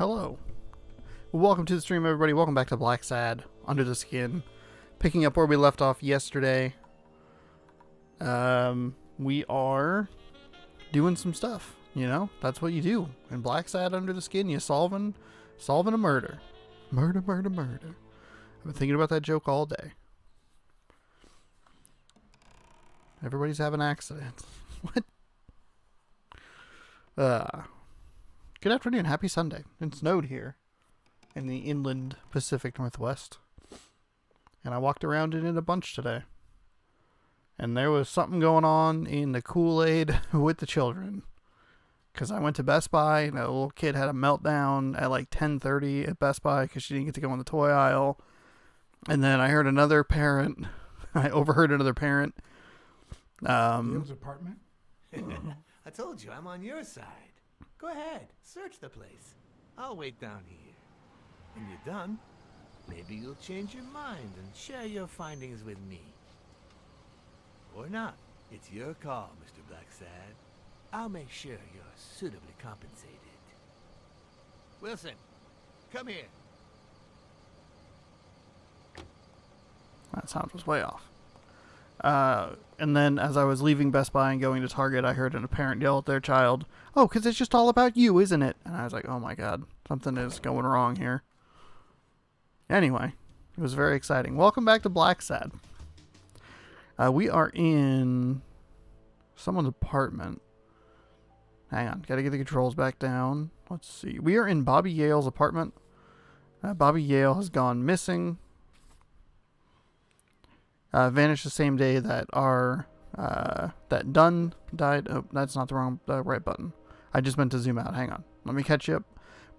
Hello. Welcome to the stream, everybody. Welcome back to Blacksad, Under the Skin. Picking up where we left off yesterday. We are doing some stuff, you know? That's what you do. In Blacksad, Under the Skin, you're solving a murder. Murder. I've been thinking about that joke all day. Everybody's having accidents. What? Good afternoon. Happy Sunday. It snowed here in the inland Pacific Northwest. And I walked around it in a bunch today. And there was something going on in the Kool-Aid with the children. Because I went to Best Buy and a little kid had a meltdown at like 10:30 at Best Buy because she didn't get to go in the toy aisle. And then I heard another parent. I overheard another parent. Neil's apartment? I told you, I'm on your side. Go ahead, search the place. I'll wait down here. When you're done, maybe you'll change your mind and share your findings with me. Or not. It's your call, Mr. Blacksad. I'll make sure you're suitably compensated. Wilson, come here. That sound was way off. And then as I was leaving Best Buy and going to Target, I heard a parent yell at their child, "Oh, because it's just all about you, isn't it?" And I was like, oh my god, something is going wrong here. Anyway, it was very exciting. Welcome back to Blacksad. We are in someone's apartment. Hang on, gotta get the controls back down. Let's see. We are in Bobby Yale's apartment. Bobby Yale has gone missing. Vanished the same day that that Dunn died. Oh, that's not the right button. I just meant to zoom out. Hang on. Let me catch you up.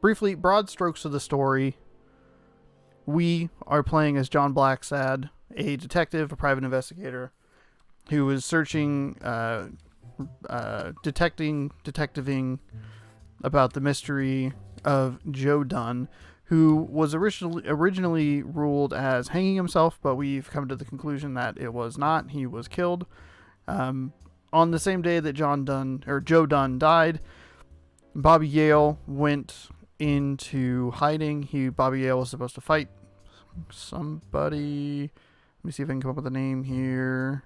Briefly, broad strokes of the story. We are playing as John Blacksad, a detective, a private investigator, who is searching, detectiving about the mystery of Joe Dunn, who was originally ruled as hanging himself, but we've come to the conclusion that it was not. He was killed. On the same day that Joe Dunn died, Bobby Yale went into hiding. Bobby Yale was supposed to fight somebody. Let me see if I can come up with a name here.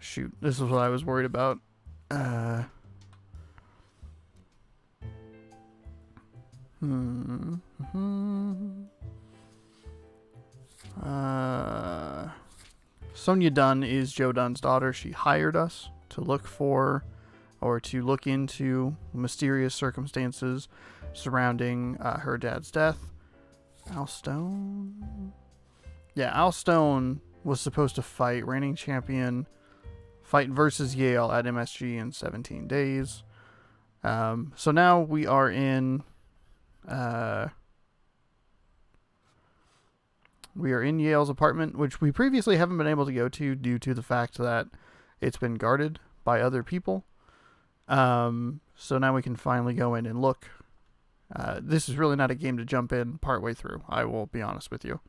Shoot, this is what I was worried about. Sonia Dunn is Joe Dunn's daughter. She hired us to look into mysterious circumstances surrounding her dad's death. Al Stone? Yeah, Al Stone was supposed to fight reigning champion, fight versus Yale at MSG in 17 days. So now we are in Yale's apartment, which we previously haven't been able to go to due to the fact that it's been guarded by other people. So now we can finally go in and look. This is really not a game to jump in partway through. I will be honest with you.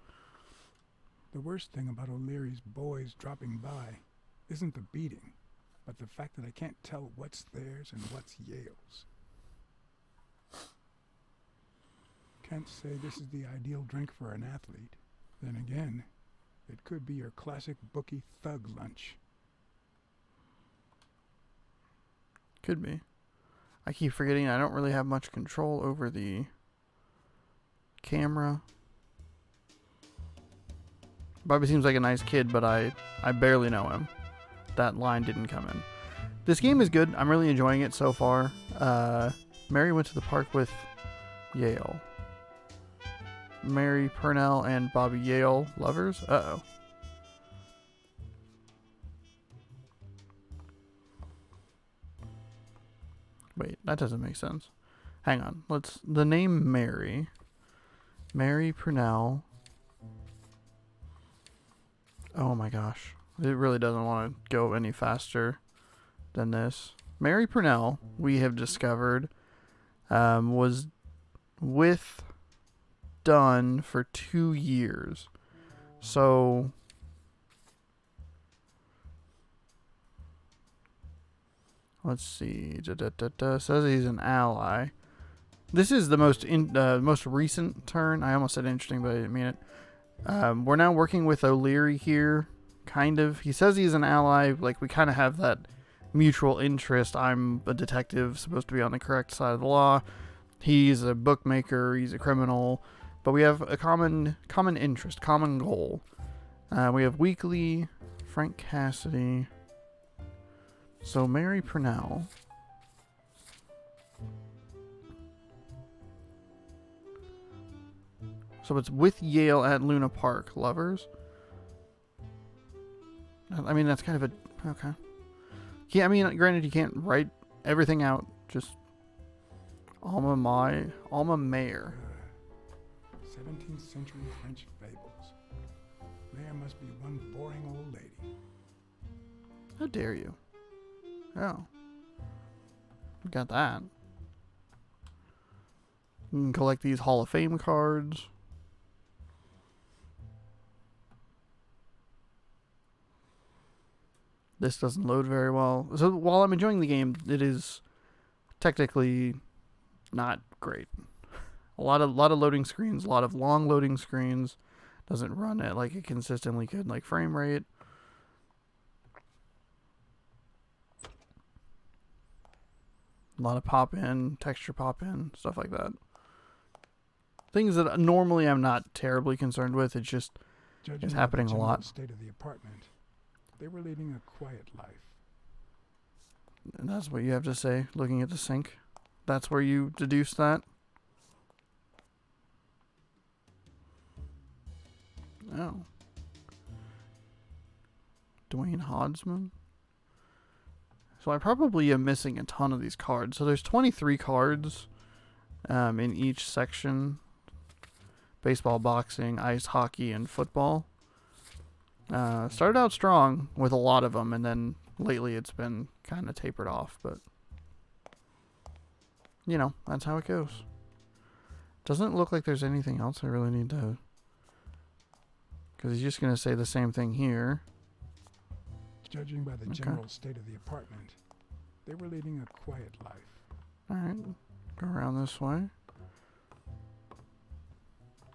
The worst thing about O'Leary's boys dropping by isn't the beating, but the fact that I can't tell what's theirs and what's Yale's. Can't say this is the ideal drink for an athlete. Then again, it could be your classic bookie thug lunch. Could be. I keep forgetting I don't really have much control over the camera. Bobby seems like a nice kid, but I barely know him. That line didn't come in. This game is good. I'm really enjoying it so far. Mary went to the park with Yale. Mary Purnell and Bobby Yale lovers? Uh-oh. Wait, that doesn't make sense. Hang on. The name Mary Purnell. Oh my gosh. It really doesn't want to go any faster than this. Mary Purnell, we have discovered, was with Dunn for 2 years. So let's see. Says he's an ally. This is the most recent turn. I almost said interesting, but I didn't mean it. We're now working with O'Leary here, kind of. He says he's an ally. Like, we kind of have that mutual interest. I'm a detective, supposed to be on the correct side of the law. He's a bookmaker. He's a criminal. But we have a common interest, common goal. We have Weekly, Frank Cassidy. So Mary Purnell. So it's with Yale at Luna Park. Lovers? I mean, that's kind of a... Okay. Yeah, I mean, granted, you can't write everything out. Just... Alma Mater. 17th century French fables. There must be one boring old lady. How dare you? Oh. We got that. You can collect these Hall of Fame cards. This doesn't load very well. So while I'm enjoying the game, it is technically not great. A lot of loading screens, a lot of long loading screens. Doesn't run at like it consistently could, like frame rate. A lot of pop in, texture pop in, stuff like that. Things that normally I'm not terribly concerned with. It's just Judging it's by happening the a general lot. state of the apartment, they were leading a quiet life. And that's what you have to say, looking at the sink. That's where you deduce that. Oh. Dwayne Hodgsman. So I probably am missing a ton of these cards. So there's 23 cards in each section. Baseball, boxing, ice hockey, and football. Started out strong with a lot of them, and then lately it's been kind of tapered off. But, you know, that's how it goes. Doesn't look like there's anything else I really need to... Because he's just going to say the same thing here. Judging by the general state of the apartment, they were leading a quiet life. Alright, go around this way.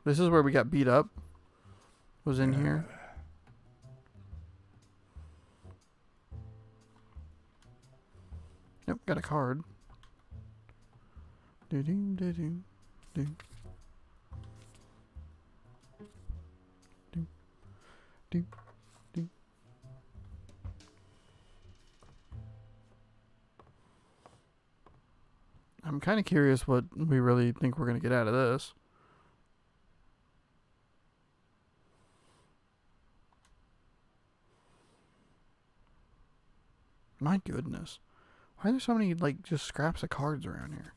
This is where we got beat up. Was in here. Yep, got a card. Do-do, do-do, do. Do, do, do. I'm kind of curious what we really think we're going to get out of this. My goodness. Why are there so many, like, just scraps of cards around here?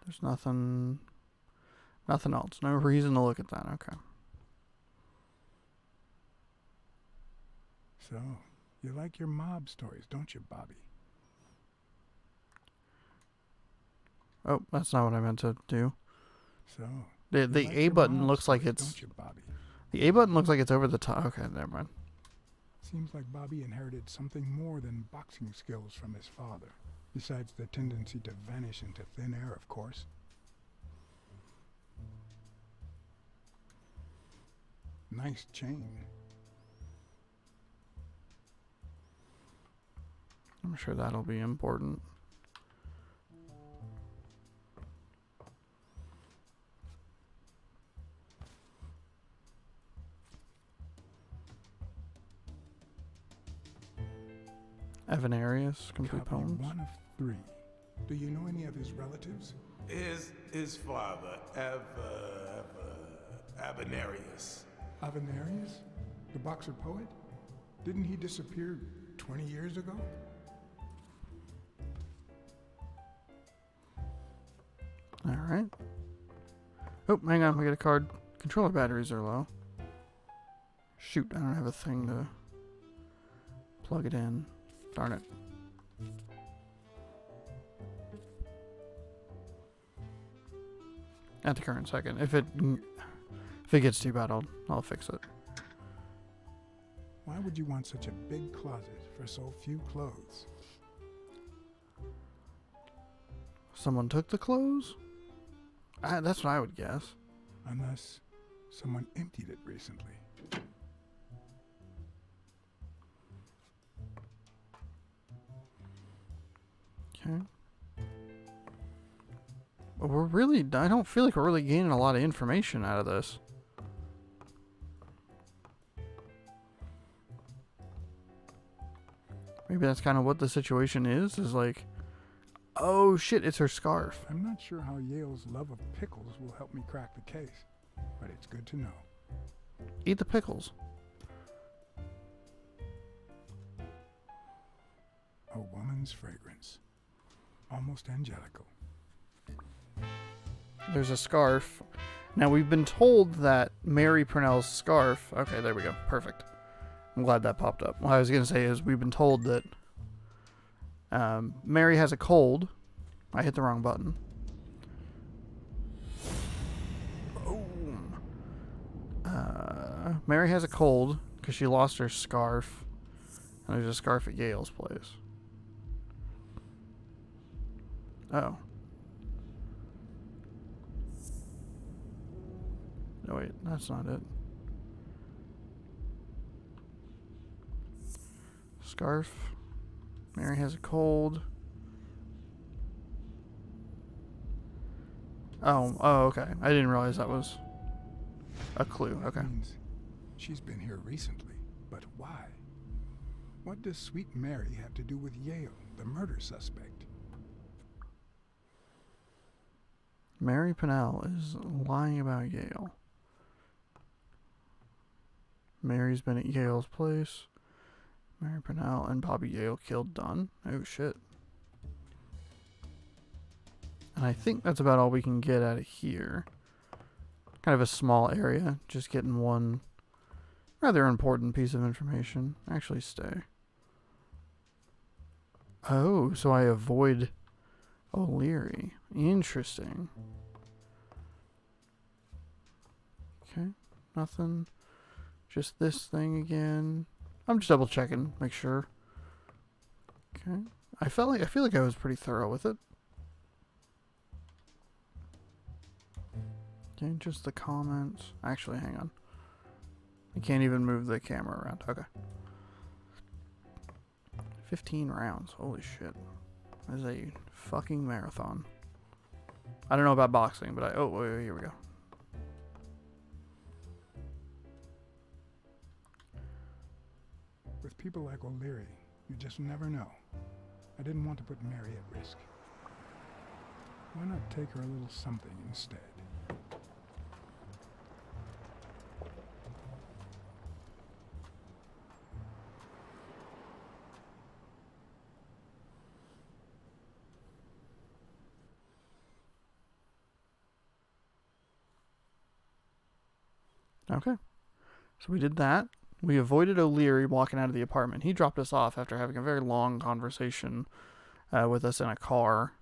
There's nothing else. No reason to look at that. Okay. So, you like your mob stories, don't you, Bobby? Oh, that's not what I meant to do. So, The like A your button mob looks like stories, it's... don't you, Bobby? The A button looks like it's over the top. Okay, never mind. Seems like Bobby inherited something more than boxing skills from his father, besides the tendency to vanish into thin air, of course. Nice chain. I'm sure that'll be important. Evan Arias, complete Copy poems. 1 of 3. Do you know any of his relatives? His father, Abenarius. Avenarius? The boxer poet? Didn't he disappear 20 years ago? Alright. Oh, hang on, we got a card. Controller batteries are low. Shoot, I don't have a thing to plug it in. Darn it. At the current second. If it gets too bad, I'll fix it. would you want such a big closet for so few clothes? Someone took the clothes? That's what I would guess. Unless someone emptied it recently. Okay. But I don't feel like we're really gaining a lot of information out of this. Maybe that's kind of what the situation is like, oh shit, it's her scarf. I'm not sure how Yale's love of pickles will help me crack the case, but it's good to know. Eat the pickles. A woman's fragrance. Almost angelical. There's a scarf. Now, we've been told that Mary Purnell's scarf... Okay, there we go. Perfect. I'm glad that popped up. What I was going to say is we've been told that Mary has a cold. I hit the wrong button. Boom. Mary has a cold because she lost her scarf. And there's a scarf at Yale's place. Oh. No, wait, that's not it. Scarf. Mary has a cold. Oh, okay. I didn't realize that was a clue. Okay. That means she's been here recently, but why? What does Sweet Mary have to do with Yale, the murder suspect? Mary Purnell is lying about Yale. Mary's been at Yale's place. Mary Purnell and Bobby Yale killed Dunn. Oh shit. And I think that's about all we can get out of here. Kind of a small area. Just getting one rather important piece of information. Actually, stay. Oh, so I avoid O'Leary. Interesting. Okay, nothing. Just this thing again. I'm just double checking, make sure. Okay. I feel like I was pretty thorough with it. Okay, just the comments. Actually, hang on. I can't even move the camera around. Okay. 15 rounds. Holy shit. That is a fucking marathon. I don't know about boxing, but oh, wait, here we go. With people like O'Leary, you just never know. I didn't want to put Mary at risk. Why not take her a little something instead? Okay. So we did that. We avoided O'Leary walking out of the apartment. He dropped us off after having a very long conversation with us in a car.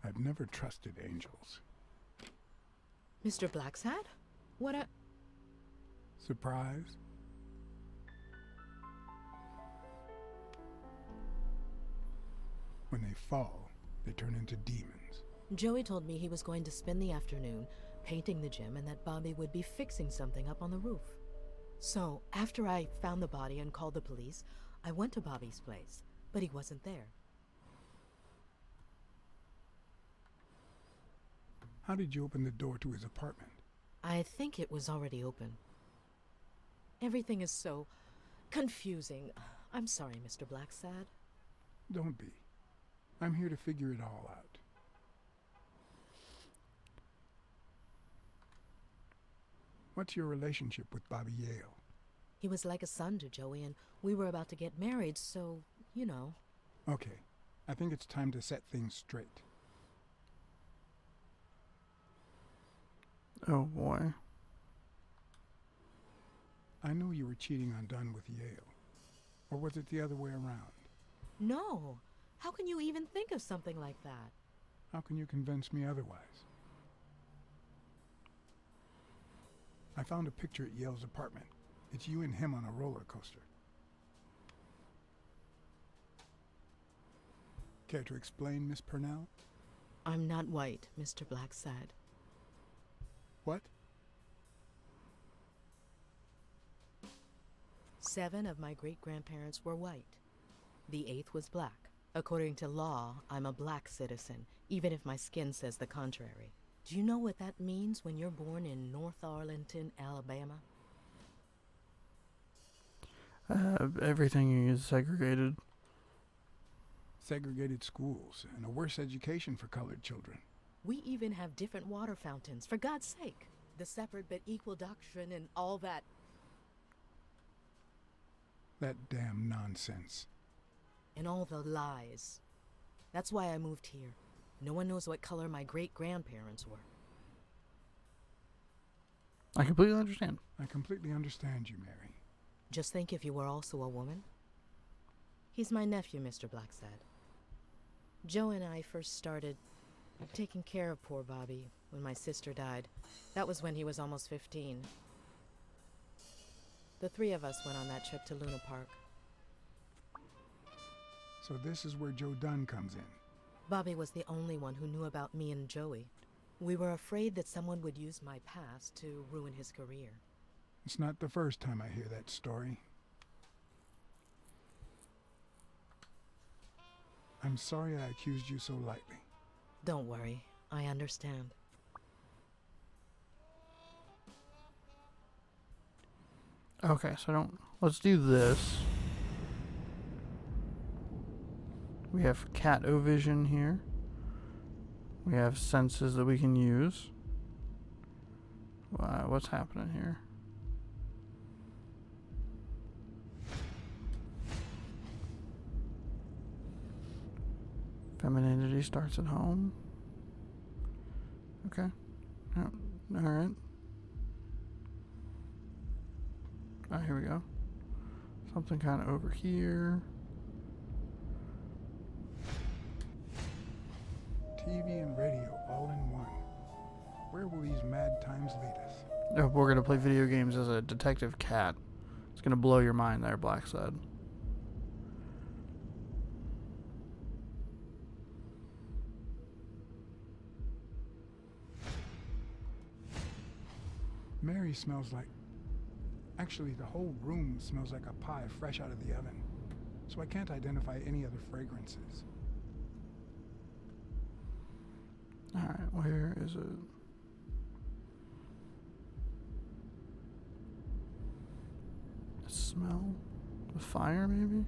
I've never trusted angels. Mr. Blacksad? What a... Surprise? When they fall, they turn into demons. Joey told me he was going to spend the afternoon painting the gym and that Bobby would be fixing something up on the roof. So, after I found the body and called the police, I went to Bobby's place, but he wasn't there. How did you open the door to his apartment? I think it was already open. Everything is so confusing. I'm sorry, Mr. Blacksad. Don't be. I'm here to figure it all out. What's your relationship with Bobby Yale? He was like a son to Joey, and we were about to get married, so, you know. Okay, I think it's time to set things straight. Oh boy. I know you were cheating on Dunn with Yale. Or was it the other way around? No. How can you even think of something like that? How can you convince me otherwise? I found a picture at Yale's apartment. It's you and him on a roller coaster. Care to explain, Miss Purnell? I'm not white, Mr. Blacksad. What? 7 of my great-grandparents were white. The 8th was black. According to law, I'm a black citizen, even if my skin says the contrary. Do you know what that means when you're born in North Arlington, Alabama? Everything is segregated. Segregated schools and a worse education for colored children. We even have different water fountains, for God's sake. The separate but equal doctrine and all that. That damn nonsense. And all the lies. That's why I moved here. No one knows what color my great-grandparents were. I completely understand. I completely understand you, Mary. Just think if you were also a woman. He's my nephew, Mr. Blacksad. Joe and I first started taking care of poor Bobby when my sister died. That was when he was almost 15. The 3 of us went on that trip to Luna Park. So this is where Joe Dunn comes in. Bobby was the only one who knew about me and Joey. We were afraid that someone would use my past to ruin his career. It's not the first time I hear that story. I'm sorry I accused you so lightly. Don't worry, I understand. Okay, so let's do this. We have cat O-vision here. We have senses that we can use. What's happening here? Femininity starts at home. Okay. Yep. Alright. Oh, here we go. Something kind of over here. TV and radio all in one. Where will these mad times lead us? Oh, we're going to play video games as a detective cat. It's going to blow your mind there, Blacksad. Mary smells like... Actually, the whole room smells like a pie fresh out of the oven. So I can't identify any other fragrances. Alright, where is it? The smell? The fire, maybe?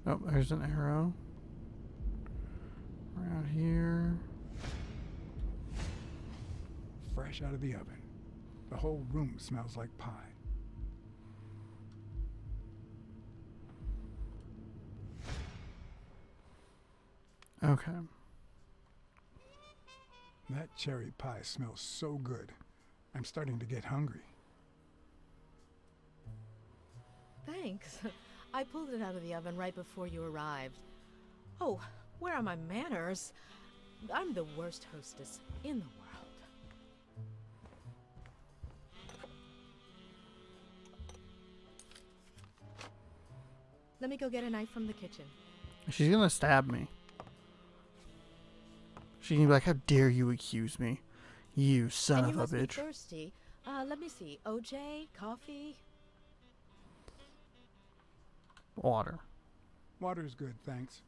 Oh, there's an arrow. Around here. Fresh out of the oven. The whole room smells like pie. Okay. That cherry pie smells so good. I'm starting to get hungry. Thanks. I pulled it out of the oven right before you arrived. Oh, where are my manners? I'm the worst hostess in the world. Let me go get a knife from the kitchen. She's gonna stab me. She can be like, how dare you accuse me? You son And of you a must be bitch. thirsty. Let me see. OJ, coffee. Water. Water's good, thanks.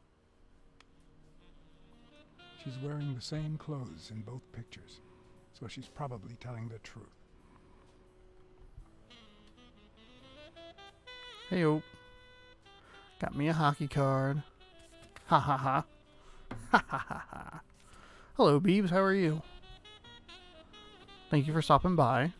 She's wearing the same clothes in both pictures, so she's probably telling the truth. Hey yo. Got me a hockey card. Ha ha ha. Ha ha ha ha. Hello, Beebs. How are you? Thank you for stopping by.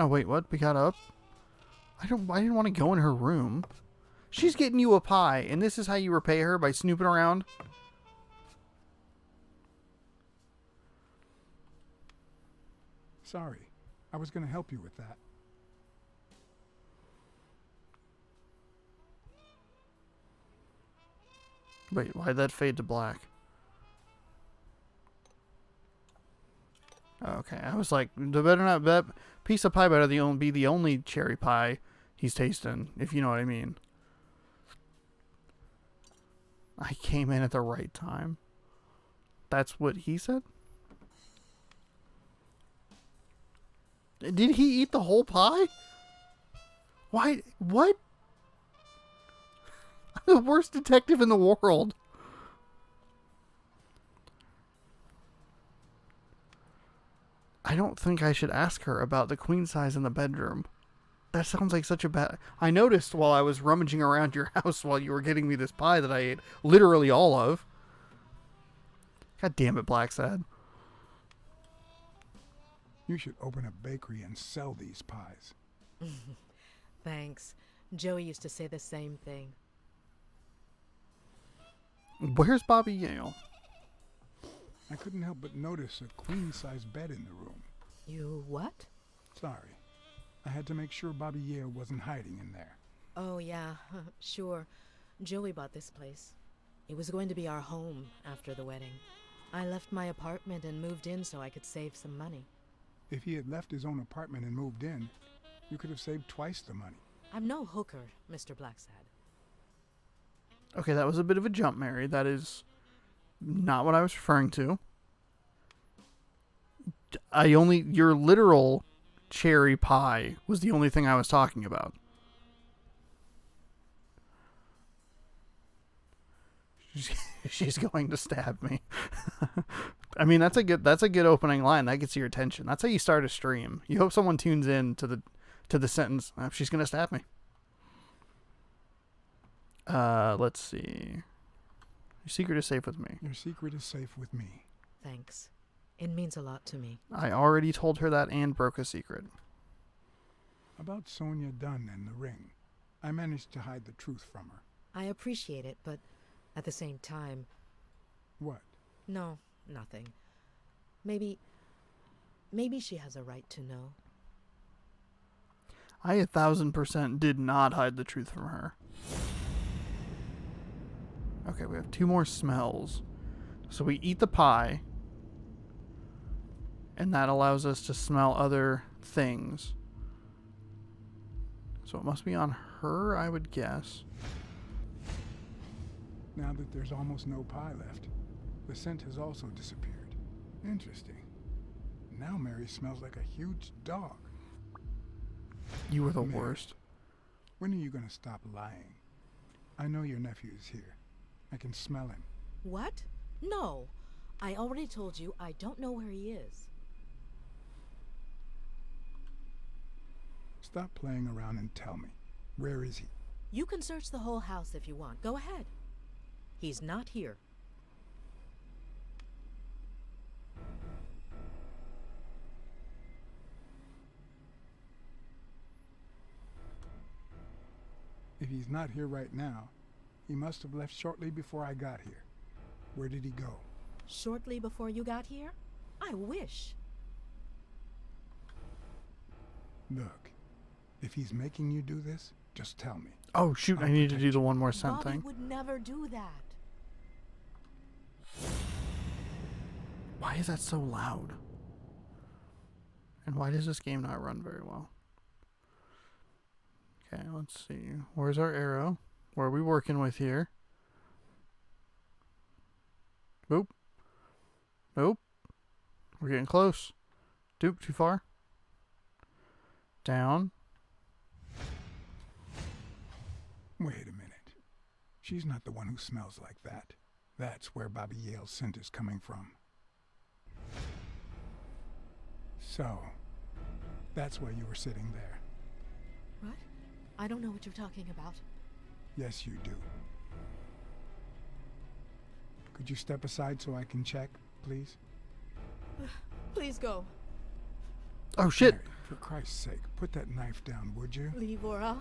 Oh, wait, what? We got up? I didn't want to go in her room. She's getting you a pie, and this is how you repay her, by snooping around? Sorry. I was going to help you with that. Wait, why'd that fade to black? Okay, I was like, that piece of pie better be the only cherry pie he's tasting, if you know what I mean. I came in at the right time. That's what he said? Did he eat the whole pie? Why? What? I'm the worst detective in the world. I don't think I should ask her about the queen size in the bedroom. That sounds like such a bad... I noticed while I was rummaging around your house while you were getting me this pie that I ate literally all of. God damn it, Blacksad. You should open a bakery and sell these pies. Thanks. Joey used to say the same thing. Where's Bobby Yale? I couldn't help but notice a queen-size bed in the room. You what? Sorry. I had to make sure Bobby Yale wasn't hiding in there. Oh, yeah, sure. Joey bought this place. It was going to be our home after the wedding. I left my apartment and moved in so I could save some money. If he had left his own apartment and moved in, you could have saved twice the money. I'm no hooker, Mr. Blacksad. Okay, that was a bit of a jump, Mary. That is not what I was referring to. Your literal cherry pie was the only thing I was talking about. She's going to stab me. I mean, that's a good opening line. That gets your attention. That's how you start a stream. You hope someone tunes in to the sentence. She's going to stab me. Let's see. Your secret is safe with me. Your secret is safe with me. Thanks. It means a lot to me. I already told her that and broke a secret. About Sonia Dunn and the ring. I managed to hide the truth from her. I appreciate it, but at the same time... What? No, nothing. Maybe she has a right to know. I 1000% did not hide the truth from her. Okay, we have 2 more smells. So we eat the pie, and that allows us to smell other things. So it must be on her, I would guess. Now that there's almost no pie left, the scent has also disappeared. Interesting. Now Mary smells like a huge dog. You were the Mary, worst. when are you going to stop lying? I know your nephew is here. I can smell him. What? No. I already told you I don't know where he is. Stop playing around and tell me. Where is he? You can search the whole house if you want. Go ahead. He's not here. If he's not here right now, he must have left shortly before I got here. Where did he go? Shortly before you got here? I wish. Look, if he's making you do this, just tell me. Oh, shoot, I I'll need to protect do the you. one more scent Bobby thing. would never do that. Why is that so loud? And why does this game not run very well? Okay, let's see. Where's our arrow? What are we working with here? Boop. Nope. We're getting close. Doop, too far. Down. Wait a minute. She's not the one who smells like that. That's where Bobby Yale's scent is coming from. So, that's why you were sitting there. What? I don't know what you're talking about. Yes, you do. Could you step aside so I can check, please? Please go. Oh, shit. Mary, For Christ's sake, put that knife down, would you? Leora.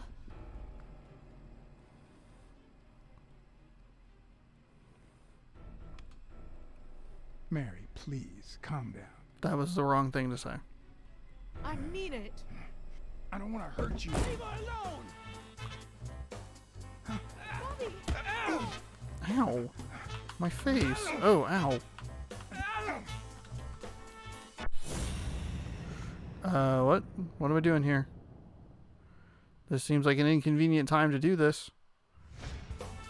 Mary, please, calm down. That was the wrong thing to say. I mean it. I don't want to hurt you. Leave her alone! Ow. My face. Oh, ow. What? What am I doing here? This seems like an inconvenient time to do this.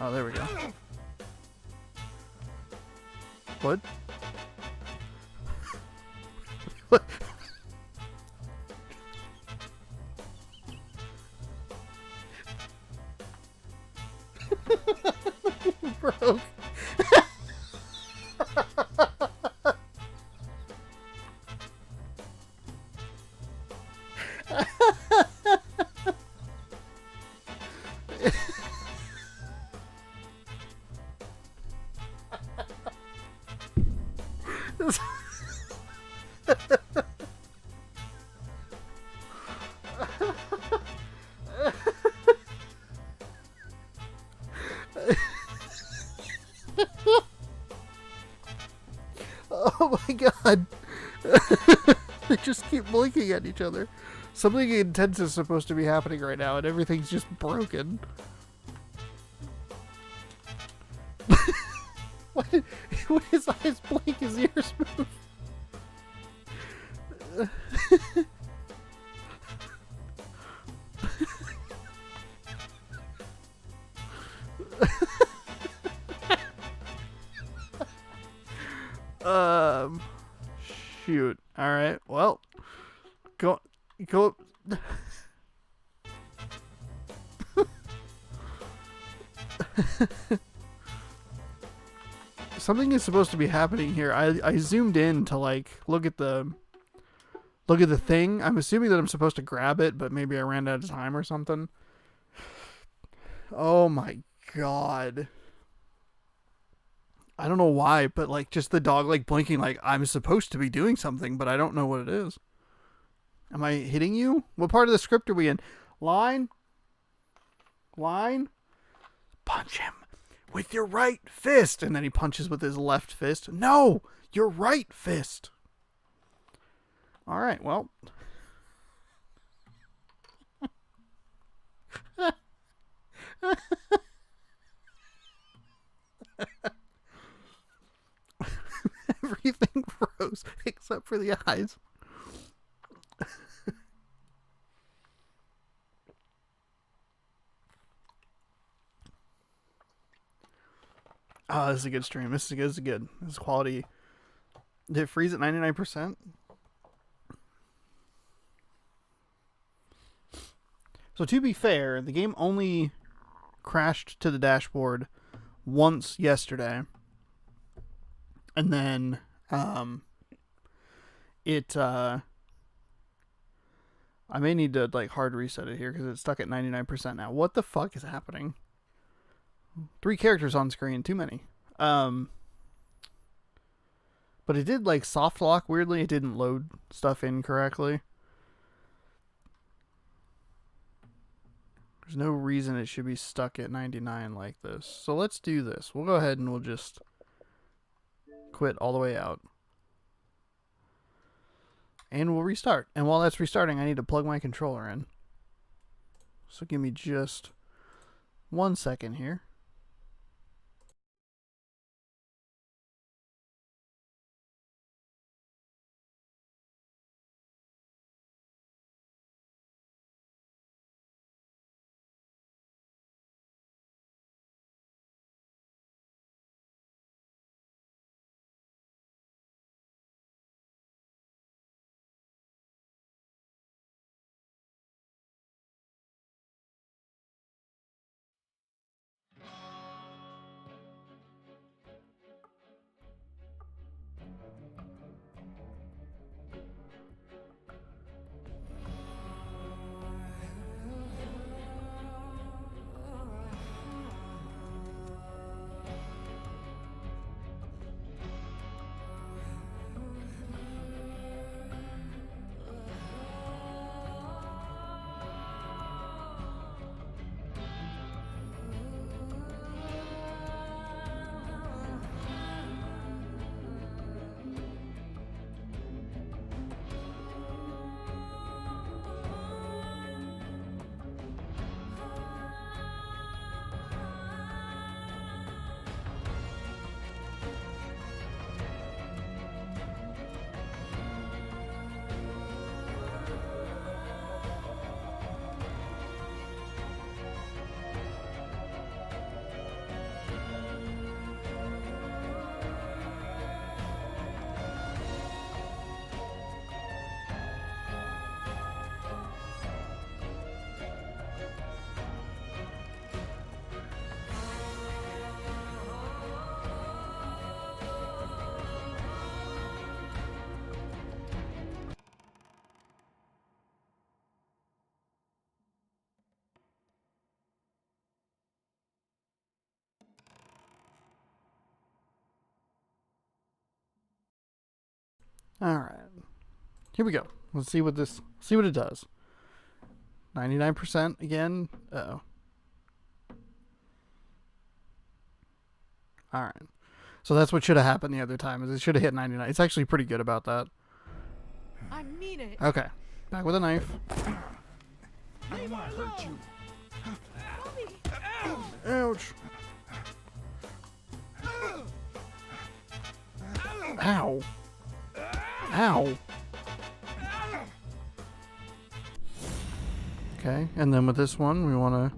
Oh, there we go. What? What? Broke. Oh my god. They just keep blinking at each other. Something intense is supposed to be happening right now and everything's just broken. What? When his eyes blink, his ears move. Shoot. All right. Well, go. Something is supposed to be happening here. I zoomed in to like look at the thing. I'm assuming that I'm supposed to grab it, but maybe I ran out of time or something. Oh my god. I don't know why, but like just the dog like blinking like I'm supposed to be doing something, but I don't know what it is. Am I hitting you? What part of the script are we in? Line? Line? Punch him with your right fist. And then he punches with his left fist. No, your right fist. All right, well. Everything froze except for the eyes. Oh, this is a good stream. This is good. This is quality. Did it freeze at 99%? So to be fair, the game only crashed to the dashboard once yesterday. And then I may need to like hard reset it here because it's stuck at 99% now. What the fuck is happening? 3 characters on screen, too many. But it did like soft lock weirdly. It didn't load stuff in correctly. There's no reason it should be stuck at 99 like this. So let's do this. We'll go ahead and we'll just quit all the way out. And we'll restart. And while that's restarting, I need to plug my controller in. So give me just 1 second here. Alright. Here we go. Let's see what it does. 99% again. Uh-oh. Alright. So that's what should have happened the other time, is it should have hit 99. It's actually pretty good about that. I mean it. Okay. Back with a knife. I don't want to hurt you. Bobby. Ouch. Ow. Ow. Okay, and then with this one, we want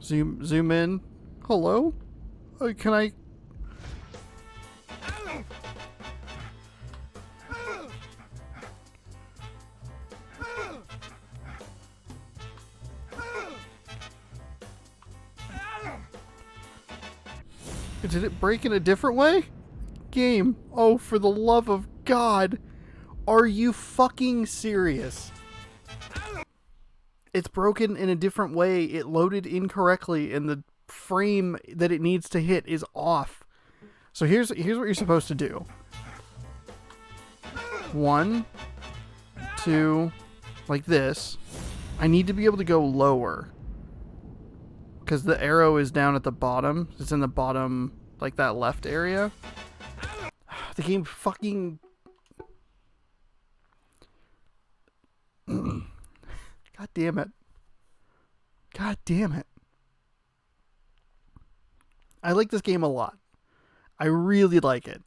to zoom in. Hello? Can I... Did it break in a different way? Game. Oh, for the love of God. Are you fucking serious? It's broken in a different way. It loaded incorrectly and the frame that it needs to hit is off. So here's what you're supposed to do. 1, 2, like this. I need to be able to go lower. Because the arrow is down at the bottom. It's in the bottom, like that left area. The game fucking... God damn it. God damn it. I like this game a lot. I really like it.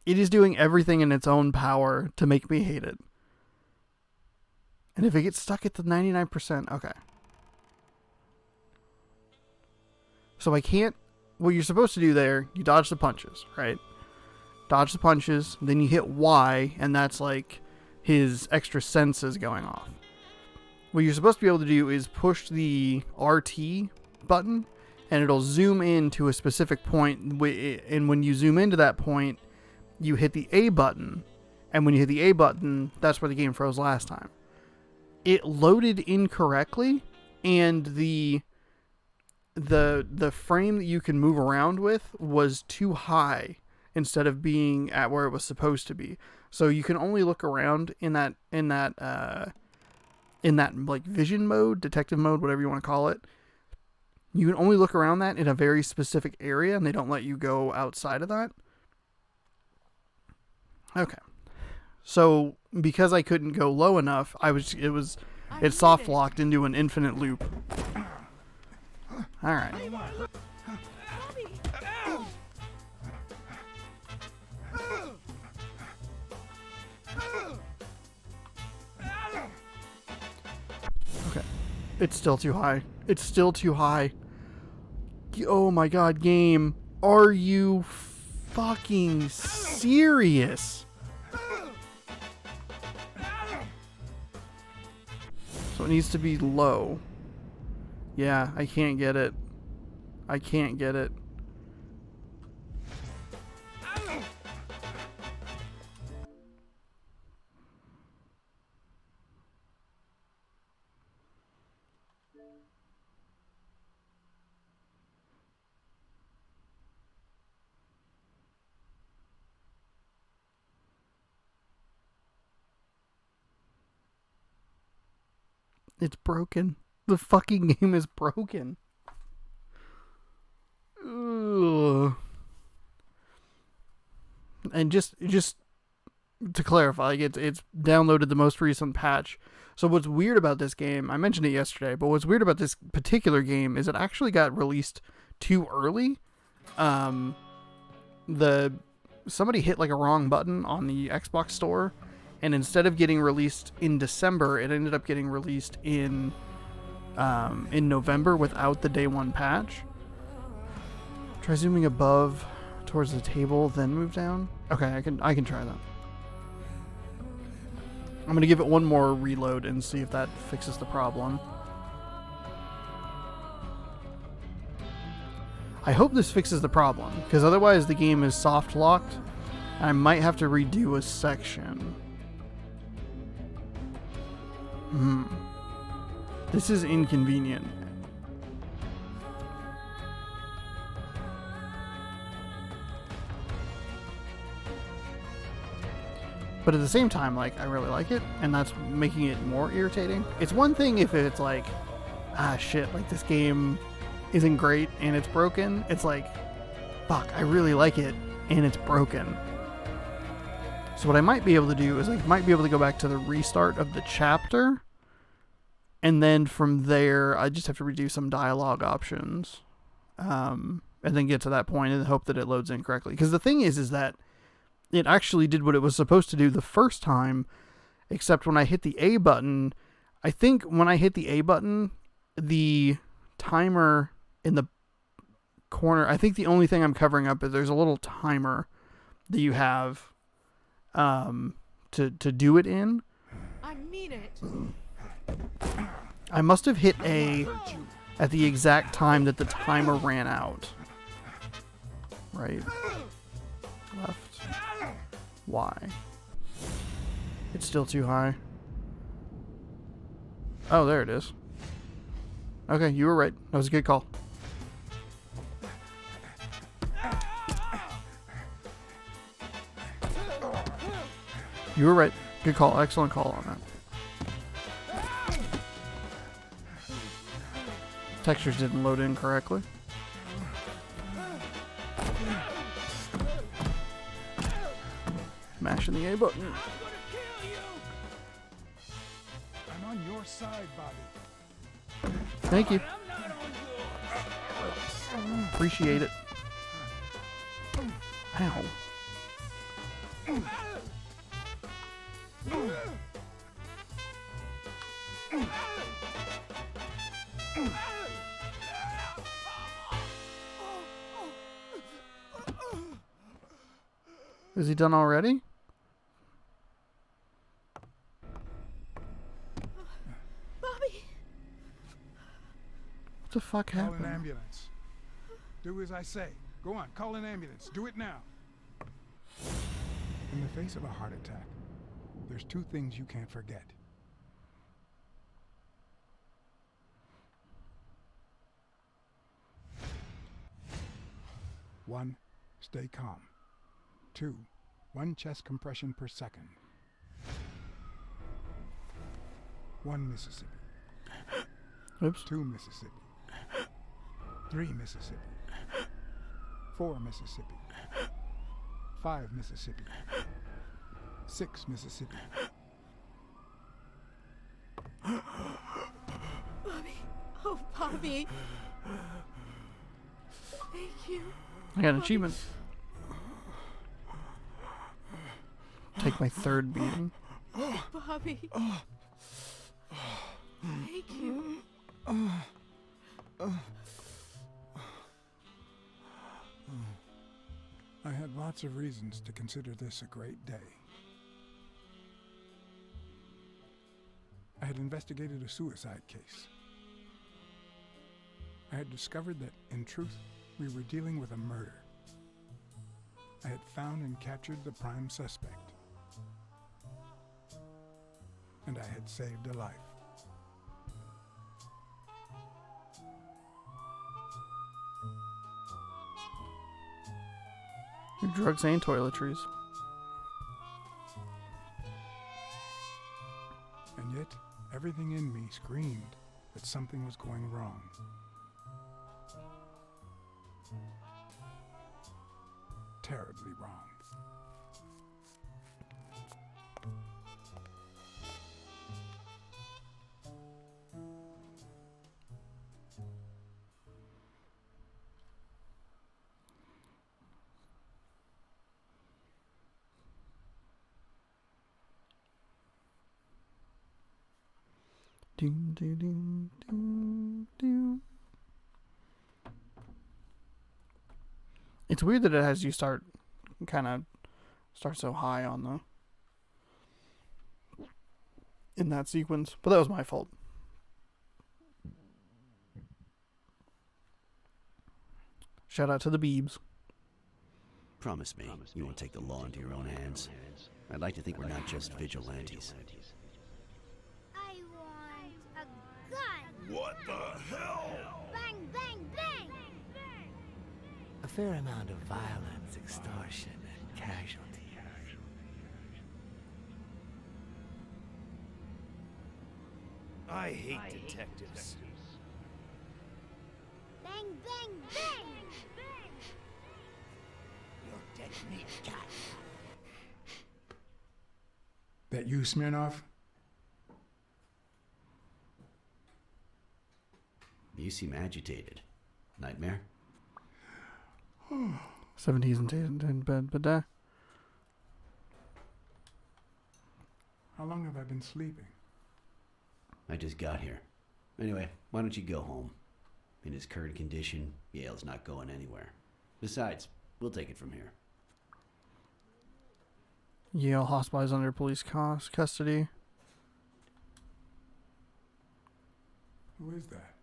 It is doing everything in its own power to make me hate it. And if it gets stuck at the 99%, okay. So I can't... What you're supposed to do there, you dodge the punches, right? Dodge the punches, then you hit Y, and that's like his extra senses going off. What you're supposed to be able to do is push the RT button, and it'll zoom in to a specific point, and when you zoom into that point, you hit the A button, and when you hit the A button, that's where the game froze last time. It loaded incorrectly, and the frame that you can move around with was too high instead of being at where it was supposed to be. So you can only look around in that like vision mode, detective mode, whatever you want to call it. You can only look around that in a very specific area, and they don't let you go outside of that. Okay. So because I couldn't go low enough, it soft locked into an infinite loop. All right. Bobby. Okay. It's still too high. It's still too high. Oh my God, game. Are you fucking serious? So it needs to be low. Yeah, I can't get it. I can't get it. It's broken. The fucking game is broken. Ugh. And just to clarify, it's downloaded the most recent patch. So what's weird about this game, I mentioned it yesterday, but what's weird about this particular game is it actually got released too early. Somebody hit like a wrong button on the Xbox store, and instead of getting released in December, it ended up getting released in November without the day one patch. Try zooming above towards the table, then move down. Okay, I can try that. I'm gonna give it one more reload and see if that fixes the problem. I hope this fixes the problem, because otherwise the game is soft locked, and I might have to redo a section. This is inconvenient. But at the same time, like, I really like it, and that's making it more irritating. It's one thing if it's like, shit, like, this game isn't great and it's broken. It's like, fuck, I really like it and it's broken. So what I might be able to do is I might be able to go back to the restart of the chapter, and then from there I just have to redo some dialogue options, and then get to that point and hope that it loads in correctly. Because the thing is that it actually did what it was supposed to do the first time, except when I hit the A button, I think when I hit the A button, the timer in the corner, I think the only thing I'm covering up is there's a little timer that you have to do it in. I mean it. I must have hit A at the exact time that the timer ran out. Right. Left. Y. It's still too high. Oh, there it is. Okay, you were right. That was a good call. You were right. Good call. Excellent call on that. Textures didn't load in correctly. Mashing the A button. I'm on your side, Bobby. Thank you. Appreciate it. Ow. Is he done already? Bobby! What the fuck Call an happened? ambulance. Do as I say. Go on, call an ambulance. Do it now. In the face of a heart attack, there's two things you can't forget. One, stay calm. Two, 1 chest compression per second. 1 Mississippi. Oops. 2 Mississippi. 3 Mississippi. 4 Mississippi. 5 Mississippi. 6 Mississippi. Bobby. Oh, Bobby. Thank you. I got an achievement. Take my 3rd beating. Bobby. Thank you. I had lots of reasons to consider this a great day. I had investigated a suicide case. I had discovered that, in truth, we were dealing with a murder. I had found and captured the prime suspect. And I had saved a life. Your drugs and toiletries. And yet, everything in me screamed that something was going wrong. Terribly wrong. Doom, doom, doom, doom, doom. It's weird that it has you start so high on in that sequence, but that was my fault. Shout out to the Beebs. Promise me you won't take the law into your own hands. I'd like to think we're not just vigilantes. I want a gun! What the hell? Bang, bang, bang! A fair amount of violence, extortion, and casualty. I hate detectives. Bang, bang, bang! You're dead meat, cat. That you, Smirnov? You seem agitated. Nightmare? 70s and bed, but How long have I been sleeping? I just got here. Anyway, why don't you go home? In his current condition, Yale's not going anywhere. Besides, we'll take it from here. Yale hospitalized under police custody. Who is that?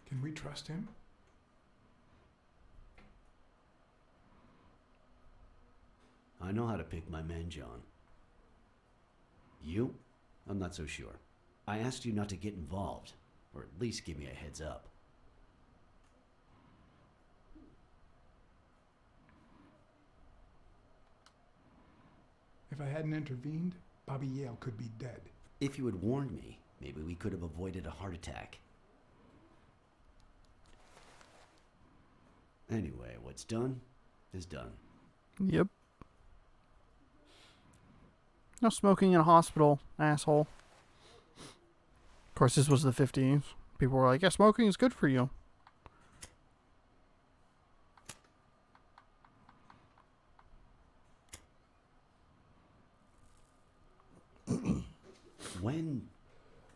Can we trust him? I know how to pick my men, John. You? I'm not so sure. I asked you not to get involved, or at least give me a heads up. If I hadn't intervened, Bobby Yale could be dead. If you had warned me, maybe we could have avoided a heart attack. Anyway, what's done is done. Yep. No smoking in a hospital, asshole. Of course, this was the 50s. People were like, yeah, smoking is good for you.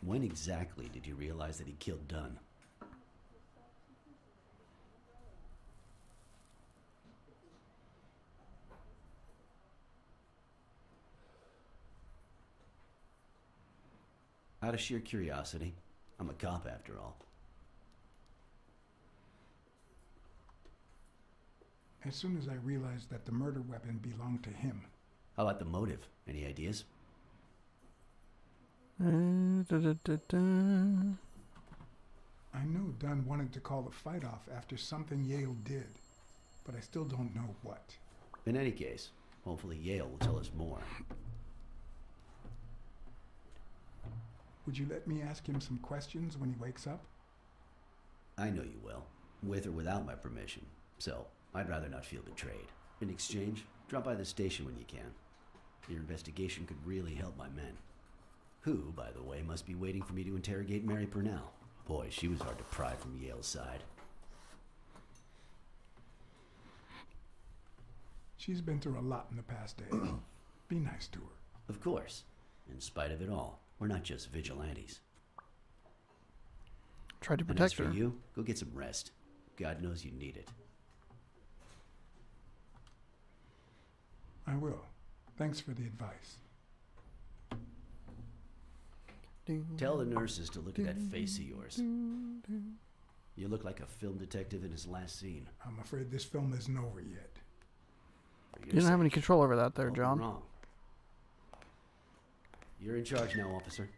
When exactly did you realize that he killed Dunn? Out of sheer curiosity. I'm a cop after all. As soon as I realized that the murder weapon belonged to him. How about the motive? Any ideas? I knew Dunn wanted to call the fight off after something Yale did, but I still don't know what. In any case, hopefully Yale will tell us more. Would you let me ask him some questions when he wakes up? I know you will, with or without my permission, so I'd rather not feel betrayed. In exchange, drop by the station when you can. Your investigation could really help my men. Who, by the way, must be waiting for me to interrogate Mary Purnell. Boy, she was hard to pry from Yale's side. She's been through a lot in the past days. Be nice to her. Of course. In spite of it all, we're not just vigilantes. Tried to And as protect for her. you, go get some rest. God knows you need it. I will. Thanks for the advice. Tell the nurses to look at that face of yours. You look like a film detective in his last scene. I'm afraid this film isn't over yet. For You your didn't have any sake, control over that there, don't be John. wrong. You're in charge now, officer.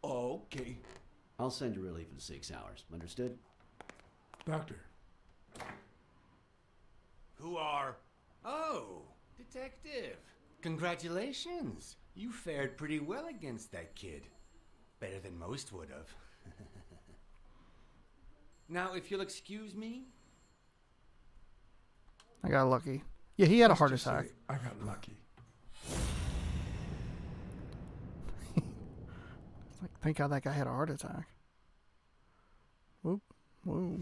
Okay. I'll send you relief in 6 hours. Understood? Doctor, Who are? Oh, detective. Congratulations. You fared pretty well against that kid. Better than most would have. Now, if you'll excuse me. I got lucky. Yeah, he had a let's heart just attack. say I got lucky. It's like, thank God that guy had a heart attack. Whoop. Whoa.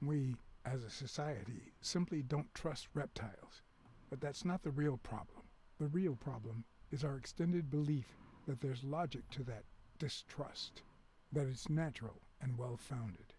We, as a society, simply don't trust reptiles. But that's not the real problem. The real problem is our extended belief that there's logic to that distrust, that it's natural and well-founded.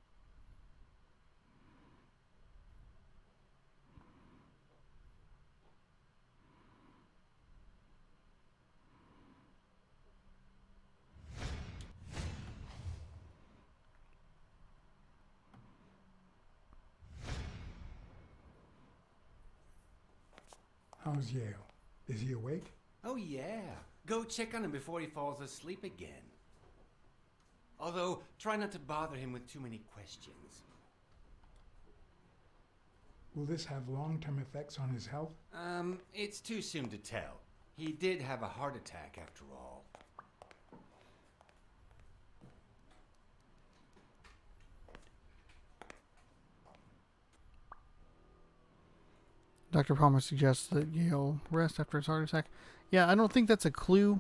How's Yale? Is he awake? Oh, yeah. Go check on him before he falls asleep again. Although, try not to bother him with too many questions. Will this have long-term effects on his health? It's too soon to tell. He did have a heart attack after all. Dr. Palmer suggests that Yale rest after his heart attack. Yeah, I don't think that's a clue.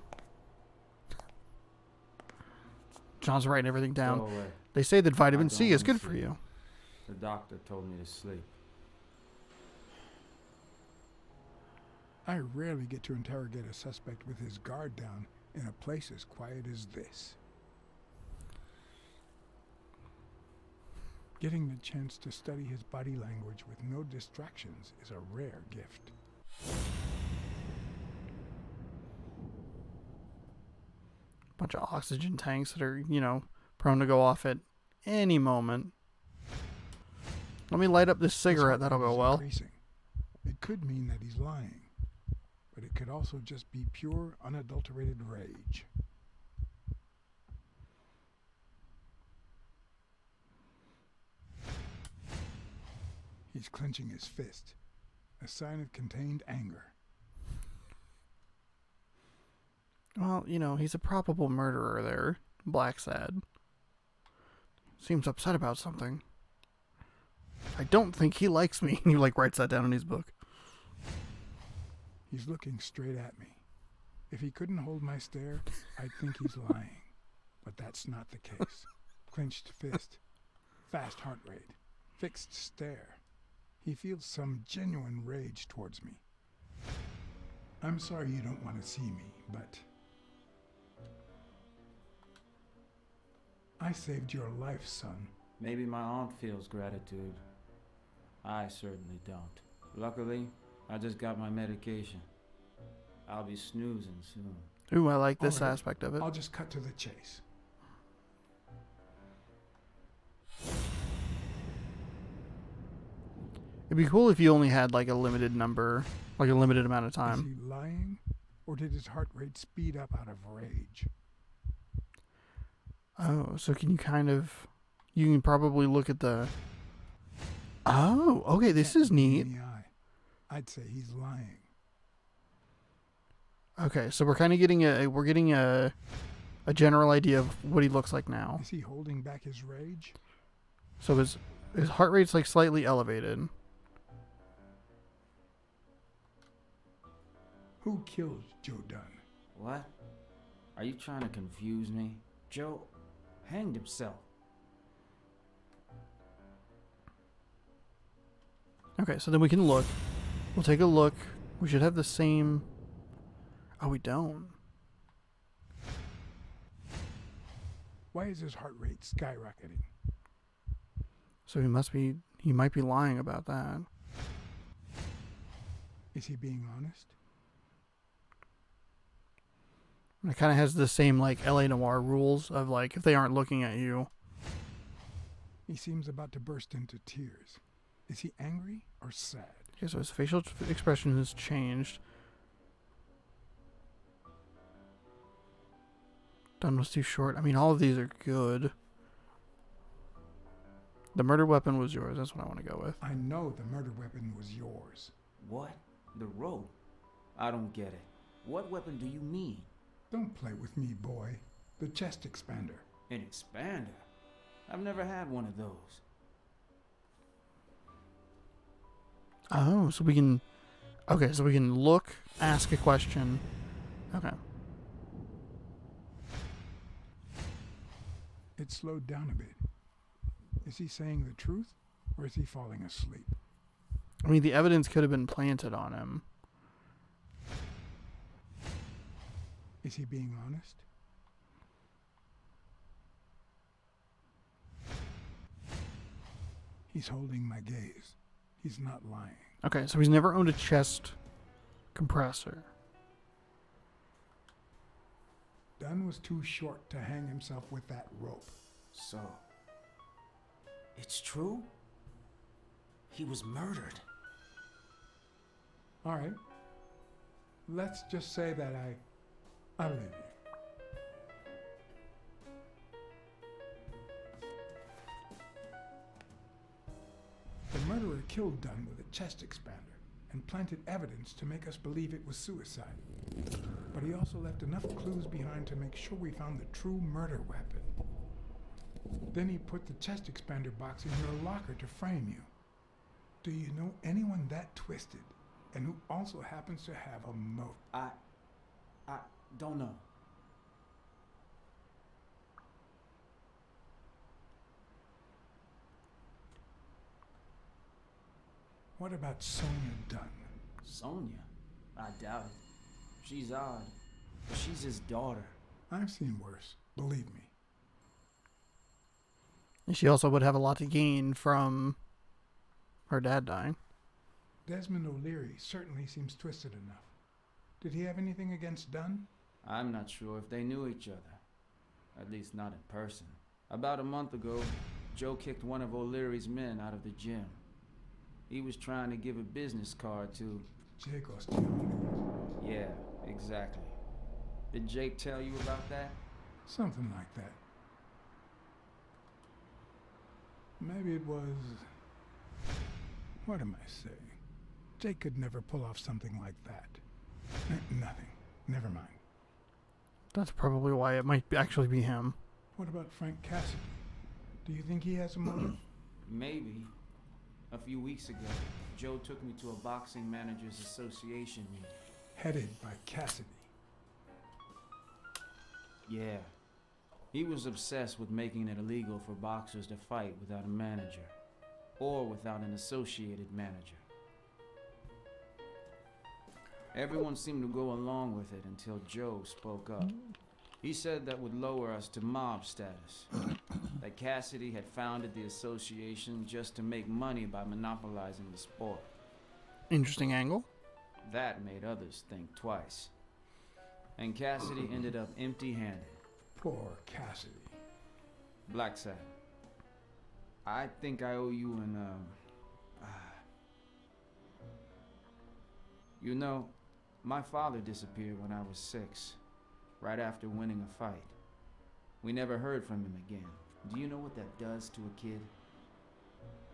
John's writing everything down. Go away. They say that vitamin I C don't is good wanna for see you. The doctor told me to sleep. I rarely get to interrogate a suspect with his guard down in a place as quiet as this. Getting the chance to study his body language with no distractions is a rare gift. Bunch of oxygen tanks that are, prone to go off at any moment. Let me light up this His cigarette. heart That'll rate go is well. increasing. It could mean that he's lying, but it could also just be pure, unadulterated rage. He's clenching his fist, a sign of contained anger. Well, he's a probable murderer there, Blacksad. Seems upset about something. I don't think he likes me. He writes that down in his book. He's looking straight at me. If he couldn't hold my stare, I'd think he's lying. But that's not the case. Clenched fist, fast heart rate, fixed stare. He feels some genuine rage towards me. I'm sorry you don't want to see me, but I saved your life, son. Maybe my aunt feels gratitude. I certainly don't. Luckily, I just got my medication. I'll be snoozing soon. Ooh, I like this All right, aspect of it. I'll just cut to the chase. It'd be cool if you only had a limited number, a limited amount of Is time. he lying, or did his heart rate speed up out of rage? Oh, so you can probably look at the... Oh, okay, this Can't is look me neat. in the eye. I'd say he's lying. Okay, so we're kind of getting a general idea of what he looks like now. Is he holding back his rage? So his heart rate's slightly elevated. Who killed Joe Dunn? What? Are you trying to confuse me? Joe hanged himself. Okay, so then we can look. We'll take a look. We should have the same... Oh, we don't. Why is his heart rate skyrocketing? So he might be lying about that. Is he being honest? And it kind of has the same LA Noire rules of if they aren't looking at you. He seems about to burst into tears. Is he angry or sad? Okay, so his facial expression has changed. Dunn was too short. I mean, all of these are good. The murder weapon was yours. That's what I want to go with. I know the murder weapon was yours. What? The rope? I don't get it. What weapon do you mean? Don't play with me, boy. The chest expander. An expander? I've never had one of those. Oh, so we can... Okay, so we can look, ask a question. Okay. It slowed down a bit. Is he saying the truth, or is he falling asleep? I mean, the evidence could have been planted on him. Is he being honest? He's holding my gaze. He's not lying. Okay, so he's never owned a chest compressor. Dunn was too short to hang himself with that rope. So, it's true? He was murdered. All right. Let's just say that I believe you. The murderer killed Dunn with a chest expander and planted evidence to make us believe it was suicide. But he also left enough clues behind to make sure we found the true murder weapon. Then he put the chest expander box in your locker to frame you. Do you know anyone that twisted and who also happens to have a motive. I don't know. What about Sonia Dunn? Sonia? I doubt it. She's odd, but she's his daughter. I've seen worse, believe me. And she also would have a lot to gain from her dad dying. Desmond O'Leary certainly seems twisted enough. Did he have anything against Dunn? I'm not sure if they knew each other. At least not in person. About a month ago, Joe kicked one of O'Leary's men out of the gym. He was trying to give a business card to... Jake Ostione. Yeah, exactly. Did Jake tell you about that? Something like that. Maybe it was... What am I saying? Jake could never pull off something like that. Nothing. Never mind. That's probably why it might actually be him. What about Frank Cassidy? Do you think he has a motive? Maybe. A few weeks ago, Joe took me to a boxing managers association meeting. Headed by Cassidy. Yeah. He was obsessed with making it illegal for boxers to fight without a manager. Or without an associated manager. Everyone seemed to go along with it until Joe spoke up. He said that would lower us to mob status. That Cassidy had founded the association just to make money by monopolizing the sport. Interesting angle. That made others think twice. And Cassidy ended up empty-handed. Poor Cassidy. Blacksad. I think I owe you an, You know, my father disappeared when I was 6, right after winning a fight. We never heard from him again. Do you know what that does to a kid?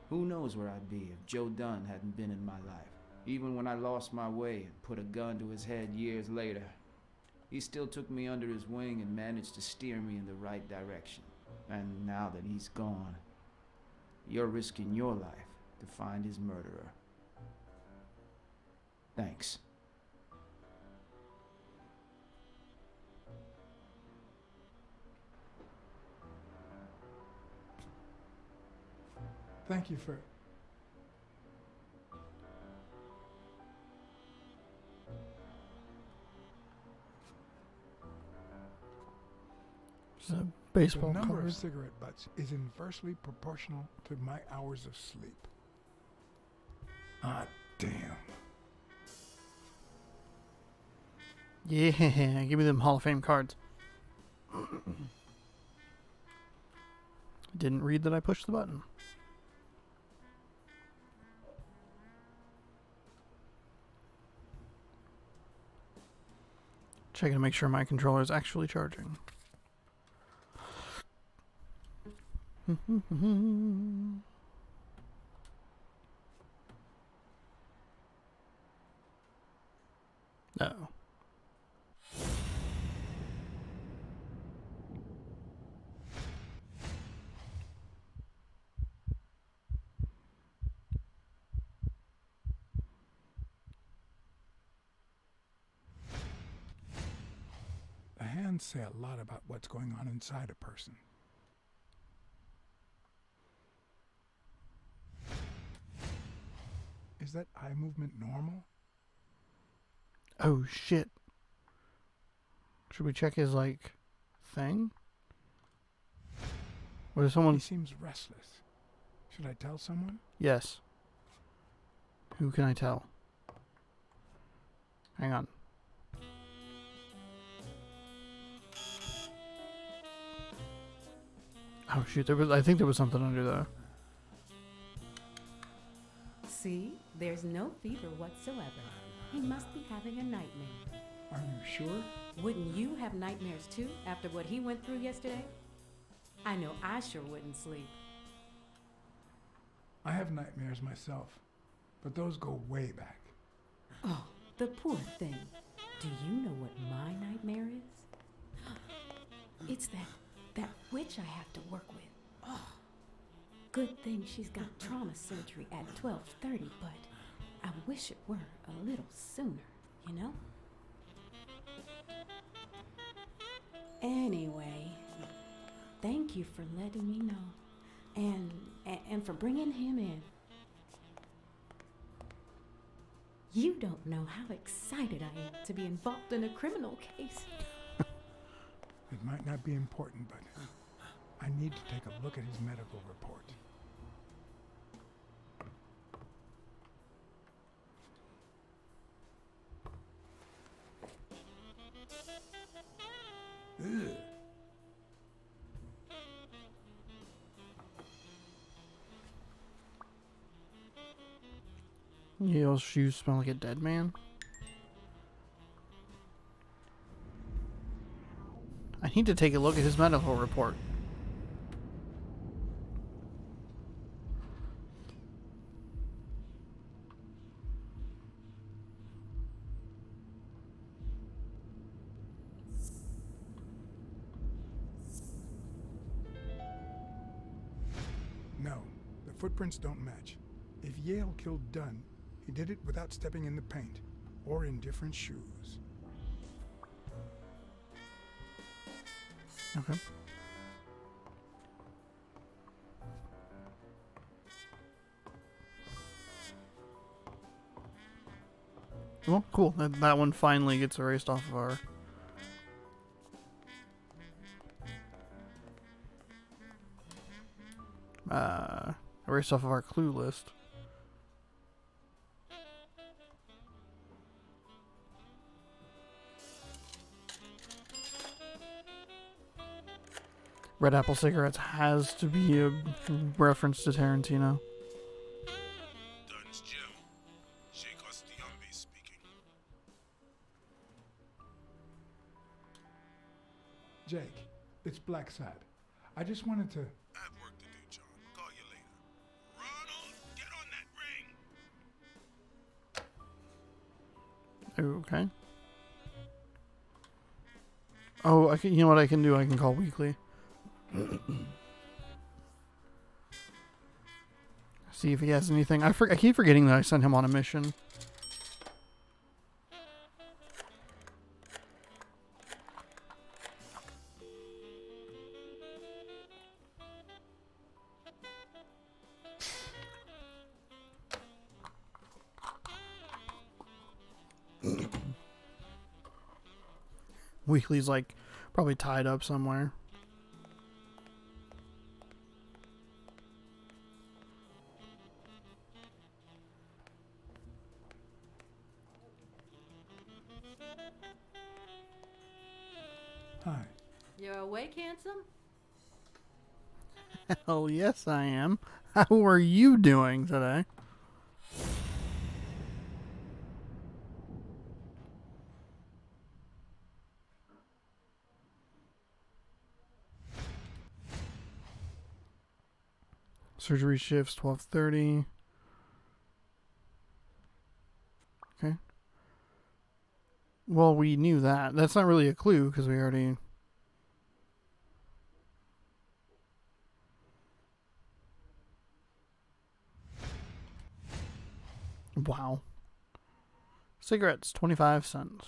Who knows where I'd be if Joe Dunn hadn't been in my life. Even when I lost my way and put a gun to his head years later, he still took me under his wing and managed to steer me in the right direction. And now that he's gone, you're risking your life to find his murderer. Thanks. Thank you for... There's a baseball The number card. of cigarette butts is inversely proportional to my hours of sleep. Ah, damn. Yeah, give me them Hall of Fame cards. Didn't read that I pushed the button. Checking to make sure my controller is actually charging. Uh-oh. The hands say a lot about what's going on inside a person. Is that eye movement normal? Oh shit. Should we check his like thing? What if He someone... seems restless. Should I tell someone? Yes. Who can I tell? Hang on. Oh shoot, I think there was something under there. See, there's no fever whatsoever. He must be having a nightmare. Are you sure? Wouldn't you have nightmares too after what he went through yesterday? I know I sure wouldn't sleep. I have nightmares myself, but those go way back. Oh, the poor thing. Do you know what my nightmare is? It's that witch I have to work with. Oh, good thing she's got trauma surgery at 12:30, but I wish it were a little sooner, you know? Anyway, thank you for letting me know. And for bringing him in. You don't know how excited I am to be involved in a criminal case. It might not be important, but I need to take a look at his medical report. Ugh. Yale's shoes smell like a dead man. I need to take a look at his medical report. No, the footprints don't match. If Yale killed Dunn, he did it without stepping in the paint or in different shoes. Okay. Well, cool. That one finally gets erased off of our... erased off of our clue list. Red Apple Cigarettes has to be a reference to Tarantino. Dunn's Jim. Sheikh Ostiambi speaking. Jake, it's Blacksad. I just wanted to... I have work to do, John. Call you later. Ronald, get on that ring. Okay. Oh, I can, you know what I can do? I can call weekly. See if he has anything. I keep forgetting that I sent him on a mission. Weekly's like probably tied up somewhere. Hi. You're awake, handsome? Hell yes, I am. How are you doing today? Surgery shifts 12:30. Okay. Well, we knew that. That's not really a clue because we already... Wow. Cigarettes, 25 cents.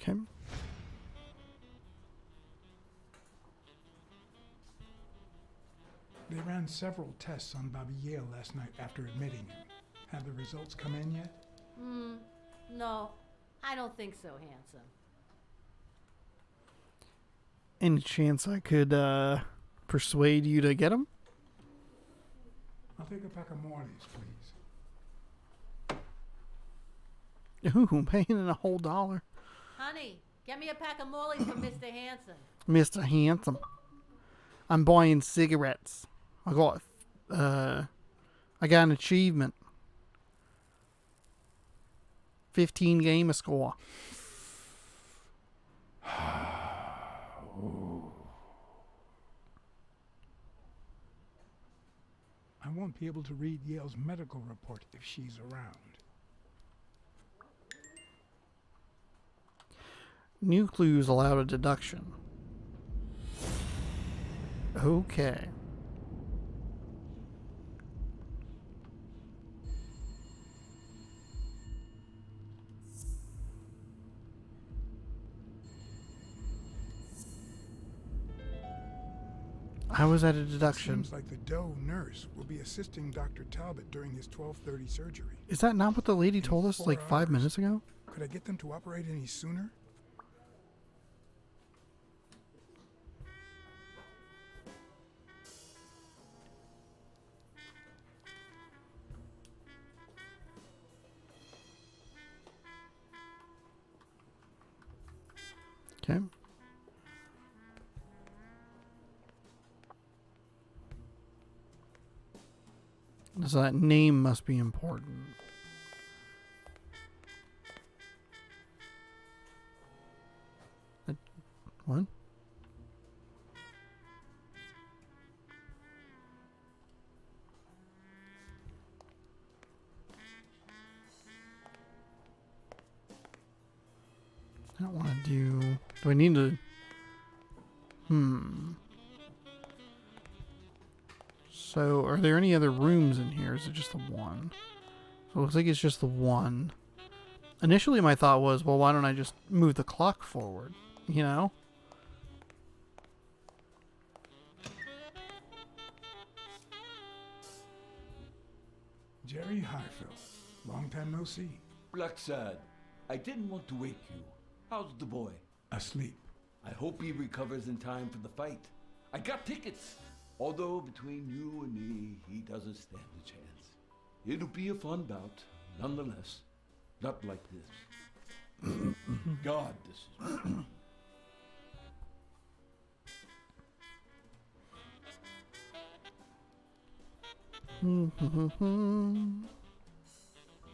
Okay. They ran several tests on Bobby Yale last night after admitting him. Have the results come in yet? No, I don't think so, handsome. Any chance I could persuade you to get them? I'll take a pack of Morley's, please. Ooh, paying in a whole $1. Honey, get me a pack of Morley's for Mr. Hanson. Mr. Handsome. I'm buying cigarettes. I got an achievement. 15 gamer score. I won't be able to read Yale's medical report if she's around. New clues allowed a deduction. Okay. I was at a deduction. Seems like the Doe nurse will be assisting Dr. Talbot during his 12:30 surgery. Is that not what the lady In told us 4 like 5 hours. minutes ago? Could I get them to operate any sooner? Okay. So that name must be important. What? I don't want to do... Do I need to... So, are there any other rooms in here? Is it just the one? So it looks like it's just the one. Initially my thought was, well, why don't I just move the clock forward? You know? Jerry Highfield. Long time no see. Blacksad, I didn't want to wake you. How's the boy? Asleep. I hope he recovers in time for the fight. I got tickets. Although between you and me, he doesn't stand a chance. It'll be a fun bout, nonetheless. Not like this. God, this is...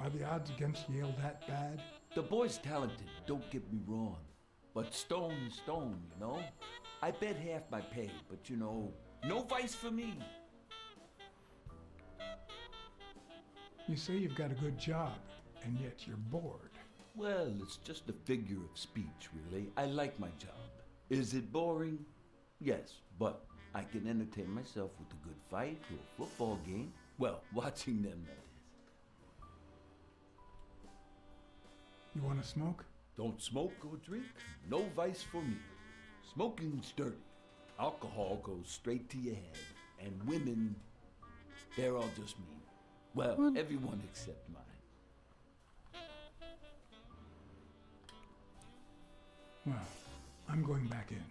Are the odds against Yale that bad? The boy's talented, don't get me wrong. But stone is stone, you know? I bet half my pay, but you know, no vice for me. You say you've got a good job, and yet you're bored. Well, it's just a figure of speech, really. I like my job. Is it boring? Yes, but I can entertain myself with a good fight or a football game. Well, watching them, that is. You want to smoke? Don't smoke or drink. No vice for me. Smoking's dirty. Alcohol goes straight to your head. And women, they're all just mean. Well, What? everyone except mine. Well, I'm going back in.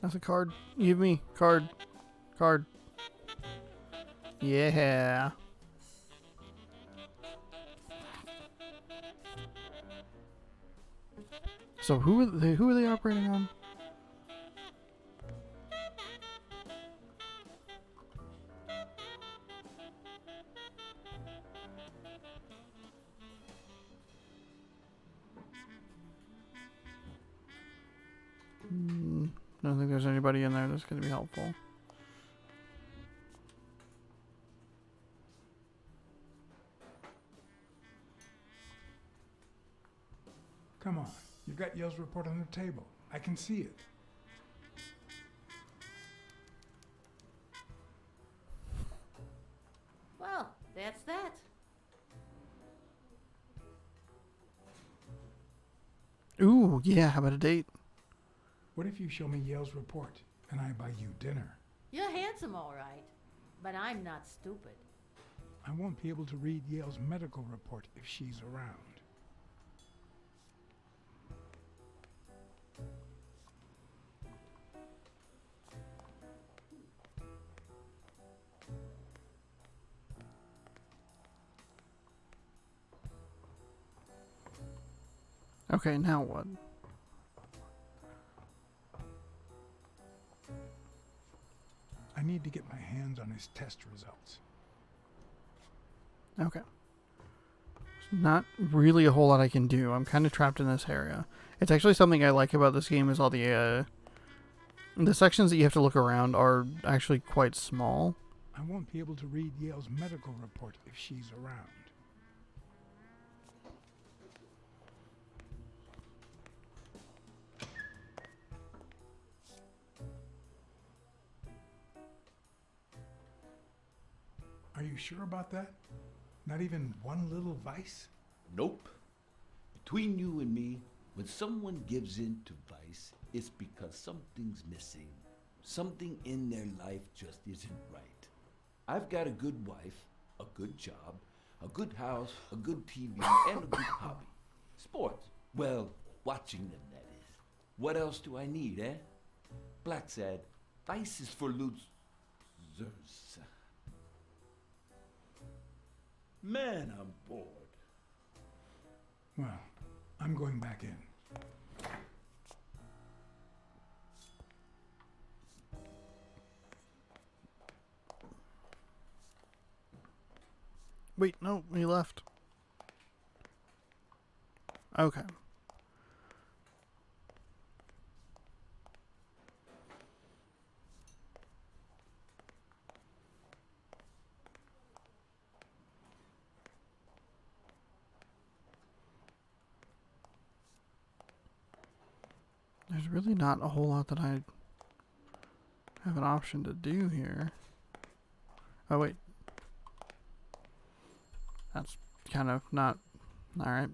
That's a card. Give me. Card. Card. Yeah. So who are they operating on? I don't think there's anybody in there that's going to be helpful. Come on. You've got Yale's report on the table. I can see it. Well, that's that. Ooh, yeah, how about a date? What if you show me Yale's report and I buy you dinner? You're handsome, all right. But I'm not stupid. I won't be able to read Yale's medical report if she's around. Okay, now what? need to get my hands on his test results. Okay. There's not really a whole lot I can do. I'm kind of trapped in this area. It's actually something I like about this game is all the sections that you have to look around are actually quite small. I won't be able to read Yale's medical report if she's around. Are you sure about that? Not even one little vice? Nope. Between you and me, when someone gives in to vice, it's because something's missing. Something in their life just isn't right. I've got a good wife, a good job, a good house, a good TV, and a good hobby. Sports. Well, watching them, that is. What else do I need, eh? Blacksad, vice is for losers. Man, I'm bored. Well, I'm going back in. Wait, no, he left. Okay. There's really not a whole lot that I have an option to do here. Oh, wait. That's kind of not... Alright.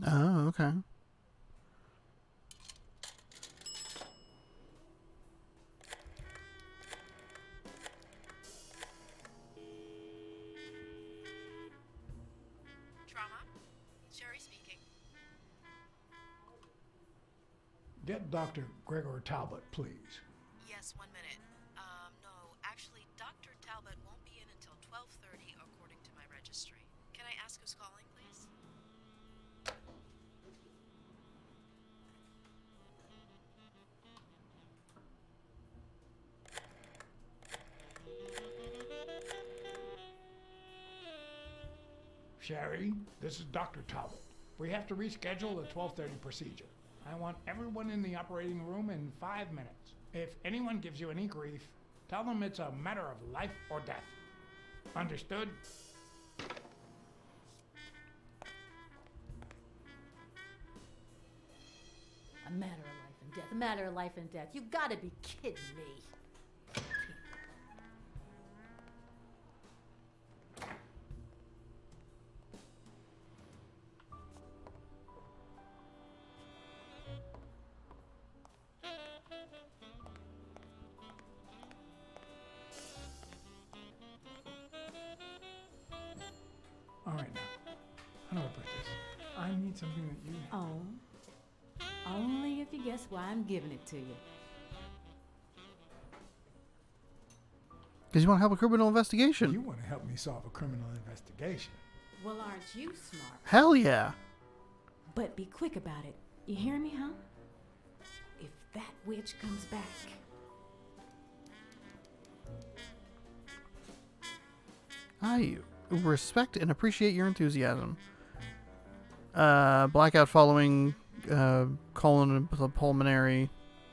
Oh, okay. Trauma? Sherry speaking. Get Dr. Gregor Talbot, please. Yes, 1 minute. No, actually, Dr. Talbot won't be in until 12:30 according to my registry. Can I ask who's calling, please? Sherry, this is Dr. Talbot. We have to reschedule the 12:30 procedure. I want everyone in the operating room in 5 minutes. If anyone gives you any grief, tell them it's a matter of life or death. Understood? A matter of life and death. A matter of life and death. You gotta be kidding me. All right, now. How do I put this? I need something that you... Oh. Only if you guess why I'm giving it to you. Because you want to help a criminal investigation. You want to help me solve a criminal investigation. Well, aren't you smart? Hell yeah. But be quick about it. You hear me, huh? If that witch comes back. I respect and appreciate your enthusiasm. Blackout following colon pulmonary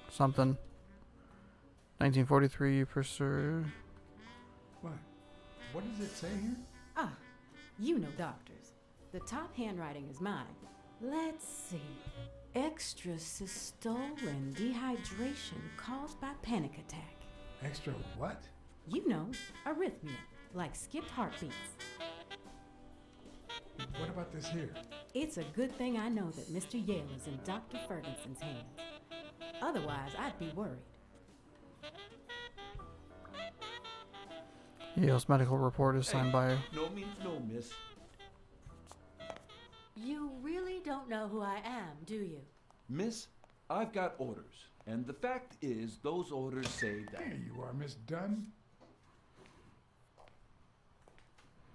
something. 1943 pursued. What? What does it say here? Ah, you know doctors. The top handwriting is mine. Let's see. Extrasystole and dehydration caused by panic attack. Extra what? You know, arrhythmia, like skipped heartbeats. What about this here? It's a good thing I know that Mr. Yale is in Dr. Ferguson's hands. Otherwise, I'd be worried. Yale's medical report is signed by... No means no, miss. You really don't know who I am, do you? Miss, I've got orders. And the fact is, those orders say that... There you are, Miss Dunn.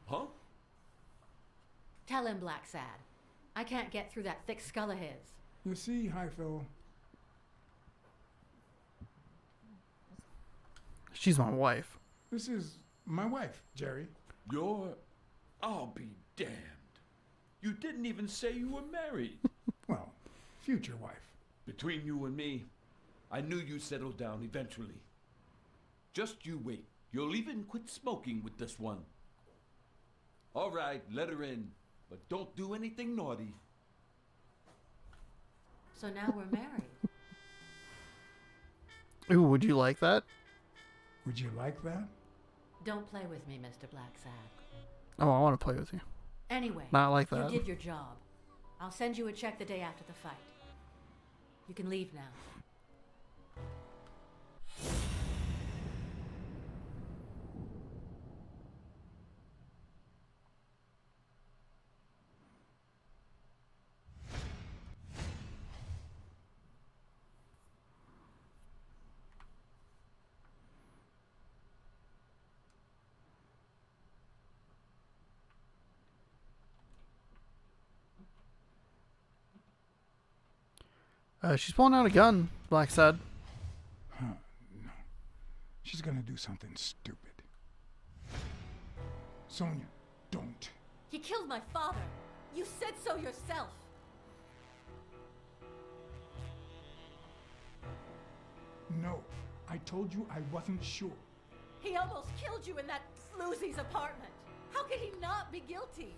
Huh? Tell him, Blacksad. I can't get through that thick skull of his. You see, Highfill, She's my wife. this is my wife, Jerry. I'll be damned. You didn't even say you were married. Well, future wife. Between you and me, I knew you'd settle down eventually. Just you wait. You'll even quit smoking with this one. All right, let her in. But don't do anything naughty. So now we're married. Ooh, would you like that? Would you like that? Don't play with me, Mr. Blacksad. Oh, I want to play with you. Anyway, Not like that. you did your job. I'll send you a check the day after the fight. You can leave now. She's pulling out a gun, Blacksad. Huh, no. She's gonna do something stupid. Sonia, don't. He killed my father. You said so yourself. No, I told you I wasn't sure. He almost killed you in that floozy's apartment. How could he not be guilty?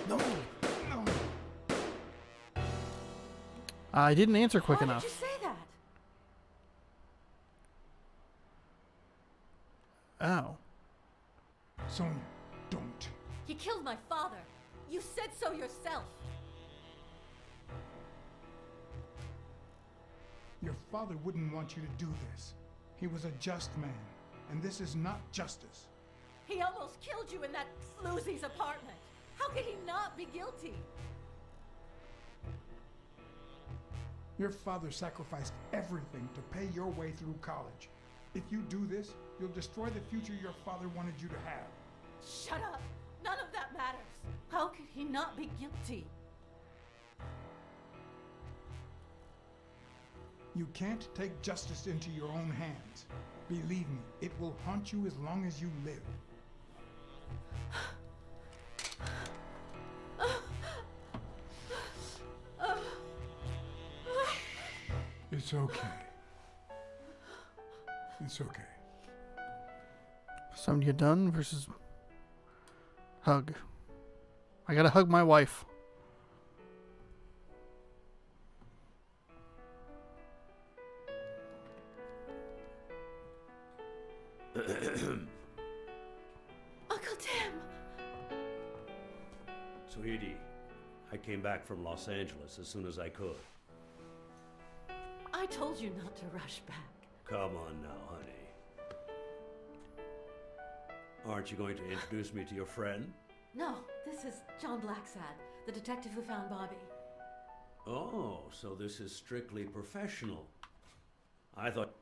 No, no. I didn't answer quick Why enough. did you say that? Oh. Sonia, don't. He killed my father. You said so yourself. Your father wouldn't want you to do this. He was a just man, and this is not justice. He almost killed you in that floozy's apartment. How could he not be guilty? Your father sacrificed everything to pay your way through college. If you do this, you'll destroy the future your father wanted you to have. Shut up. None of that matters. How could he not be guilty? You can't take justice into your own hands. Believe me, it will haunt you as long as you live. It's okay. It's okay. Sonya Dunn versus Hug. I gotta hug my wife. Uncle Tim! Sweetie, I came back from Los Angeles as soon as I could. I told you not to rush back. Come on now, honey. Aren't you going to introduce me to your friend? No, this is John Blacksad, the detective who found Bobby. Oh, so this is strictly professional. I thought...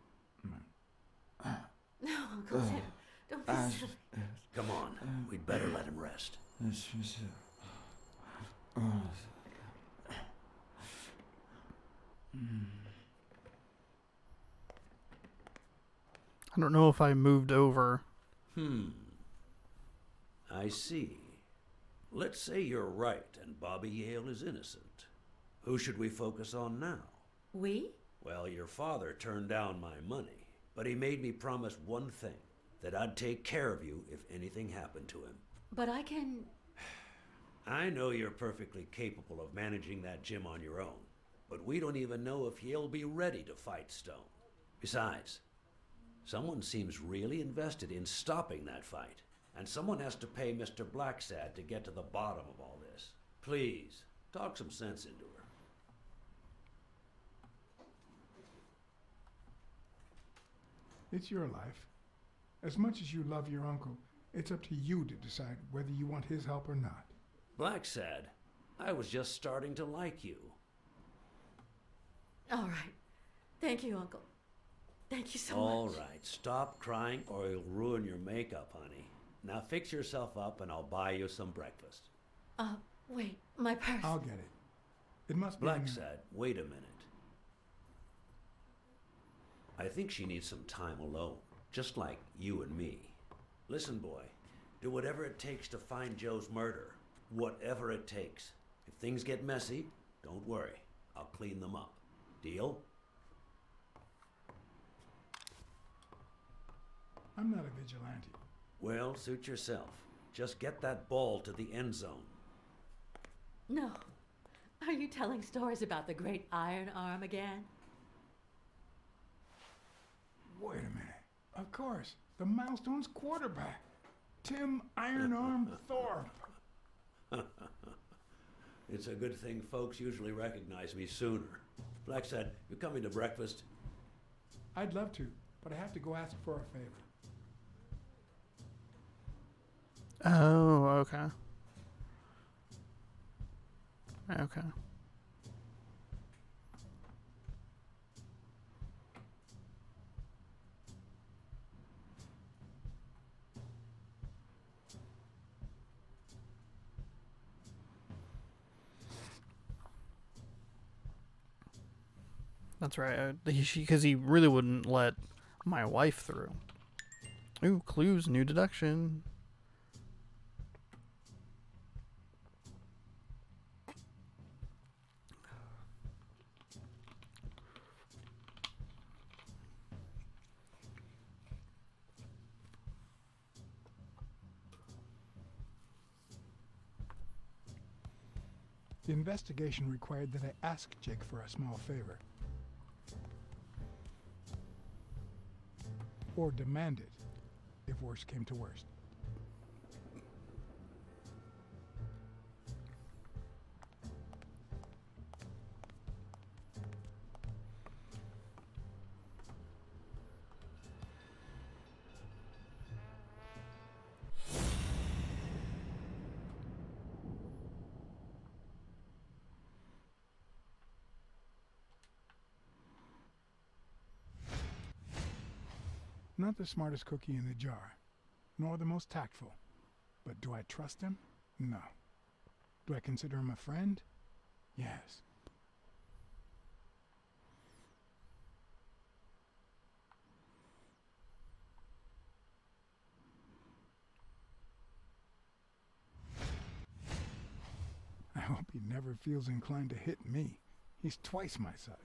No, Uncle Tim, don't be silly. Come on, we'd better let him rest. I don't know if I moved over. I see. Let's say you're right and Bobby Yale is innocent. Who should we focus on now? We? Well, your father turned down my money, but he made me promise one thing, that I'd take care of you if anything happened to him. But I can... I know you're perfectly capable of managing that gym on your own, but we don't even know if he'll be ready to fight Stone. Besides, someone seems really invested in stopping that fight, and someone has to pay Mr. Blacksad to get to the bottom of all this. Please, talk some sense into her. It's your life. As much as you love your uncle, it's up to you to decide whether you want his help or not. Blacksad, I was just starting to like you. All right. Thank you, Uncle. Thank you so All much. right, stop crying or you'll ruin your makeup, honey. Now fix yourself up and I'll buy you some breakfast. Wait, my purse. I'll get it. It must be in Blacksad, wait a minute. I think she needs some time alone, just like you and me. Listen, boy, do whatever it takes to find Joe's murder. Whatever it takes. If things get messy, don't worry. I'll clean them up. Deal? I'm not a vigilante. Well, suit yourself. Just get that ball to the end zone. No. Are you telling stories about the great iron arm again? Wait a minute. Of course, the Milestones quarterback, Tim Iron Arm Thorpe. It's a good thing folks usually recognize me sooner. Blacksad, you coming to breakfast? I'd love to, but I have to go ask for a favor. Oh, okay. Okay. That's right. Because he really wouldn't let my wife through. Ooh, clues, new deduction. The investigation required that I ask Jake for a small favor. Or demand it, if worse came to worst. Not the smartest cookie in the jar, nor the most tactful. But do I trust him? No. Do I consider him a friend? Yes. I hope he never feels inclined to hit me. He's twice my size.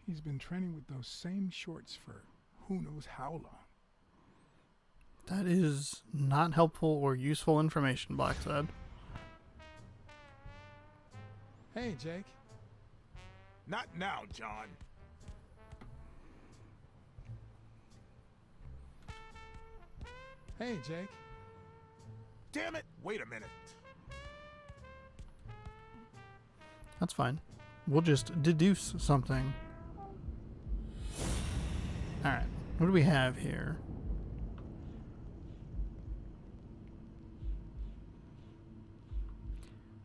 He's been training with those same shorts for who knows how long. That is not helpful or useful information, Blacksad. Hey, Jake. Not now, John. Hey, Jake. Damn it! Wait a minute. That's fine. We'll just deduce something. Alright, what do we have here?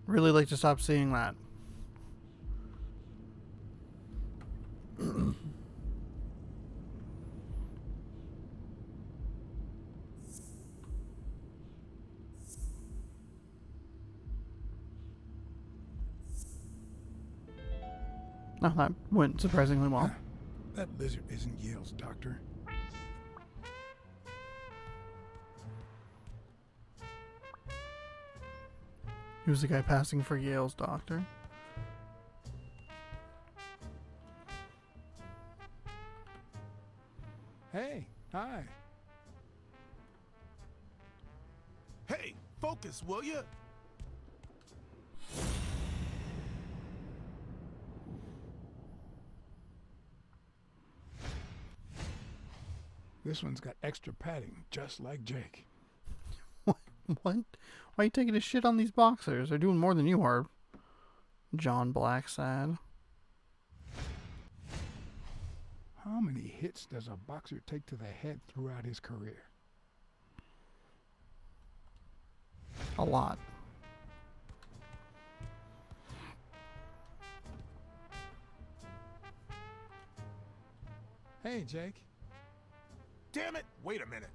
Really like to stop seeing that. Oh, that went surprisingly well. That lizard isn't Yale's doctor. He was the guy passing for Yale's doctor. Hey, hi. Hey, focus, will you? This one's got extra padding, just like Jake. What? Why are you taking a shit on these boxers? They're doing more than you are. John Blacksad. How many hits does a boxer take to the head throughout his career? A lot. Hey, Jake. Damn it! Wait a minute.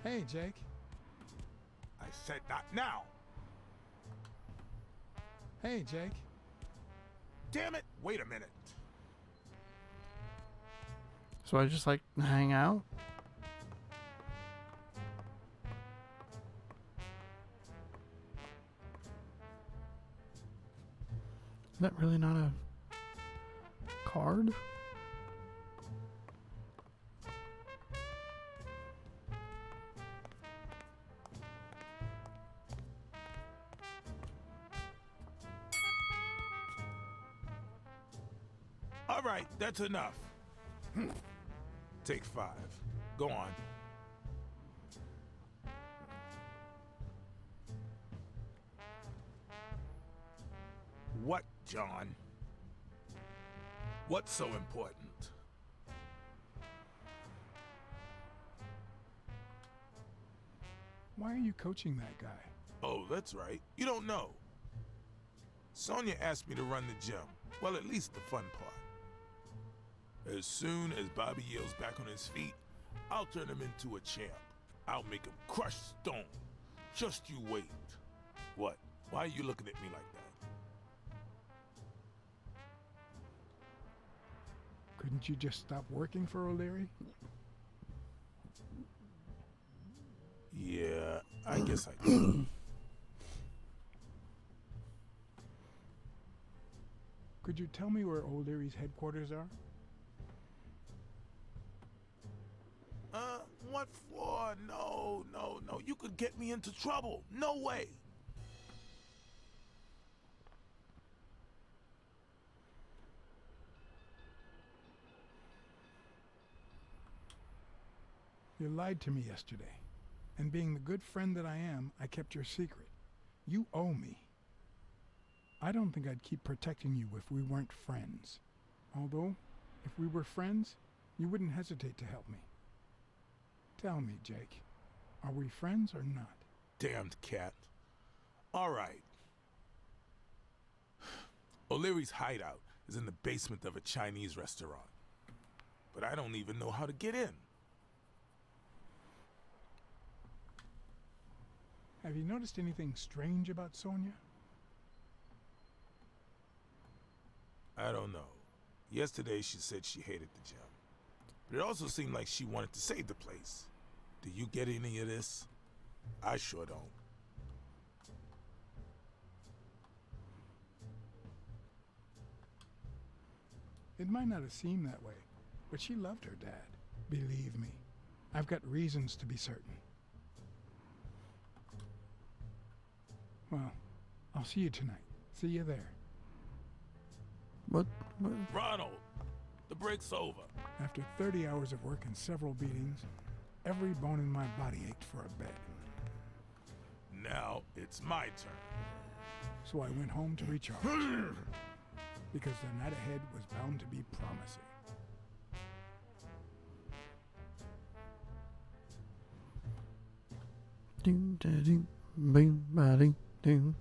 Hey, Jake. I said not now. Hey, Jake. Damn it! Wait a minute. So I just like hang out? Is that really not a card? All right, that's enough. Take 5. Go on. What, John? What's so important? Why are you coaching that guy? Oh, that's right. You don't know. Sonya asked me to run the gym. Well, at least the fun part. As soon as Bobby Yale's back on his feet, I'll turn him into a champ. I'll make him crush stone. Just you wait. What? Why are you looking at me like that? Couldn't you just stop working for O'Leary? Yeah, I guess I could. Could you tell me where O'Leary's headquarters are? What for? No. You could get me into trouble. No way. You lied to me yesterday. And being the good friend that I am, I kept your secret. You owe me. I don't think I'd keep protecting you if we weren't friends. Although, if we were friends, you wouldn't hesitate to help me. Tell me, Jake, are we friends or not? Damned cat. All right. O'Leary's hideout is in the basement of a Chinese restaurant. But I don't even know how to get in. Have you noticed anything strange about Sonya? I don't know. Yesterday she said she hated the gym. But it also seemed like she wanted to save the place. Do you get any of this? I sure don't. It might not have seemed that way, but she loved her dad. Believe me, I've got reasons to be certain. Well, I'll see you tonight. See you there. What? Ronald, the break's over. After 30 hours of work and several beatings, every bone in my body ached for a bed. Now it's my turn. So I went home to recharge. Because the night ahead was bound to be promising. Ding da ding, bing ba ding ding.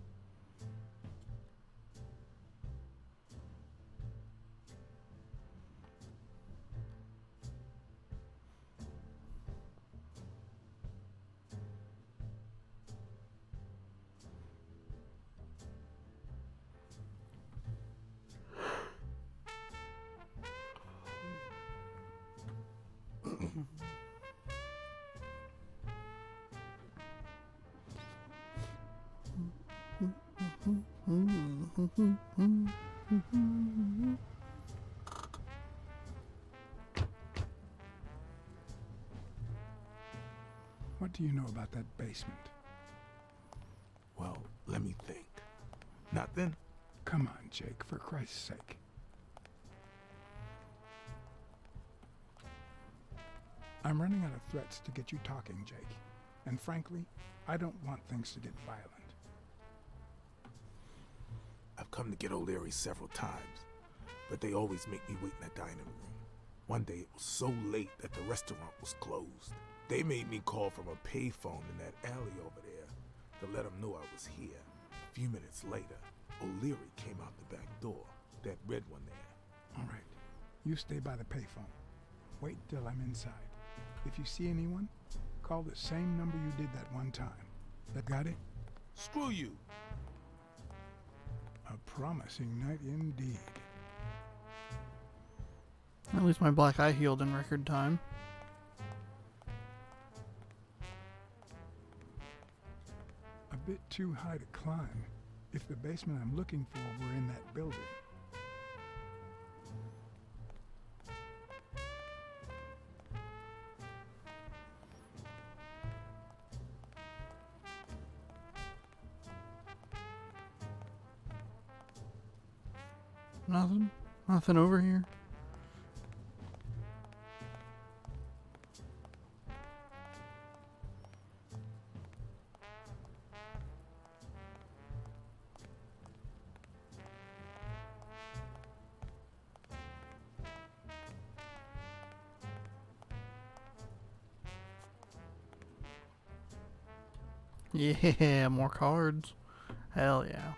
What do you know about that basement? Well, let me think. Nothing? Come on, Jake, for Christ's sake. I'm running out of threats to get you talking, Jake. And frankly, I don't want things to get violent. I've come to get O'Leary several times, but they always make me wait in the dining room. One day it was so late that the restaurant was closed. They made me call from a payphone in that alley over there to let them know I was here. A few minutes later, O'Leary came out the back door, that red one there. All right. You stay by the payphone. Wait till I'm inside. If you see anyone, call the same number you did that one time. That got it? Screw you. A promising night indeed. At least my black eye healed in record time. A bit too high to climb. If the basement I'm looking for were in that building. Nothing? Nothing over here? Yeah, more cards. Hell yeah.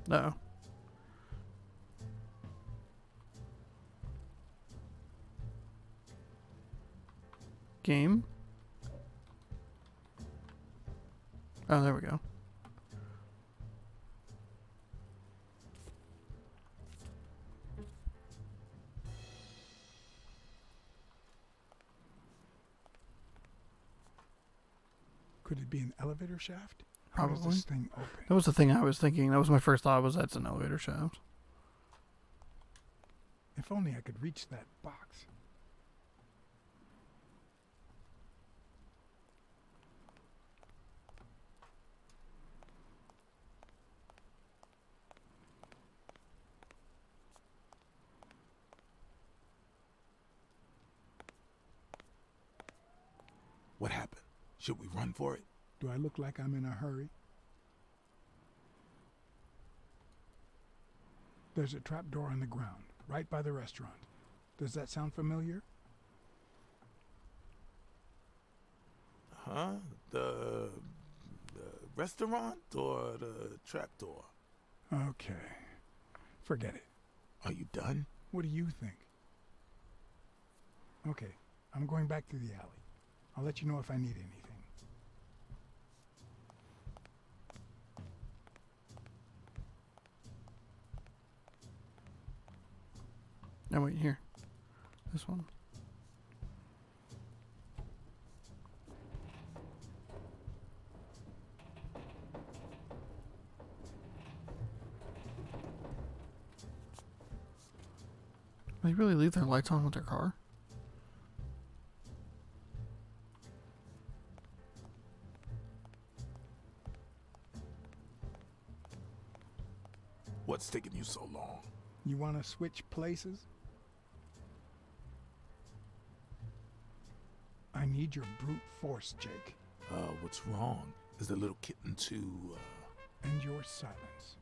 No. Game? Oh, there we go. Could it be an elevator shaft? Probably. How does this thing open? That was the thing I was thinking. That was my first thought, was that's an elevator shaft. If only I could reach that box. What happened? Should we run for it? Do I look like I'm in a hurry? There's a trapdoor on the ground, right by the restaurant. Does that sound familiar? Huh? The restaurant or the trapdoor? Okay. Forget it. Are you done? What do you think? Okay, I'm going back to the alley. I'll let you know if I need anything. Oh, wait, here. This one. They really leave their lights on with their car? What's taking you so long? You want to switch places? I need your brute force, Jake. What's wrong? Is the little kitten too, And your silence.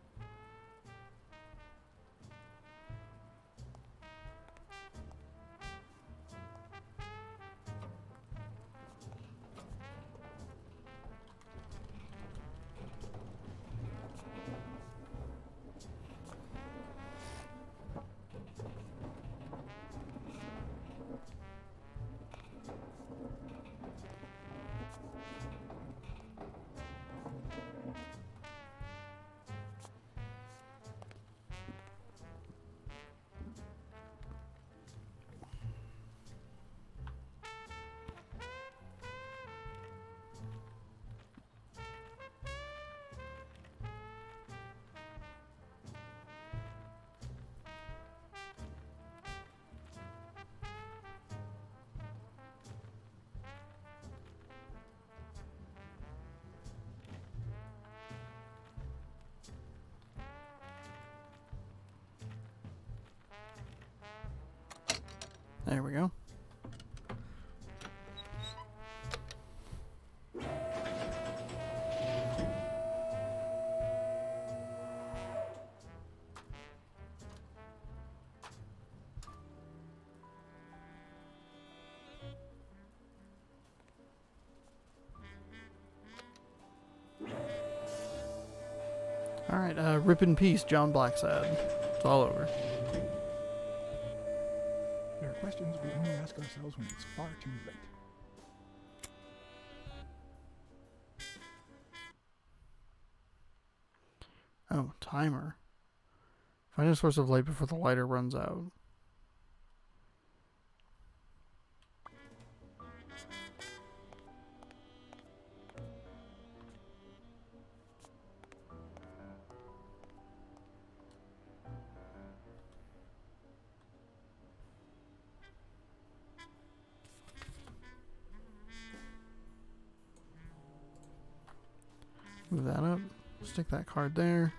There we go. Alright, rip in peace, John Blacksad. It's all over. There are questions we only ask ourselves when it's far too late. Oh, timer. Find a source of light before the lighter runs out. Move that up. Stick that card there.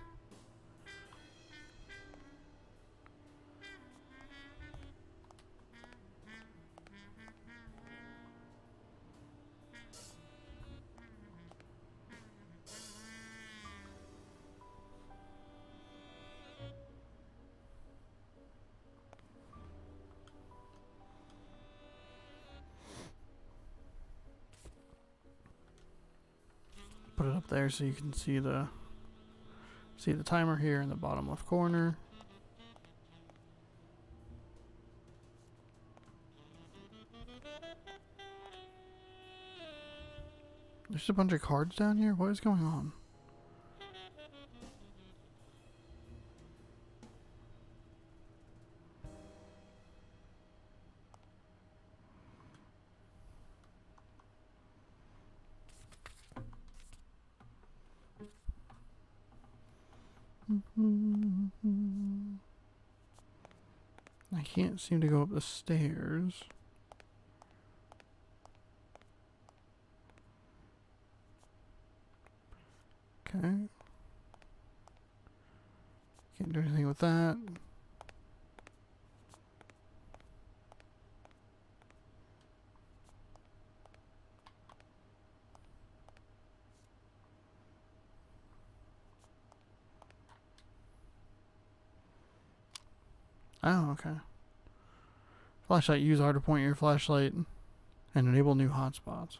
Put it up there so you can see the timer here in the bottom left corner. There's a bunch of cards down here. What is going on? I can't seem to go up the stairs. Okay. Can't do anything with that. Oh, okay. Flashlight. Use R to point your flashlight and enable new hotspots.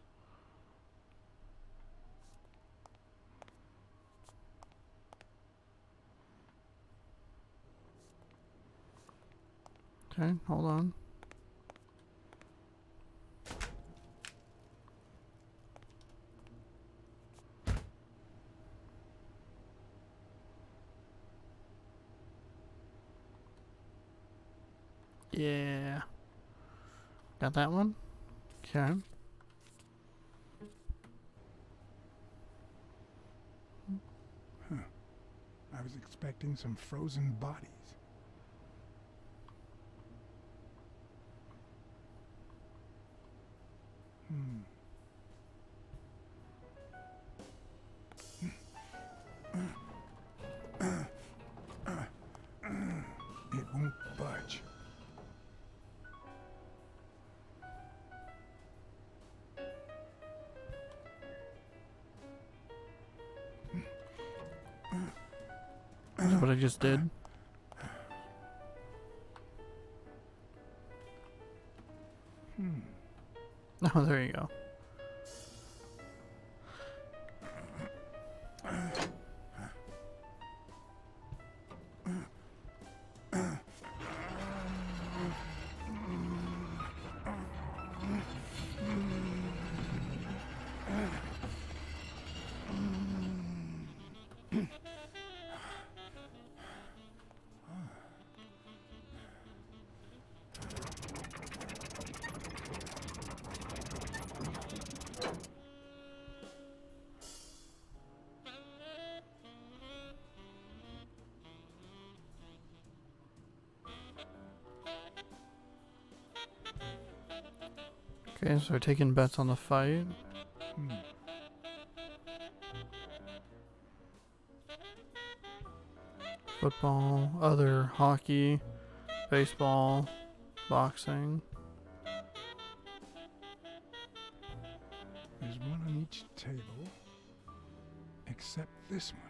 Okay, hold on. Yeah. Got that one? Okay. Huh. I was expecting some frozen bodies. It won't budge. That's what I just did. Oh, there you go. Okay, so we're taking bets on the fight. Football, other, hockey, baseball, boxing. this one.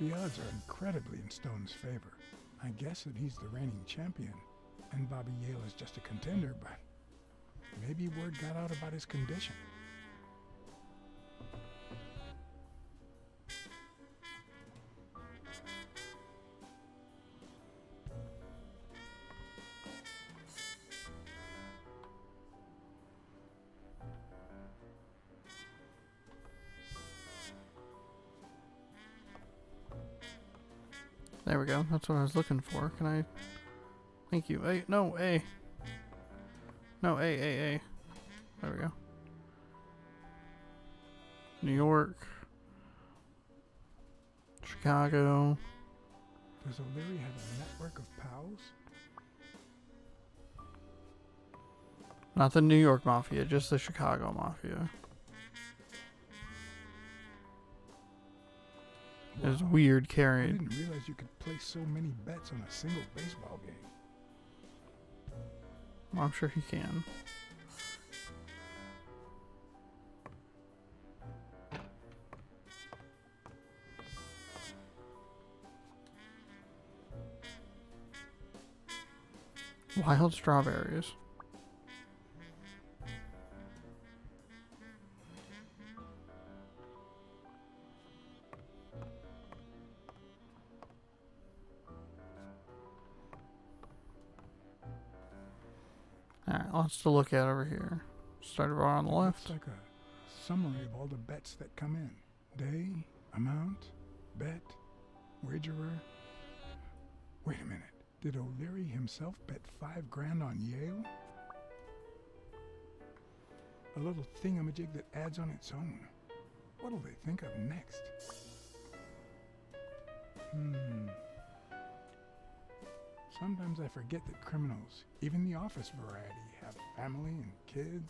The odds are incredibly in Stone's favor. I guess that he's the reigning champion, and Bobby Yale is just a contender, but maybe word got out about his condition. There we go. That's what I was looking for. Can I? Thank you. A. No, A. No, A. There we go. New York. Chicago. Does O'Leary have a network of pals? Not the New York Mafia, just the Chicago Mafia. It's weird I carrying. didn't realize you could place so many bets on a single baseball game. I'm sure he can. Wild strawberries. Alright, lots to look at over here. Start over on the left. Looks like a summary of all the bets that come in. Day, amount, bet, wagerer. Wait a minute. Did O'Leary himself bet $5,000 on Yale? A little thingamajig that adds on its own. What'll they think of next? Sometimes I forget that criminals, even the office variety, have family and kids.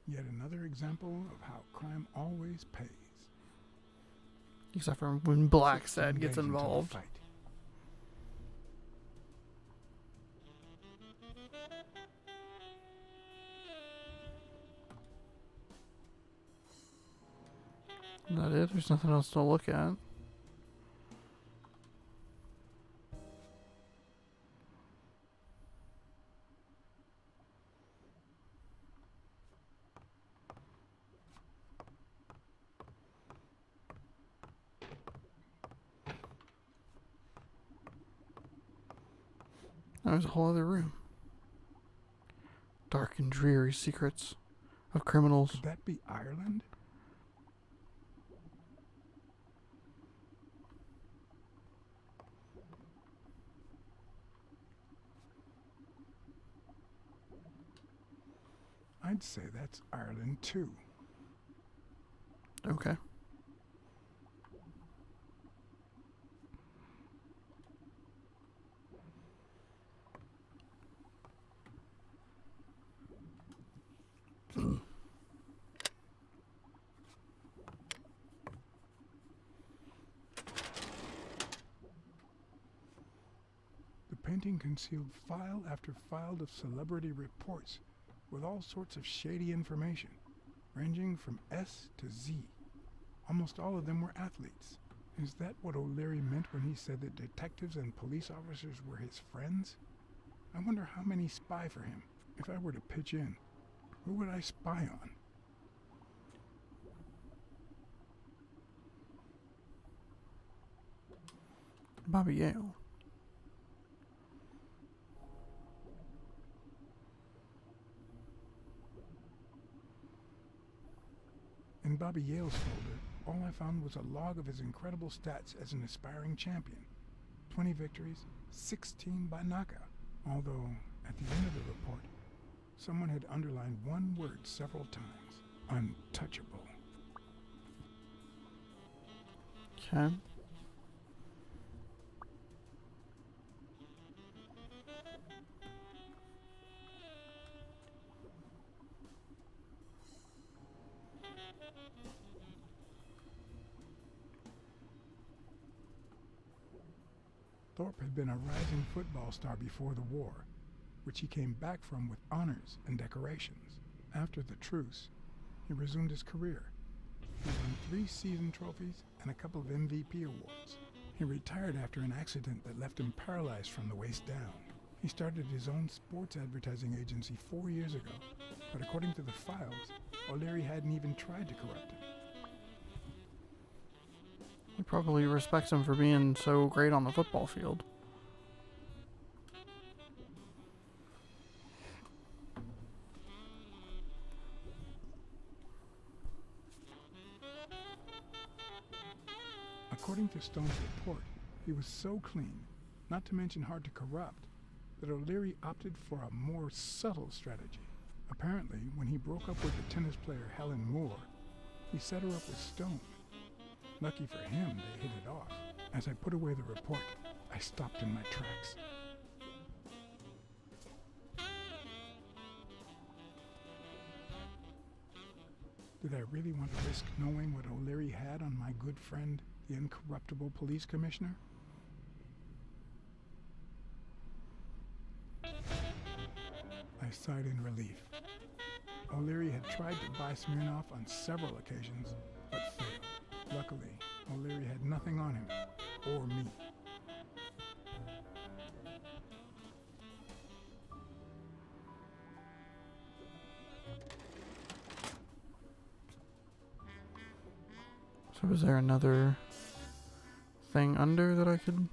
Yet another example of how crime always pays. Except for when Blacksad 16 gets days until the involved. fight. Is that it? There's nothing else to look at. There's a whole other room. Dark and dreary secrets of criminals. Could that be Ireland? I'd say that's Ireland too. Okay. The painting concealed file after file of celebrity reports with all sorts of shady information, ranging from S to Z. Almost all of them were athletes. Is that what O'Leary meant when he said that detectives and police officers were his friends? I wonder how many spy for him. If I were to pitch in, who would I spy on? Bobby Yale. In Bobby Yale's folder, all I found was a log of his incredible stats as an aspiring champion. 20 victories, 16 by knockout. Although, at the end of the report, someone had underlined one word several times. Untouchable. Okay. Thorpe had been a rising football star before the war, which he came back from with honors and decorations. After the truce, he resumed his career. He won 3 season trophies and a couple of MVP awards. He retired after an accident that left him paralyzed from the waist down. He started his own sports advertising agency 4 years ago, but according to the files, O'Leary hadn't even tried to corrupt him. He probably respects him for being so great on the football field. According to Stone's report, he was so clean, not to mention hard to corrupt, that O'Leary opted for a more subtle strategy. Apparently, when he broke up with the tennis player Helen Moore, he set her up with Stone. Lucky for him, they hit it off. As I put away the report, I stopped in my tracks. Did I really want to risk knowing what O'Leary had on my good friend, the incorruptible police commissioner? I sighed in relief. O'Leary had tried to buy Smirnoff on several occasions, but failed. Luckily, O'Leary had nothing on him, or me. So is there another thing under that I could...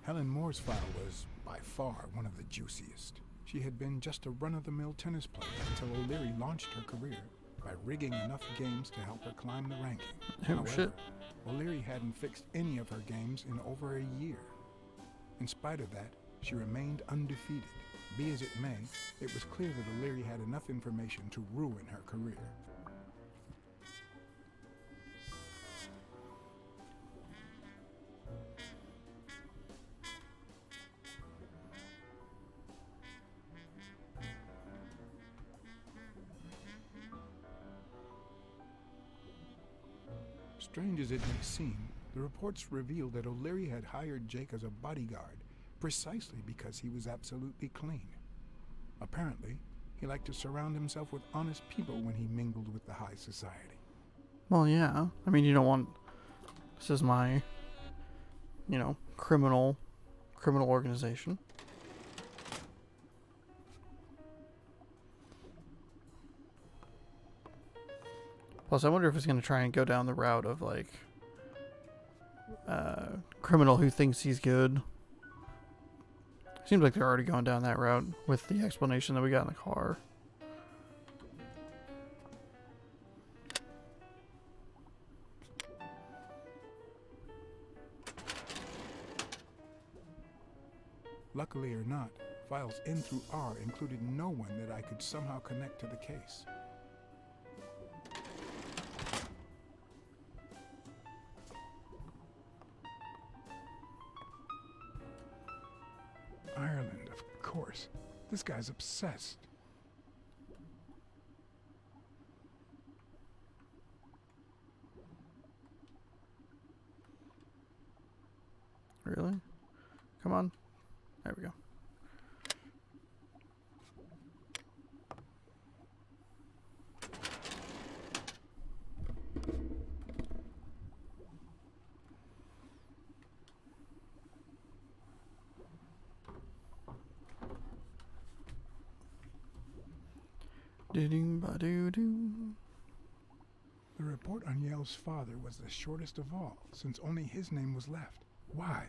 Helen Moore's file was, by far, one of the juiciest. She had been just a run-of-the-mill tennis player until O'Leary launched her career by rigging enough games to help her climb the ranking. However, shit. O'Leary hadn't fixed any of her games in over a year. In spite of that, she remained undefeated. Be as it may, it was clear that O'Leary had enough information to ruin her career. Strange as it may seem, the reports revealed that O'Leary had hired Jake as a bodyguard precisely because he was absolutely clean. Apparently, he liked to surround himself with honest people when he mingled with the high society. Well, yeah. I mean, you don't want... This is my, criminal organization. Plus, I wonder if it's going to try and go down the route of, criminal who thinks he's good. Seems like they're already going down that route with the explanation that we got in the car. Luckily or not, files N through R included no one that I could somehow connect to the case. Ireland, of course. This guy's obsessed. Really? Come on. There we go. Do-do-ba-do-do. The report on Yale's father was the shortest of all, since only his name was left. Why?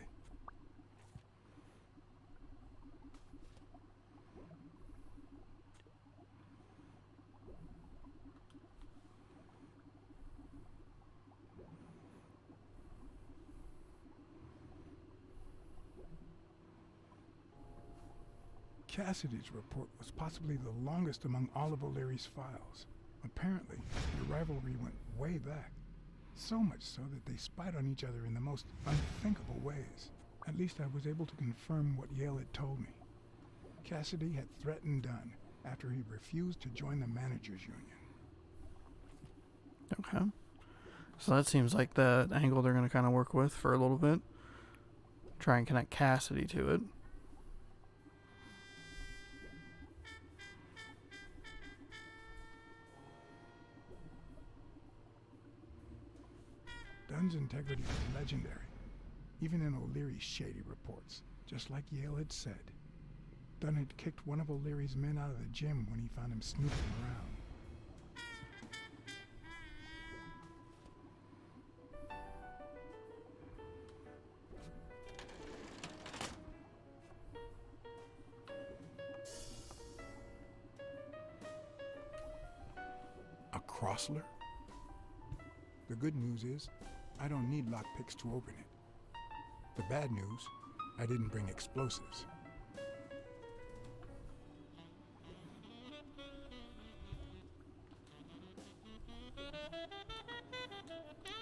Cassidy's report was possibly the longest among all of O'Leary's files. Apparently, the rivalry went way back. So much so that they spied on each other in the most unthinkable ways. At least I was able to confirm what Yale had told me. Cassidy had threatened Dunn after he refused to join the managers' union. Okay. So that seems like the angle they're going to kind of work with for a little bit. Try and connect Cassidy to it. Dunn's integrity was legendary, even in O'Leary's shady reports, just like Yale had said. Dunn had kicked one of O'Leary's men out of the gym when he found him snooping around. A Crossler? The good news is, I don't need lockpicks to open it. The bad news, I didn't bring explosives.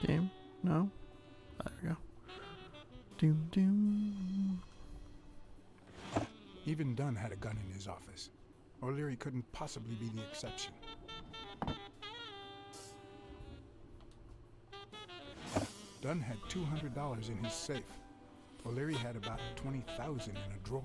Game? No? There we go. Doom doom. Even Dunn had a gun in his office. O'Leary couldn't possibly be the exception. Dunn had $200 in his safe. O'Leary had about $20,000 in a drawer.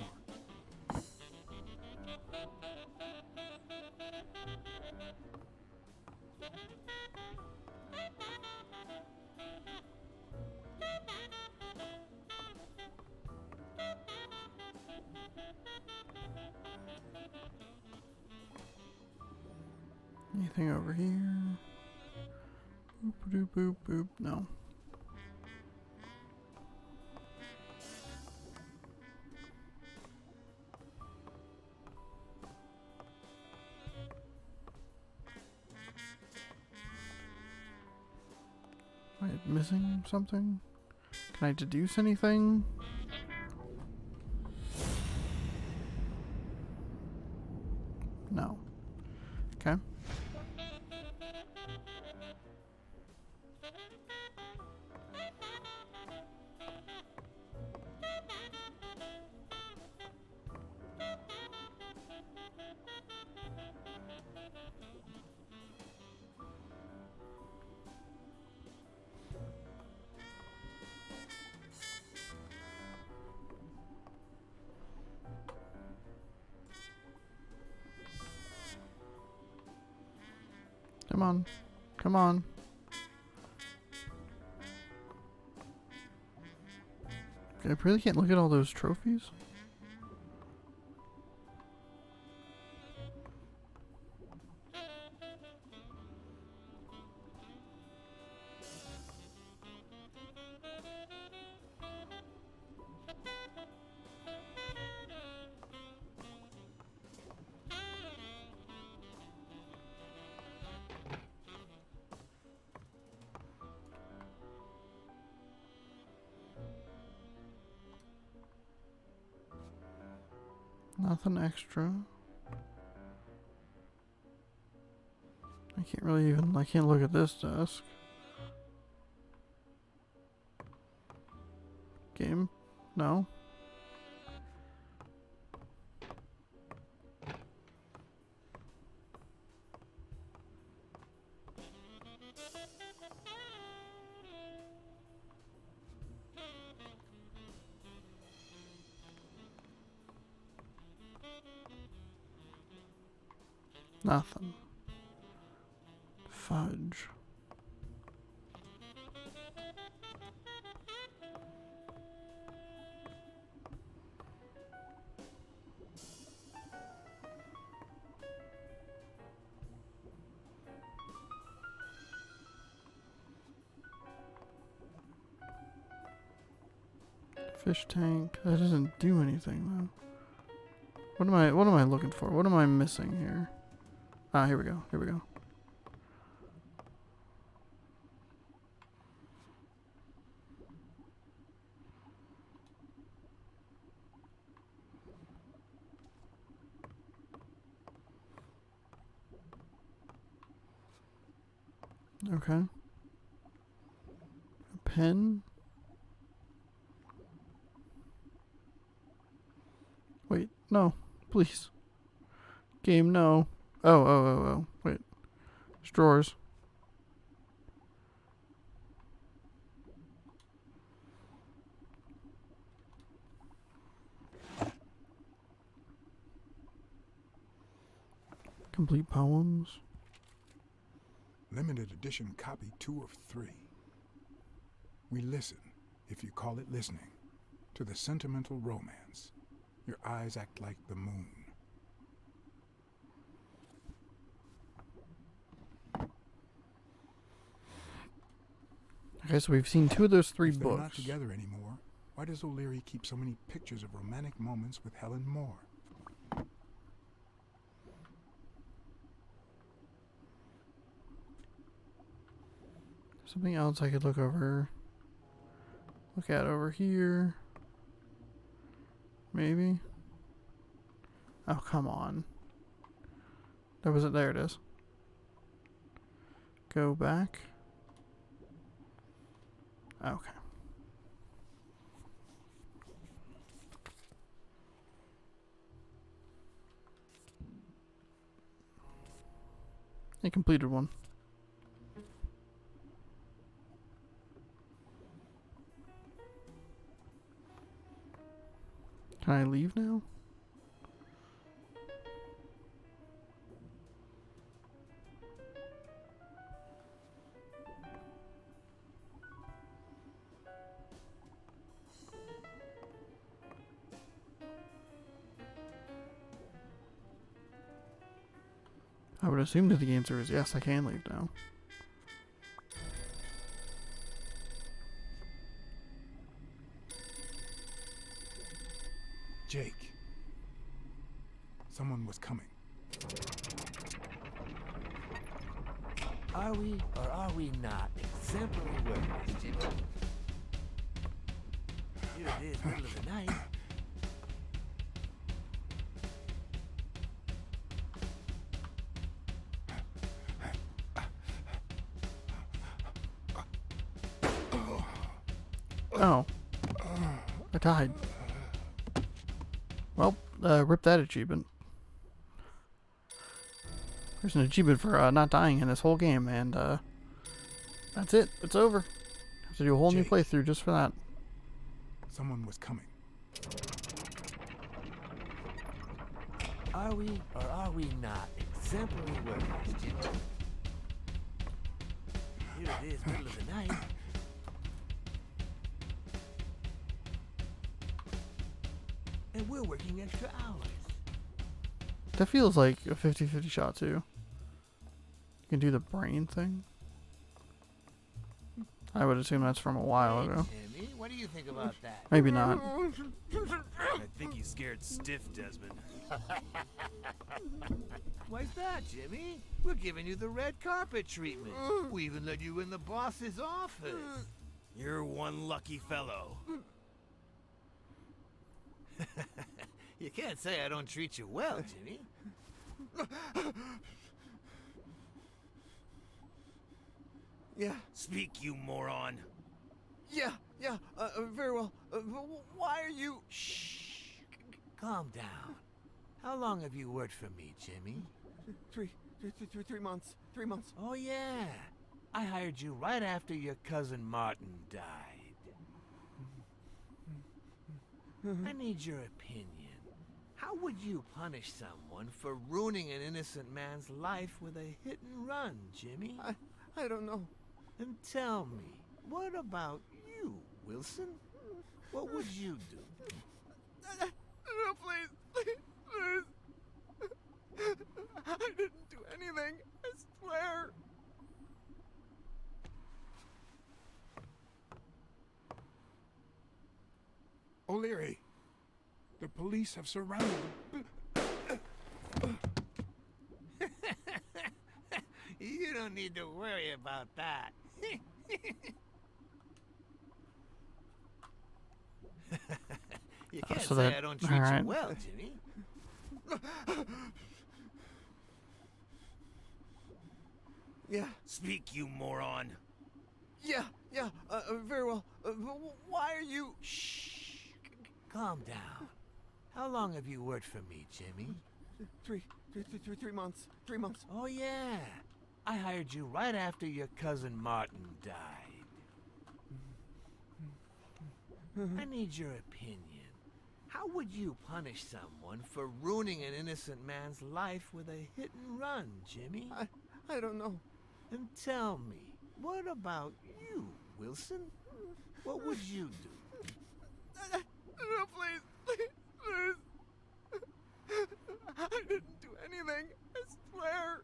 Anything over here? Boop doop boop boop. No. Am I missing something? Can I deduce anything? No. Okay. Come on. Come on. I really can't look at all those trophies. Nothing extra. I can't really even, I can't look at this desk. Game? No. Nothing. Fudge. Fish tank. That doesn't do anything though. What am I looking for? What am I missing here? Ah, here we go. Here we go. Okay. A pen. Wait, no, please. Game, no. Oh. Wait. It's drawers. Complete poems. Limited edition copy 2 of 3. We listen, if you call it listening, to the sentimental romance. Your eyes act like the moon. Okay, so we've seen 2 of those 3 If they're books. not together anymore, why does O'Leary keep so many pictures of romantic moments with Helen Moore? Something else I could look at over here. Maybe. Oh, come on. There it is. Go back. Okay. I completed one. Can I leave now? I would assume that the answer is yes, I can leave now. Jake. Someone was coming. Are we or are we not exemplary workers, Jimmy? Here it is, middle of the night. Oh. I died. Well, rip that achievement. There's an achievement for not dying in this whole game, and that's it. It's over. Have to do a whole new playthrough just for that. Someone was coming. Are we or are we not exemplary workers, Jimmy? Here it is, middle of the night. And we're working extra hours. That feels like a 50-50 shot, too. You can do the brain thing. I would assume that's from a while ago. Jimmy, what do you think about that? Maybe not. I think he's scared stiff, Desmond. Why's that, Jimmy? We're giving you the red carpet treatment. We even let you in the boss's office. You're one lucky fellow. You can't say I don't treat you well, Jimmy. Yeah. Speak, you moron. Yeah, very well. Why are you... Shh. Calm down. How long have you worked for me, Jimmy? 3 months. 3 months. Oh, yeah. I hired you right after your cousin Martin died. I need your opinion. How would you punish someone for ruining an innocent man's life with a hit and run, Jimmy? I don't know. And tell me, what about you, Wilson? What would you do? No, please. I didn't do anything. I swear. O'Leary, the police have surrounded the... You don't need to worry about that. You can't so say that- I don't treat alright. you well, Jimmy. Yeah, Speak, you moron. Yeah, very well. Why are you... Shh. Calm down. How long have you worked for me, Jimmy? 3 months. 3 months. Oh, yeah. I hired you right after your cousin Martin died. I need your opinion. How would you punish someone for ruining an innocent man's life with a hit and run, Jimmy? I don't know. And tell me, what about you, Wilson? What would you do? No, please. I didn't do anything. I swear.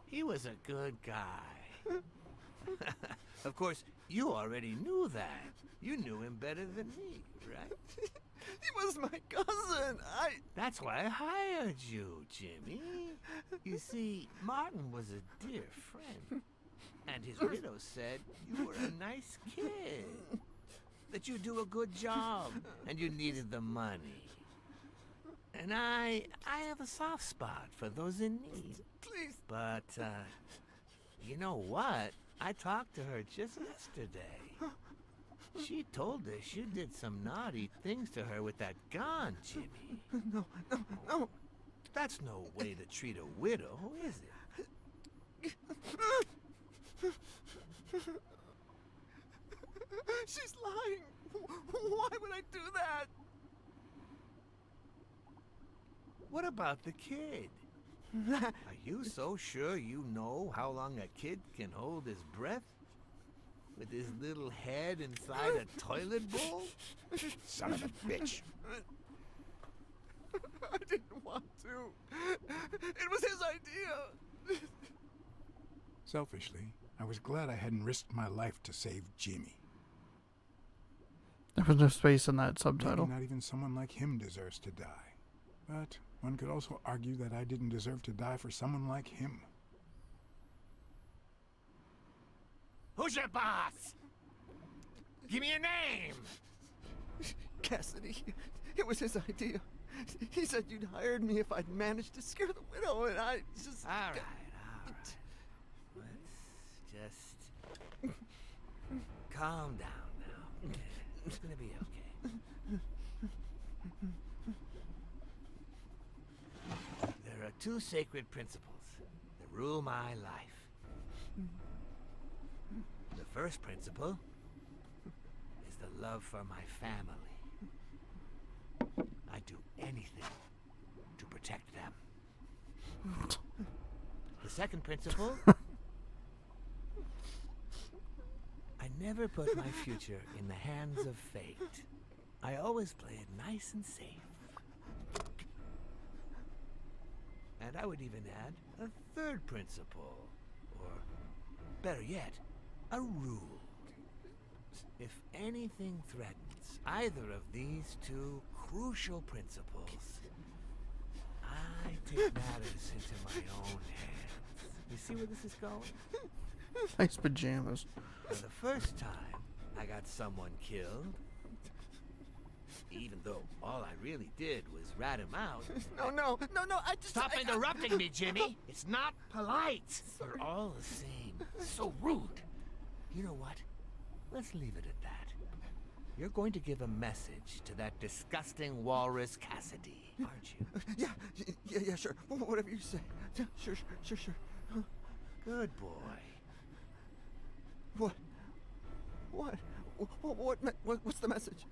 He was a good guy. Of course, you already knew that. You knew him better than me, right? He was my cousin. That's why I hired you, Jimmy. You see, Martin was a dear friend. And his widow said you were a nice kid. That you do a good job. And you needed the money. And I have a soft spot for those in need. Please. But, you know what? I talked to her just yesterday. She told us you did some naughty things to her with that gun, Jimmy. No. That's no way to treat a widow, is it? She's lying. Why would I do that? What about the kid? Are you so sure you know how long a kid can hold his breath? With his little head inside a toilet bowl? Son of a bitch. I didn't want to. It was his idea. Selfishly, I was glad I hadn't risked my life to save Jimmy. There was no space in that subtitle. Maybe not even someone like him deserves to die. But one could also argue that I didn't deserve to die for someone like him. Who's your boss? Give me a name! Cassidy. It was his idea. He said you'd hired me if I'd managed to scare the widow, and I just... All right. Let's just... calm down now. It's gonna be okay. There are 2 sacred principles that rule my life. The first principle is the love for my family. I do anything to protect them. The second principle, I never put my future in the hands of fate. I always play it nice and safe. And I would even add a third principle, or better yet, a rule. If anything threatens either of these 2 crucial principles, I take matters into my own hands. You see where this is going? Nice pajamas. For the first time I got someone killed, even though all I really did was rat him out. No, I just... Stop interrupting me, Jimmy! It's not polite! We're all the same. So rude! You know what? Let's leave it at that. You're going to give a message to that disgusting walrus Cassidy, aren't you? Yeah, sure. Whatever you say. Yeah, sure. Good boy. What's the message?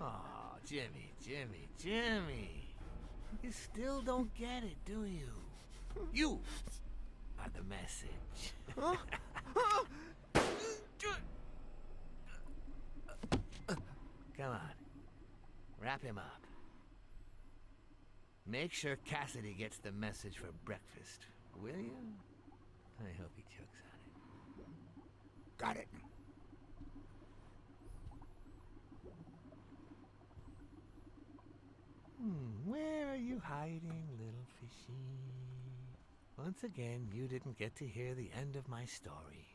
Aw, Jimmy. You still don't get it, do you? You are the message. Huh? Come on. Wrap him up. Make sure Cassidy gets the message for breakfast, will you? I hope he chokes on it. Got it. Where are you hiding, little fishy? Once again, you didn't get to hear the end of my story.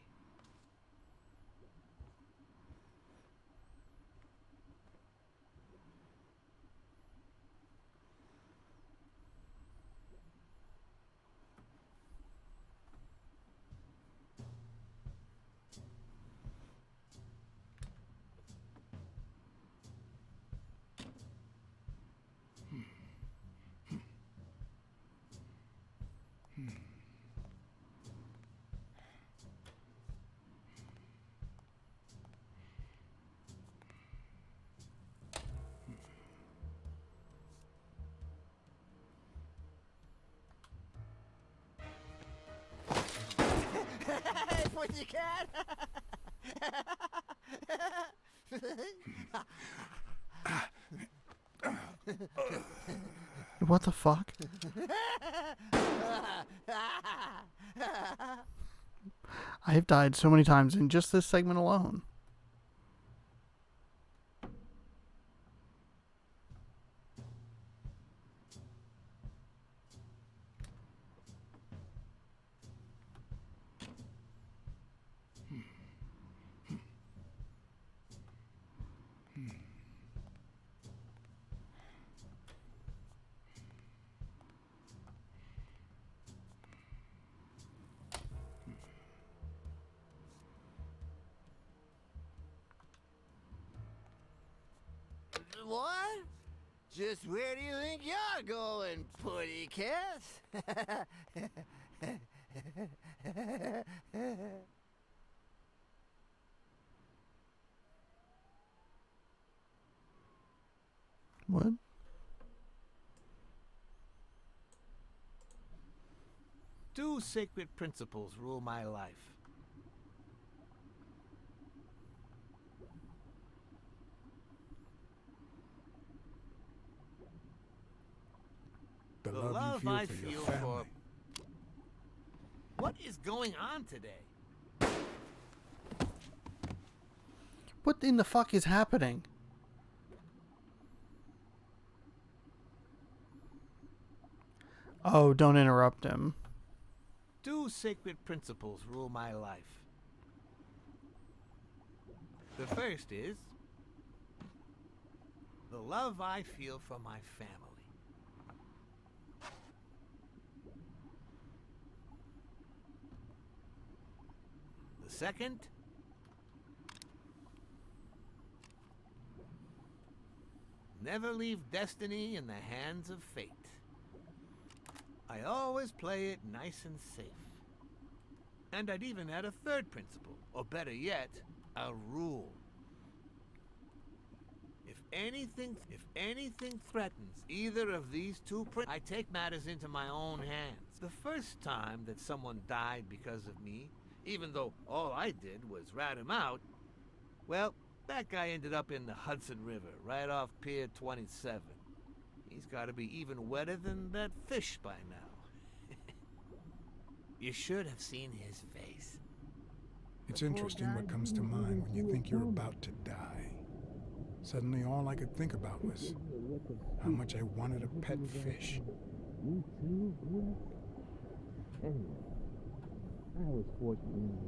when you can. What the fuck? I have died so many times in just this segment alone. What? Just where do you think you're going, putty cat? What? Two sacred principles rule my life. The The love you love feel I for your feel family. What is going on today? What in the fuck is happening? Oh, don't interrupt him. Two sacred principles rule my life. The first is the love I feel for my family. The second, never leave destiny in the hands of fate. I always play it nice and safe. And I'd even add a third principle, or better yet, a rule. If anything threatens either of these two principles, I take matters into my own hands. The first time that someone died because of me, even though all I did was rat him out, well, that guy ended up in the Hudson River, right off Pier 27. He's got to be even wetter than that fish by now. You should have seen his face. It's interesting what comes to mind when you think you're about to die. Suddenly all I could think about was how much I wanted a pet fish. Me too, bro. Anyway, I was fortunate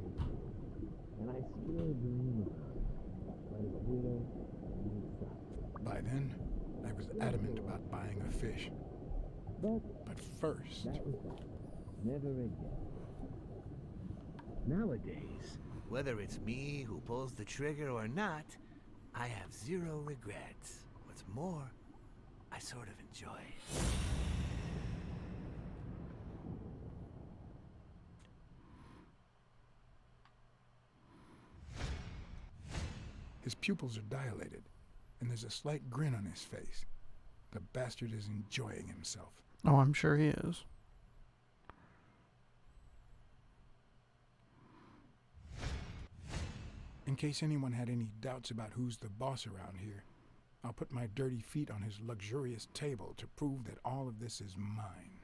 and I still dream about a widow and a son. By then, I was adamant about buying a fish. But first... That was that. Never again. Nowadays, whether it's me who pulls the trigger or not, I have zero regrets. What's more, I sort of enjoy it. His pupils are dilated, and there's a slight grin on his face. The bastard is enjoying himself. Oh, I'm sure he is. In case anyone had any doubts about who's the boss around here, I'll put my dirty feet on his luxurious table to prove that all of this is mine.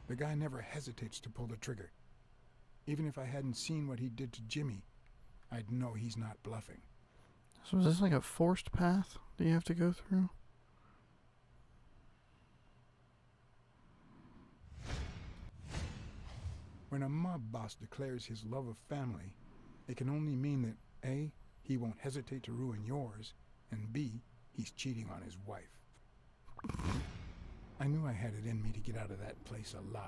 The guy never hesitates to pull the trigger. Even if I hadn't seen what he did to Jimmy, I'd know he's not bluffing. So is this like a forced path that you have to go through? When a mob boss declares his love of family, it can only mean that A, he won't hesitate to ruin yours, and B, he's cheating on his wife. I knew I had it in me to get out of that place alive.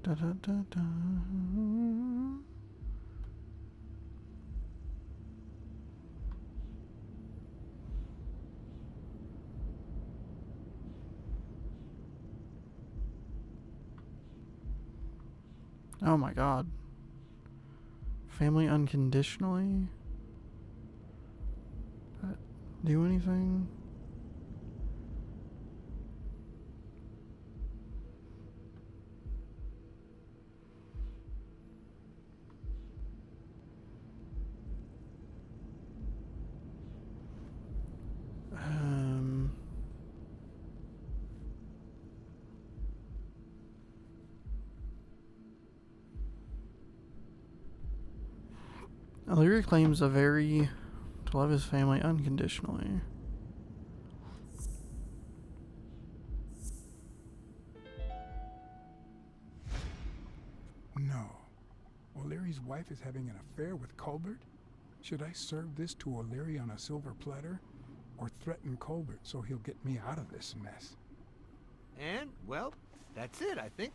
Da, da, da, da. Oh my god. Family unconditionally? Do anything? O'Leary claims to love his family unconditionally. No. O'Leary's wife is having an affair with Colbert? Should I serve this to O'Leary on a silver platter? Or threaten Colbert so he'll get me out of this mess? And, well, that's it, I think.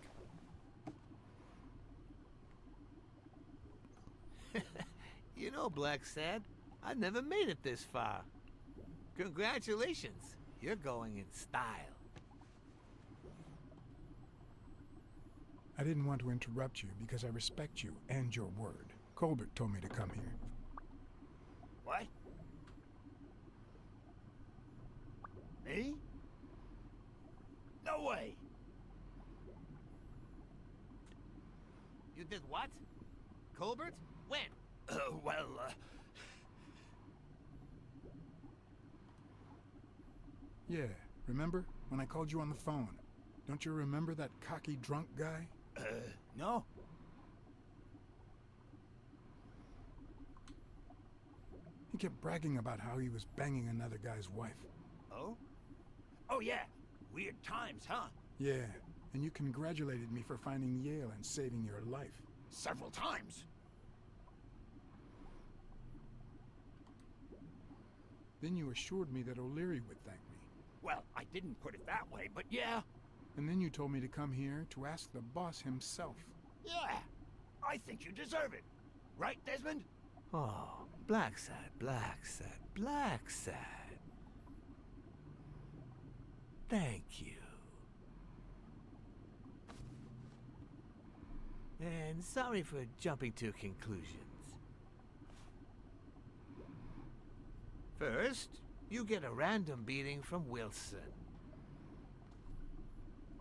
You know, Blacksad, I never made it this far. Congratulations. You're going in style. I didn't want to interrupt you because I respect you and your word. Colbert told me to come here. What? Me? No way. You did what? Colbert? When? Yeah, remember when I called you on the phone? Don't you remember that cocky drunk guy? No. He kept bragging about how he was banging another guy's wife. Oh? Oh, yeah. Weird times, huh? Yeah, and you congratulated me for finding Yale and saving your life. Several times. Then you assured me that O'Leary would thank me. Well, I didn't put it that way, but yeah. And then you told me to come here to ask the boss himself. Yeah. I think you deserve it. Right, Desmond? Oh, Blacksad, Blacksad, Blacksad. Thank you. And sorry for jumping to conclusions. First, you get a random beating from Wilson.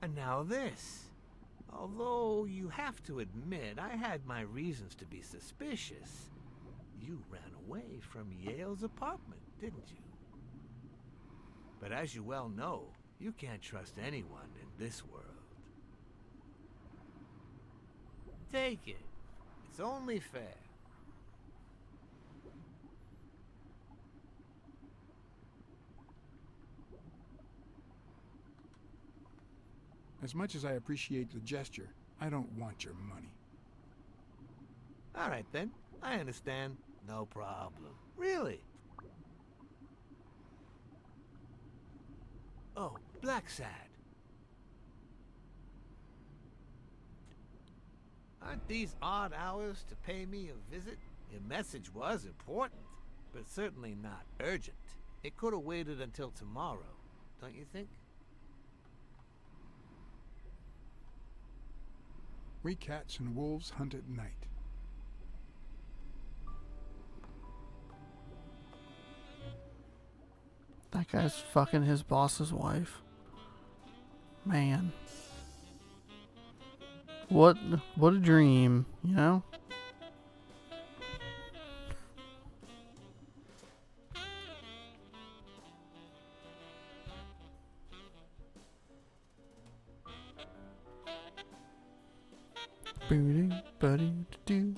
And now this. Although you have to admit I had my reasons to be suspicious. You ran away from Yale's apartment, didn't you? But as you well know, you can't trust anyone in this world. Take it. It's only fair. As much as I appreciate the gesture, I don't want your money. All right then. I understand. No problem. Really? Oh, Blacksad. Aren't these odd hours to pay me a visit? Your message was important, but certainly not urgent. It could have waited until tomorrow, don't you think? We cats and wolves hunt at night. That guy's fucking his boss's wife. Man. What a dream, you know? Booty, buddy, do.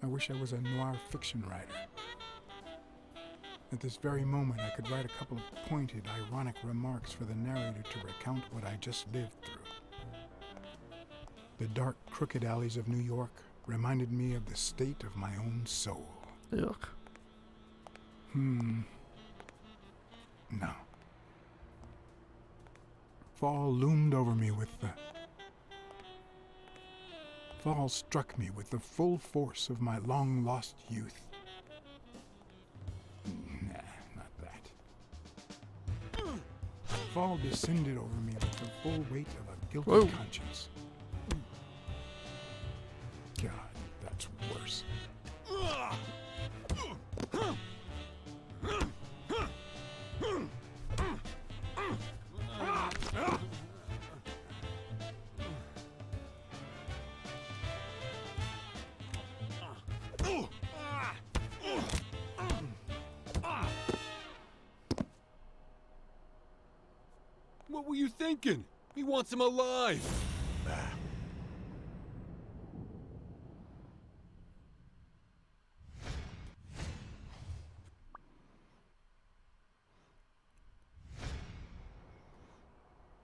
I wish I was a noir fiction writer. At this very moment, I could write a couple of pointed, ironic remarks for the narrator to recount what I just lived through. The dark, crooked alleys of New York reminded me of the state of my own soul. Yuck. No. Fall loomed over me Fall struck me with the full force of my long-lost youth. Nah, not that. fall descended over me with the full weight of a guilty Whoa. conscience. God, that's worse. What were you thinking? He wants him alive.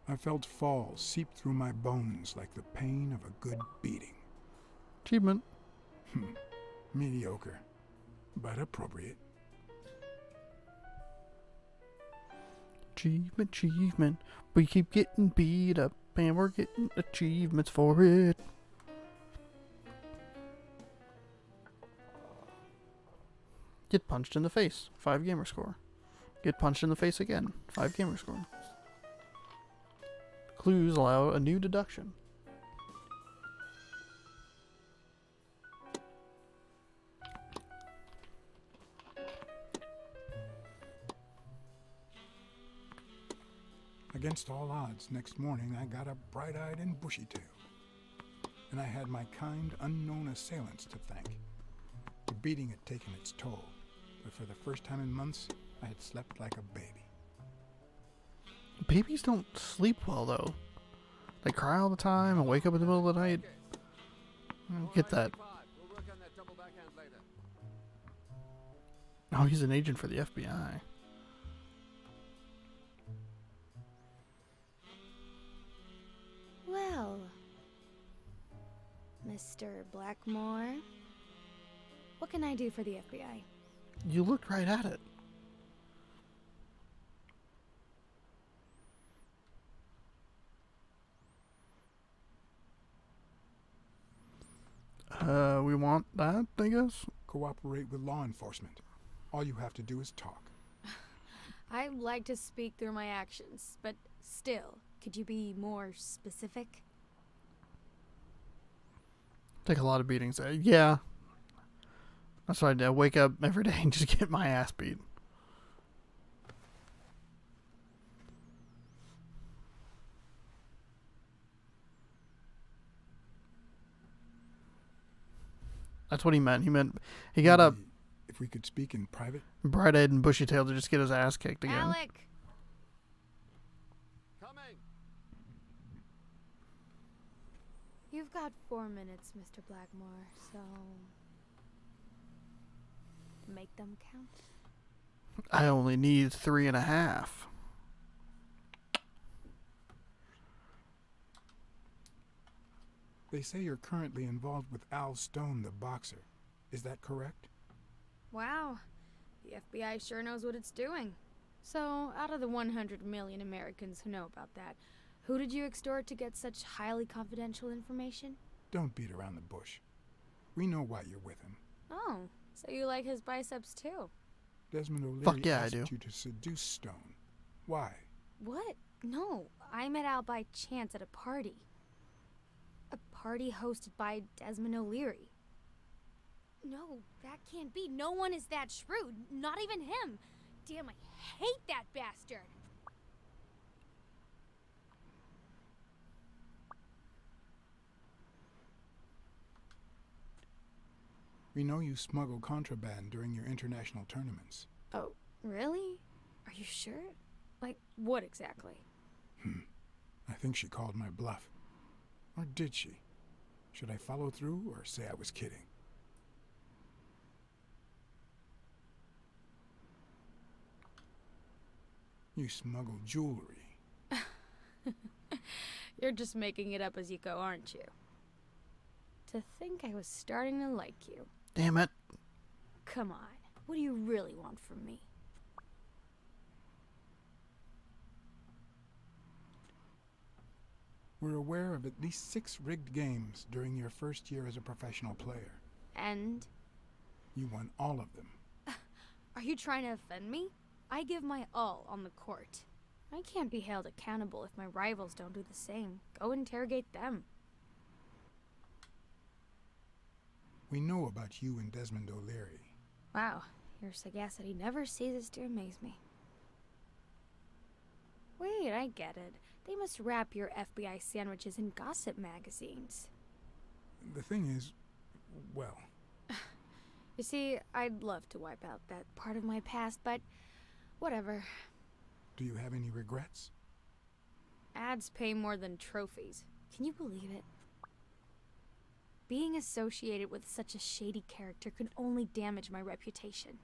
I felt fall seep through my bones like the pain of a good beating. Achievement. Mediocre, but appropriate. Achievement, achievement. We keep getting beat up and we're getting achievements for it. Get punched in the face. 5 gamer score. Get punched in the face again. 5 gamer score. Clues allow a new deduction. Against all odds, next morning I got up bright-eyed and bushy-tailed. And I had my kind, unknown assailants to thank. The beating had taken its toll, but for the first time in months, I had slept like a baby. Babies don't sleep well, though. They cry all the time and wake up in the middle of the night. I don't get that. Oh, he's an agent for the FBI. Well, Mr. Blackmore, what can I do for the FBI? You looked right at it. We want that, I guess? Cooperate with law enforcement. All you have to do is talk. I like to speak through my actions, but still, could you be more specific? Take a lot of beatings. Yeah. That's what I do. I wake up every day and just get my ass beat. That's what he meant. He got up If we could speak in private. bright-eyed and bushy-tailed to just get his ass kicked again. Alec! Coming. You've got 4 minutes, Mr. Blackmore, so make them count. I only need 3.5. They say you're currently involved with Al Stone, the boxer. Is that correct? Wow, the FBI sure knows what it's doing. So, out of the 100 million Americans who know about that, who did you extort to get such highly confidential information? Don't beat around the bush. We know why you're with him. Oh, so you like his biceps too? Desmond O'Leary Fuck yeah, I asked do. you to seduce Stone. Why? What? No, I met Al by chance at a party. A party hosted by Desmond O'Leary. No, that can't be. No one is that shrewd. Not even him. Damn, I hate that bastard. We know you smuggle contraband during your international tournaments. Oh, really? Are you sure? Like, what exactly? I think she called my bluff. Or did she? Should I follow through or say I was kidding? You smuggle jewelry. You're just making it up as you go, aren't you? To think I was starting to like you. Damn it. Come on, what do you really want from me? We're aware of at least 6 rigged games during your first year as a professional player. And? You won all of them. Are you trying to offend me? I give my all on the court. I can't be held accountable if my rivals don't do the same. Go interrogate them. We know about you and Desmond O'Leary. Wow, your sagacity never ceases to amaze me. Wait, I get it. They must wrap your FBI sandwiches in gossip magazines. The thing is, well... You see, I'd love to wipe out that part of my past, but whatever. Do you have any regrets? Ads pay more than trophies. Can you believe it? Being associated with such a shady character could only damage my reputation.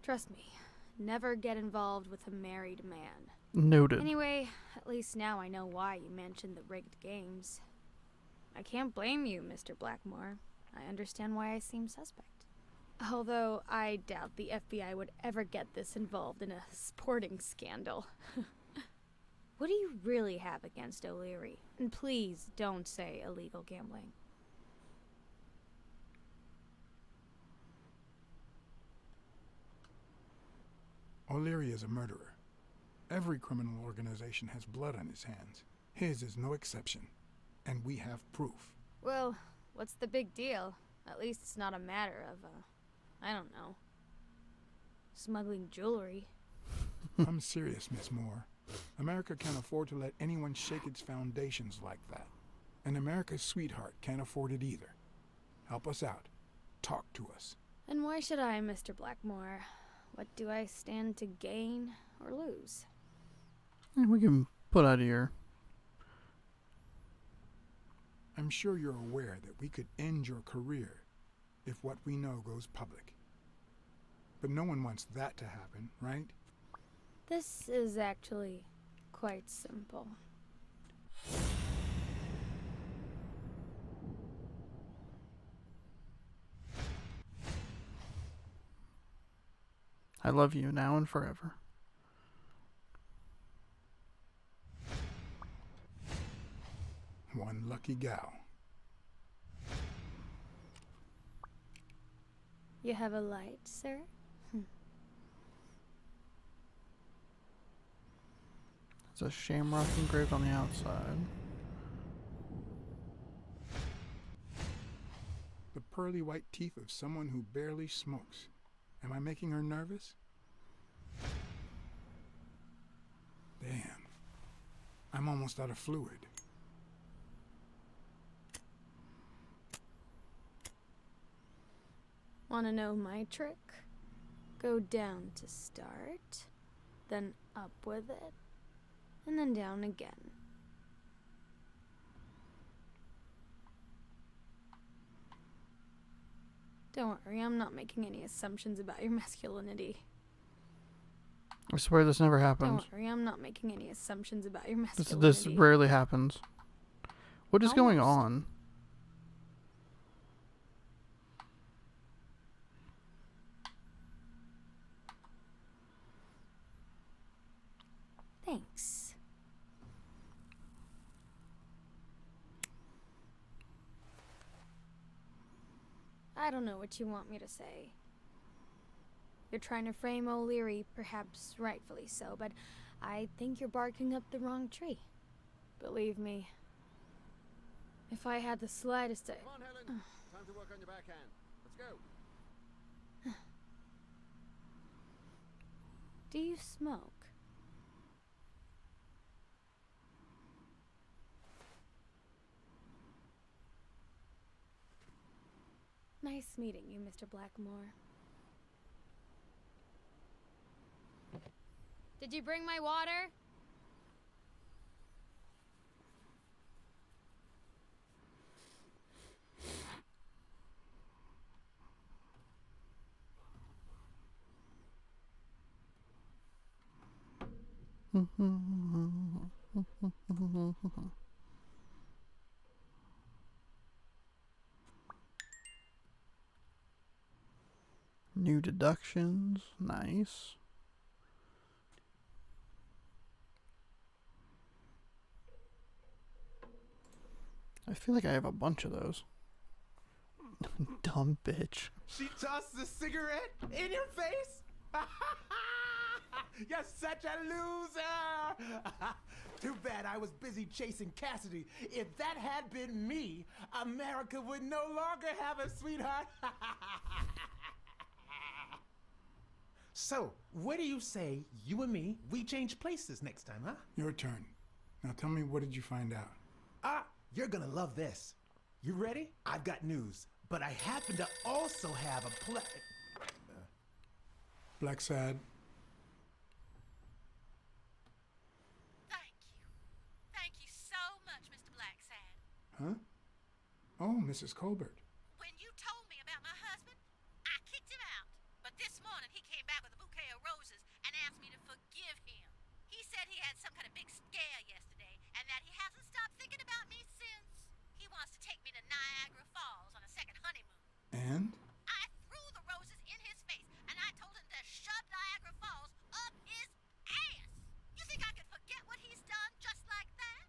Trust me, never get involved with a married man. Noted. Anyway, at least now I know why you mentioned the rigged games. I can't blame you, Mr. Blackmore. I understand why I seem suspect. Although I doubt the FBI would ever get this involved in a sporting scandal. What do you really have against O'Leary? And please don't say illegal gambling. O'Leary is a murderer. Every criminal organization has blood on its hands. His is no exception. And we have proof. Well, what's the big deal? At least it's not a matter of, I don't know, smuggling jewelry. I'm serious, Miss Moore. America can't afford to let anyone shake its foundations like that. And America's sweetheart can't afford it either. Help us out. Talk to us. And why should I, Mr. Blackmore? What do I stand to gain or lose? We can put out here. I'm sure you're aware that we could end your career if what we know goes public. But no one wants that to happen, right? This is actually quite simple. I love you now and forever. One lucky gal. You have a light, sir? There's a shamrock engraved on the outside. The pearly white teeth of someone who barely smokes. Am I making her nervous? Damn. I'm almost out of fluid. Wanna know my trick? Go down to start, then up with it, and then down again. Don't worry, I'm not making any assumptions about your masculinity. I swear this never happens. Don't worry, I'm not making any assumptions about your masculinity. This rarely happens. What is going on? Thanks. I don't know what you want me to say. You're trying to frame O'Leary, perhaps rightfully so, but I think you're barking up the wrong tree. Believe me, if I had the slightest... Come on, Helen. Time to work on your backhand. Let's go. Do you smoke? Nice meeting you, Mr. Blackmore. Did you bring my water? New deductions. Nice. I feel like I have a bunch of those. Dumb bitch. She tossed the cigarette in your face? You're such a loser! Too bad I was busy chasing Cassidy. If that had been me, America would no longer have a sweetheart. So, what do you say, you and me, we change places next time, huh? Your turn. Now tell me, what did you find out? You're gonna love this. You ready? I've got news, but I happen to also have a Blacksad. Thank you so much, Mr. Blacksad. Huh? Oh, Mrs. Colbert. When you told me about my husband, I kicked him out. But this morning he came back with a bouquet of roses and asked me to forgive him. He said he had some kind of big scare yesterday and that he hasn't stopped thinking about me since. He wants to take me to Niagara Falls on a second honeymoon. And? I threw the roses in his face and I told him to shove Niagara Falls up his ass. You think I could forget what he's done just like that?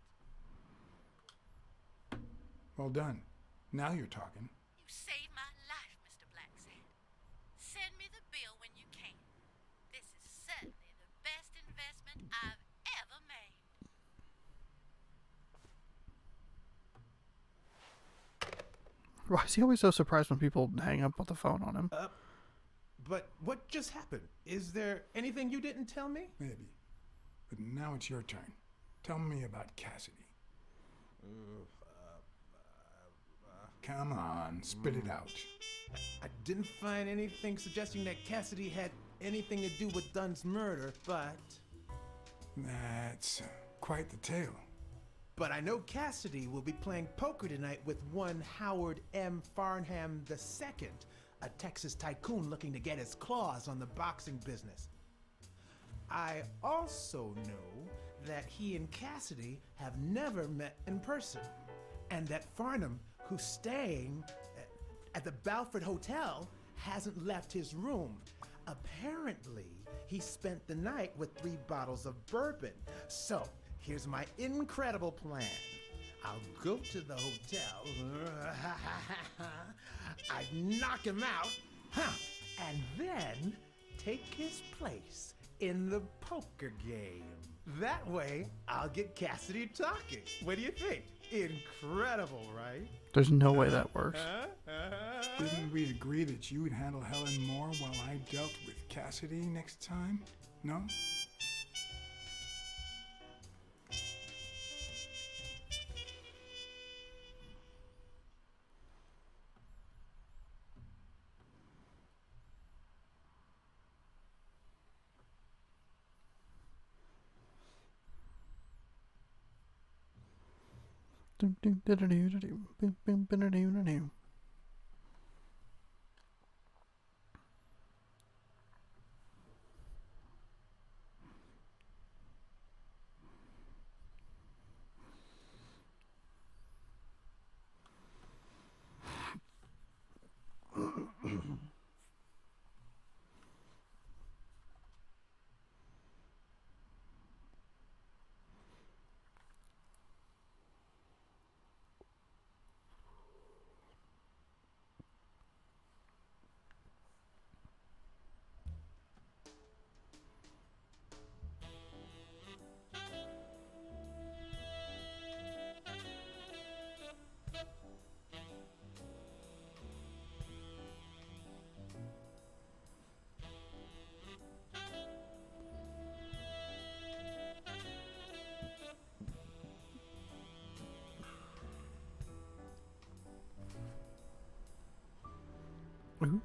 Well done. Now you're talking. You saved my life, Mr. Blacksad. Send me the bill when you can. This is certainly the best investment I've ever made. Why is he always so surprised when people hang up with the phone on him? But what just happened? Is there anything you didn't tell me? Maybe. But now it's your turn. Tell me about Cassidy. Come on, spit it out. I didn't find anything suggesting that Cassidy had anything to do with Dunn's murder, but... That's quite the tale. But I know Cassidy will be playing poker tonight with one Howard M. Farnham II, a Texas tycoon looking to get his claws on the boxing business. I also know that he and Cassidy have never met in person, and that Farnham, who's staying at the Balford Hotel, hasn't left his room. Apparently, he spent the night with 3 bottles of bourbon. So, here's my incredible plan. I'll go to the hotel, I'd knock him out, and then take his place in the poker game. That way, I'll get Cassidy talking. What do you think? Incredible, right? There's no way that works. Didn't we agree that you would handle Helen Moore while I dealt with Cassidy next time? No?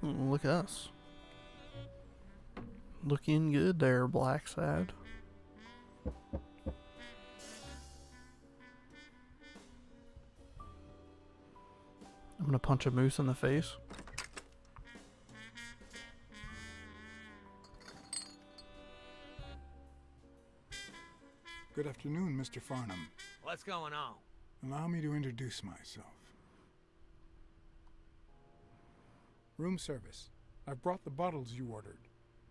Ooh, look at us. Looking good there, Blacksad. I'm gonna punch a moose in the face. Good afternoon, Mr. Farnham. What's going on? Allow me to introduce myself. Room service. I've brought the bottles you ordered.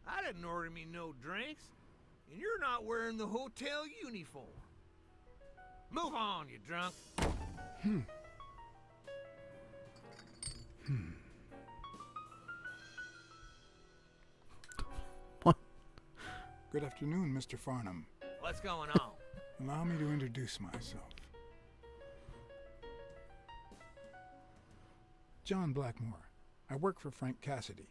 I didn't order me no drinks, and you're not wearing the hotel uniform. Move on, you drunk. Good afternoon, Mr. Farnham. What's going on? Allow me to introduce myself. John Blackmore. I work for Frank Cassidy.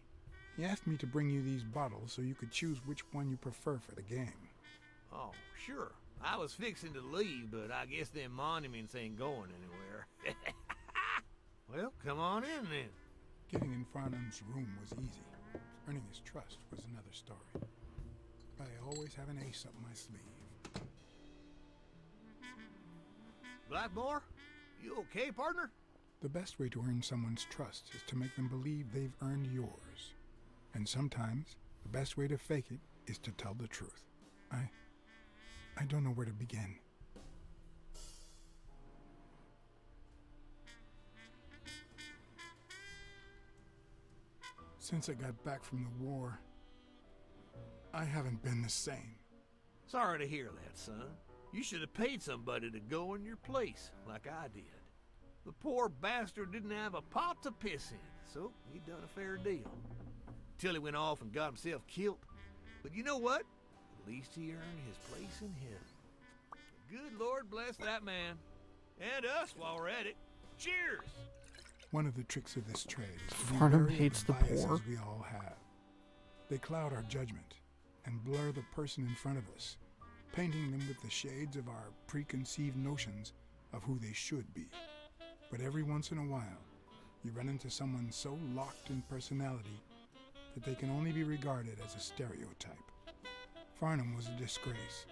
He asked me to bring you these bottles so you could choose which one you prefer for the game. Oh, sure. I was fixing to leave, but I guess them monuments ain't going anywhere. Well, come on in then. Getting in Farnham's room was easy. Earning his trust was another story. I always have an ace up my sleeve. Blackmore? You okay, partner? The best way to earn someone's trust is to make them believe they've earned yours. And sometimes, the best way to fake it is to tell the truth. I don't know where to begin. Since I got back from the war, I haven't been the same. Sorry to hear that, son. You should have paid somebody to go in your place, like I did. The poor bastard didn't have a pot to piss in, so he done a fair deal. Till he went off and got himself killed. But you know what? At least he earned his place in heaven. Good Lord bless that man. And us while we're at it. Cheers! One of the tricks of this trade is to be Farnham wary of hates the biases poor. we all have. They cloud our judgment and blur the person in front of us, painting them with the shades of our preconceived notions of who they should be. But every once in a while, you run into someone so locked in personality that they can only be regarded as a stereotype. Farnham was a disgrace,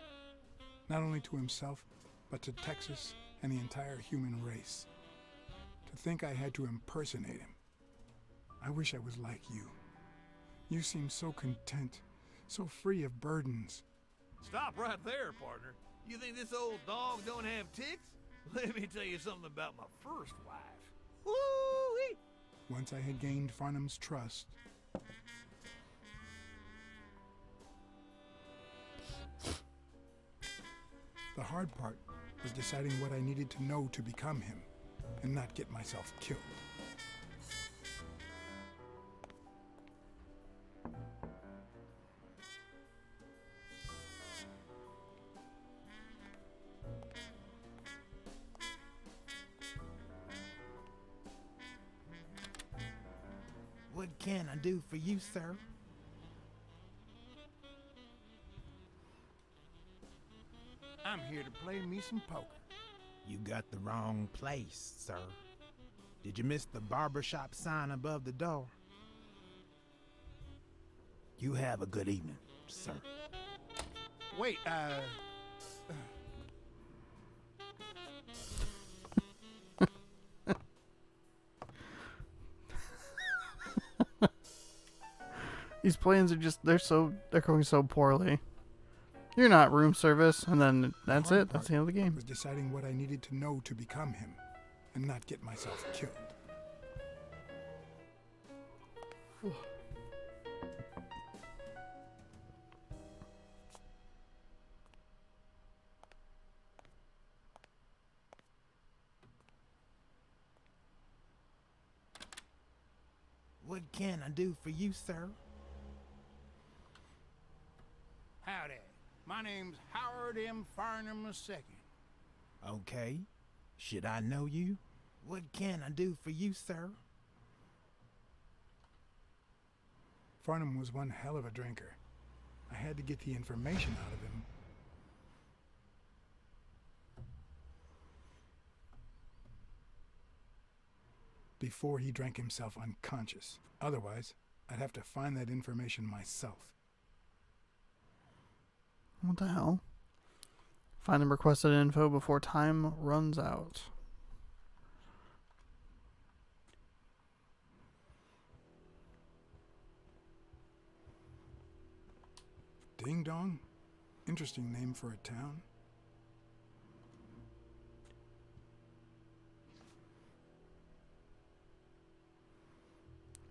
not only to himself, but to Texas and the entire human race. To think I had to impersonate him. I wish I was like you. You seem so content, so free of burdens. Stop right there, partner. You think this old dog don't have ticks? Let me tell you something about my first wife. Woo-wee! Once I had gained Farnham's trust, the hard part was deciding what I needed to know to become him and not get myself killed. What can I do for you, sir? I'm here to play me some poker. You got the wrong place, sir. Did you miss the barbershop sign above the door? You have a good evening, sir. Wait, These plans are just, they're going so poorly. You're not room service, and then that's it. That's the end of the game. Was deciding what I needed to know to become him and not get myself killed. what can I do for you, sir? Howdy. My name's Howard M. Farnham II. Okay. Should I know you? What can I do for you, sir? Farnham was one hell of a drinker. I had to get the information out of him. Before he drank himself unconscious. Otherwise, I'd have to find that information myself. What the hell? Find the requested info before time runs out. Ding Dong? Interesting name for a town.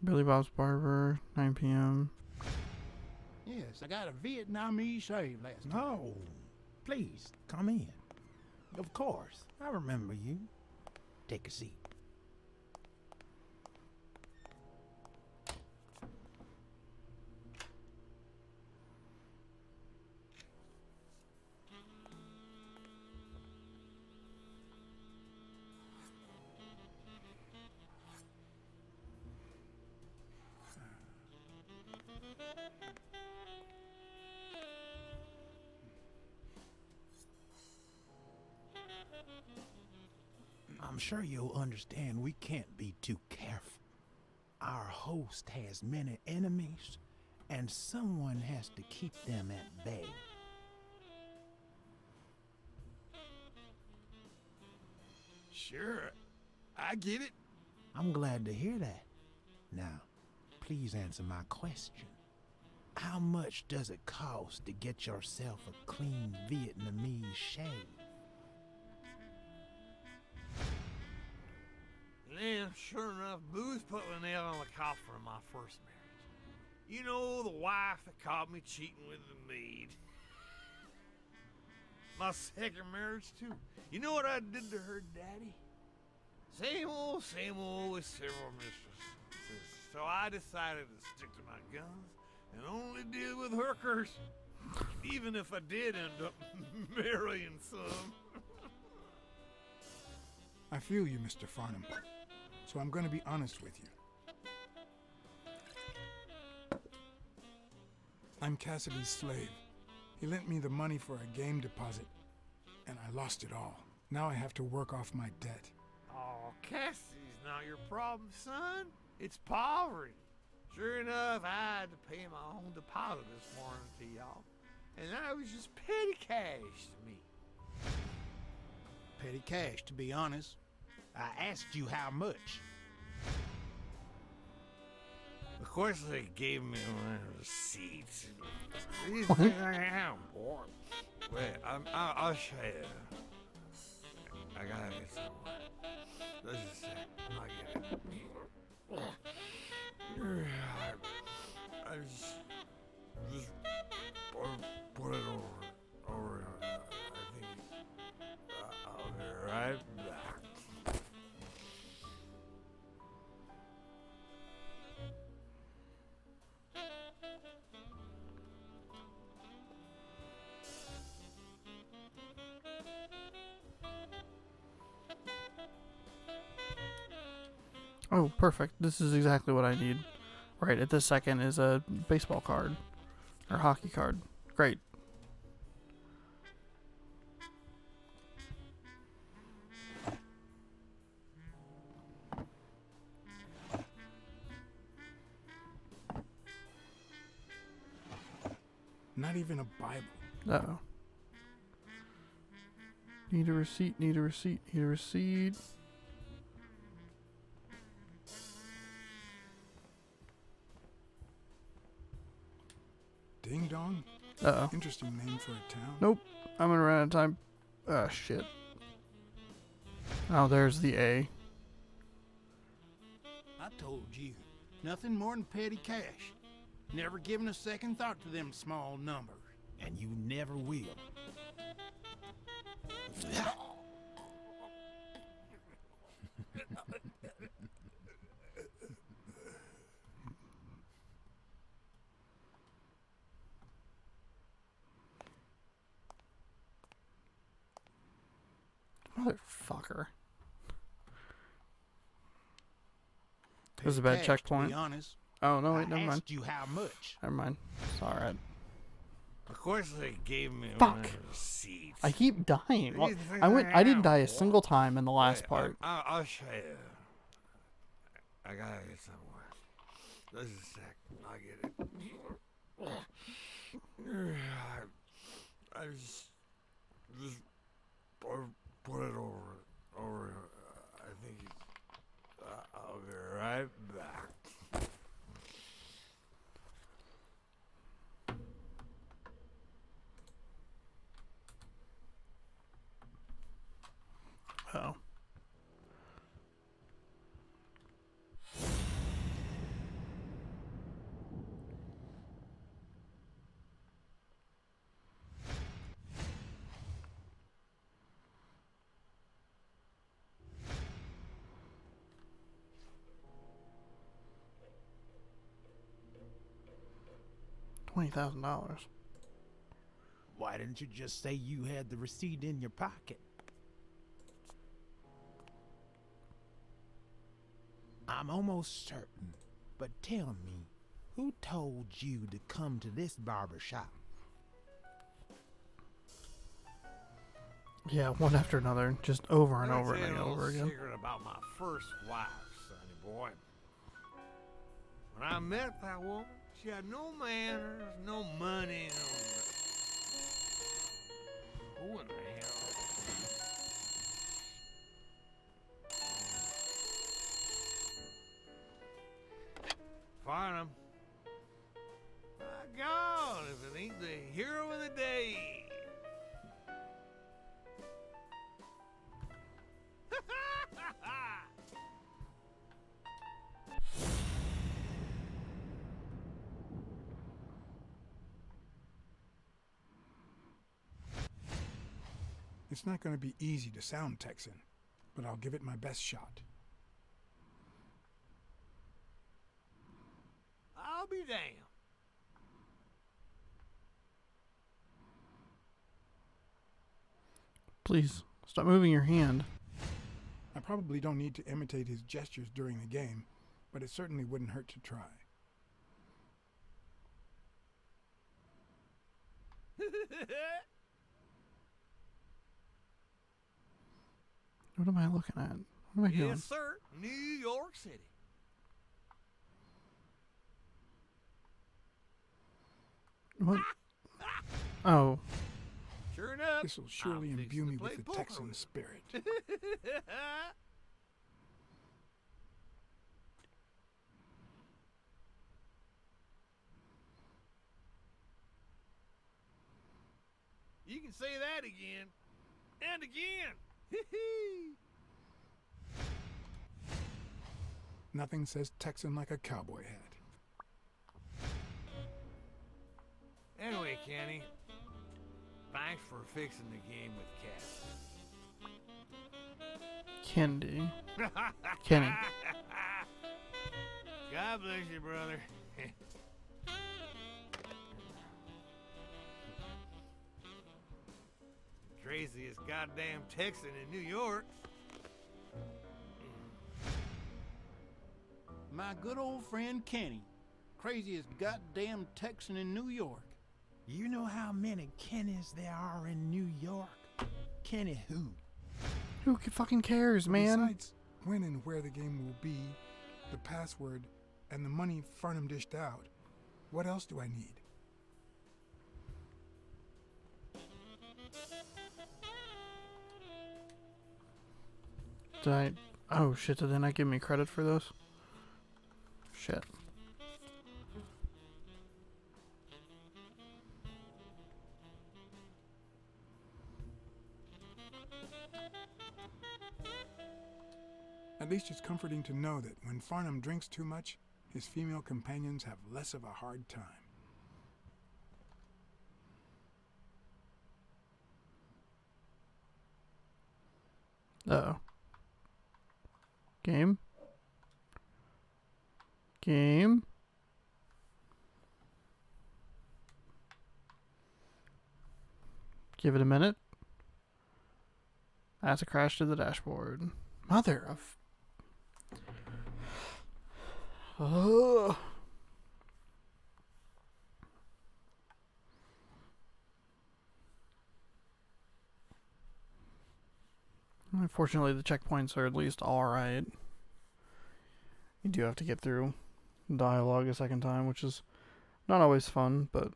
Billy Bob's Barber, 9 p.m. Yes, I got a Vietnamese shave last night. No. Please, come in. Of course. I remember you. Take a seat. I'm sure you'll understand we can't be too careful. Our host has many enemies, and someone has to keep them at bay. Sure, I get it. I'm glad to hear that. Now, please answer my question. How much does it cost to get yourself a clean Vietnamese shave? Yeah, sure enough, booze put the nail on the coffin of my first marriage. You know, the wife that caught me cheating with the maid. My second marriage, too. You know what I did to her daddy? Same old with several mistresses. So I decided to stick to my guns and only deal with hookers. Even if I did end up marrying some. I feel you, Mr. Farnham. So I'm going to be honest with you. I'm Cassidy's slave. He lent me the money for a game deposit, and I lost it all. Now I have to work off my debt. Oh, Cassidy's not your problem, son. It's poverty. Sure enough, I had to pay my own deposit this morning to y'all. And that was just petty cash to me. Petty cash, to be honest. I asked you how much. Of course, they gave me my receipts. These things I am, boy. Wait, I'll show you. I gotta get somewhere. Let's just say, I get it. I just put it over. I think I'll be right back. Oh, perfect. This is exactly what I need. Right at this second is a baseball card. Or hockey card. Great. Not even a Bible. Uh-oh. Need a receipt, need a receipt, need a receipt. Ding Dong? Uh-oh. Interesting name for a town. Nope. I'm gonna run out of time. Ah, shit. Oh, there's the A. I told you, nothing more than petty cash. Never given a second thought to them small numbers. And you never will. Motherfucker. This is a bad checkpoint. Oh, no, wait, never mind. You how much? Never mind. It's alright. Of course, they gave me Fuck. my receipts. I keep dying. Well, These things I didn't die a am, single time in the last Wait, part. I'll show you. I gotta get somewhere. Just a sec. I'll get it. I just put it over. I think I'll be right back. Oh. $20,000. Why didn't you just say you had the receipt in your pocket? I'm almost certain, but tell me, who told you to come to this barber shop? Yeah, one after another, just over and Let me over tell and you a over little again. secret about my first wife, sonny boy. When I met that woman, she had no manners, no money, no. Who in the hell? Farnham. My God, if it ain't the hero of the day. It's not going to be easy to sound Texan, but I'll give it my best shot. I'll be damned. Please, stop moving your hand. I probably don't need to imitate his gestures during the game, but it certainly wouldn't hurt to try. What am I looking at? What am I doing? Yes, sir. New York City. What? Oh. Sure enough. This will surely I'm imbue fixing to me play with the poker Texan with spirit. You can say that again. And again. Nothing says Texan like a cowboy hat. Anyway, Kenny, thanks for fixing the game with Kendi. Cass. Kenny. God bless you, brother. Craziest goddamn Texan in New York. My good old friend Kenny. Craziest goddamn Texan in New York. You know how many Kennys there are in New York? Kenny who? Who fucking cares, man? Besides when and where the game will be, the password, and the money Farnham dished out, what else do I need? Did I... Oh shit, did they not give me credit for this? Shit. At least it's comforting to know that when Farnham drinks too much, his female companions have less of a hard time. Uh-oh. Game? Game? Give it a minute. That's a crash to the dashboard. Mother of... Oh. Unfortunately, the checkpoints are at least alright. You do have to get through dialogue a second time, which is not always fun, but...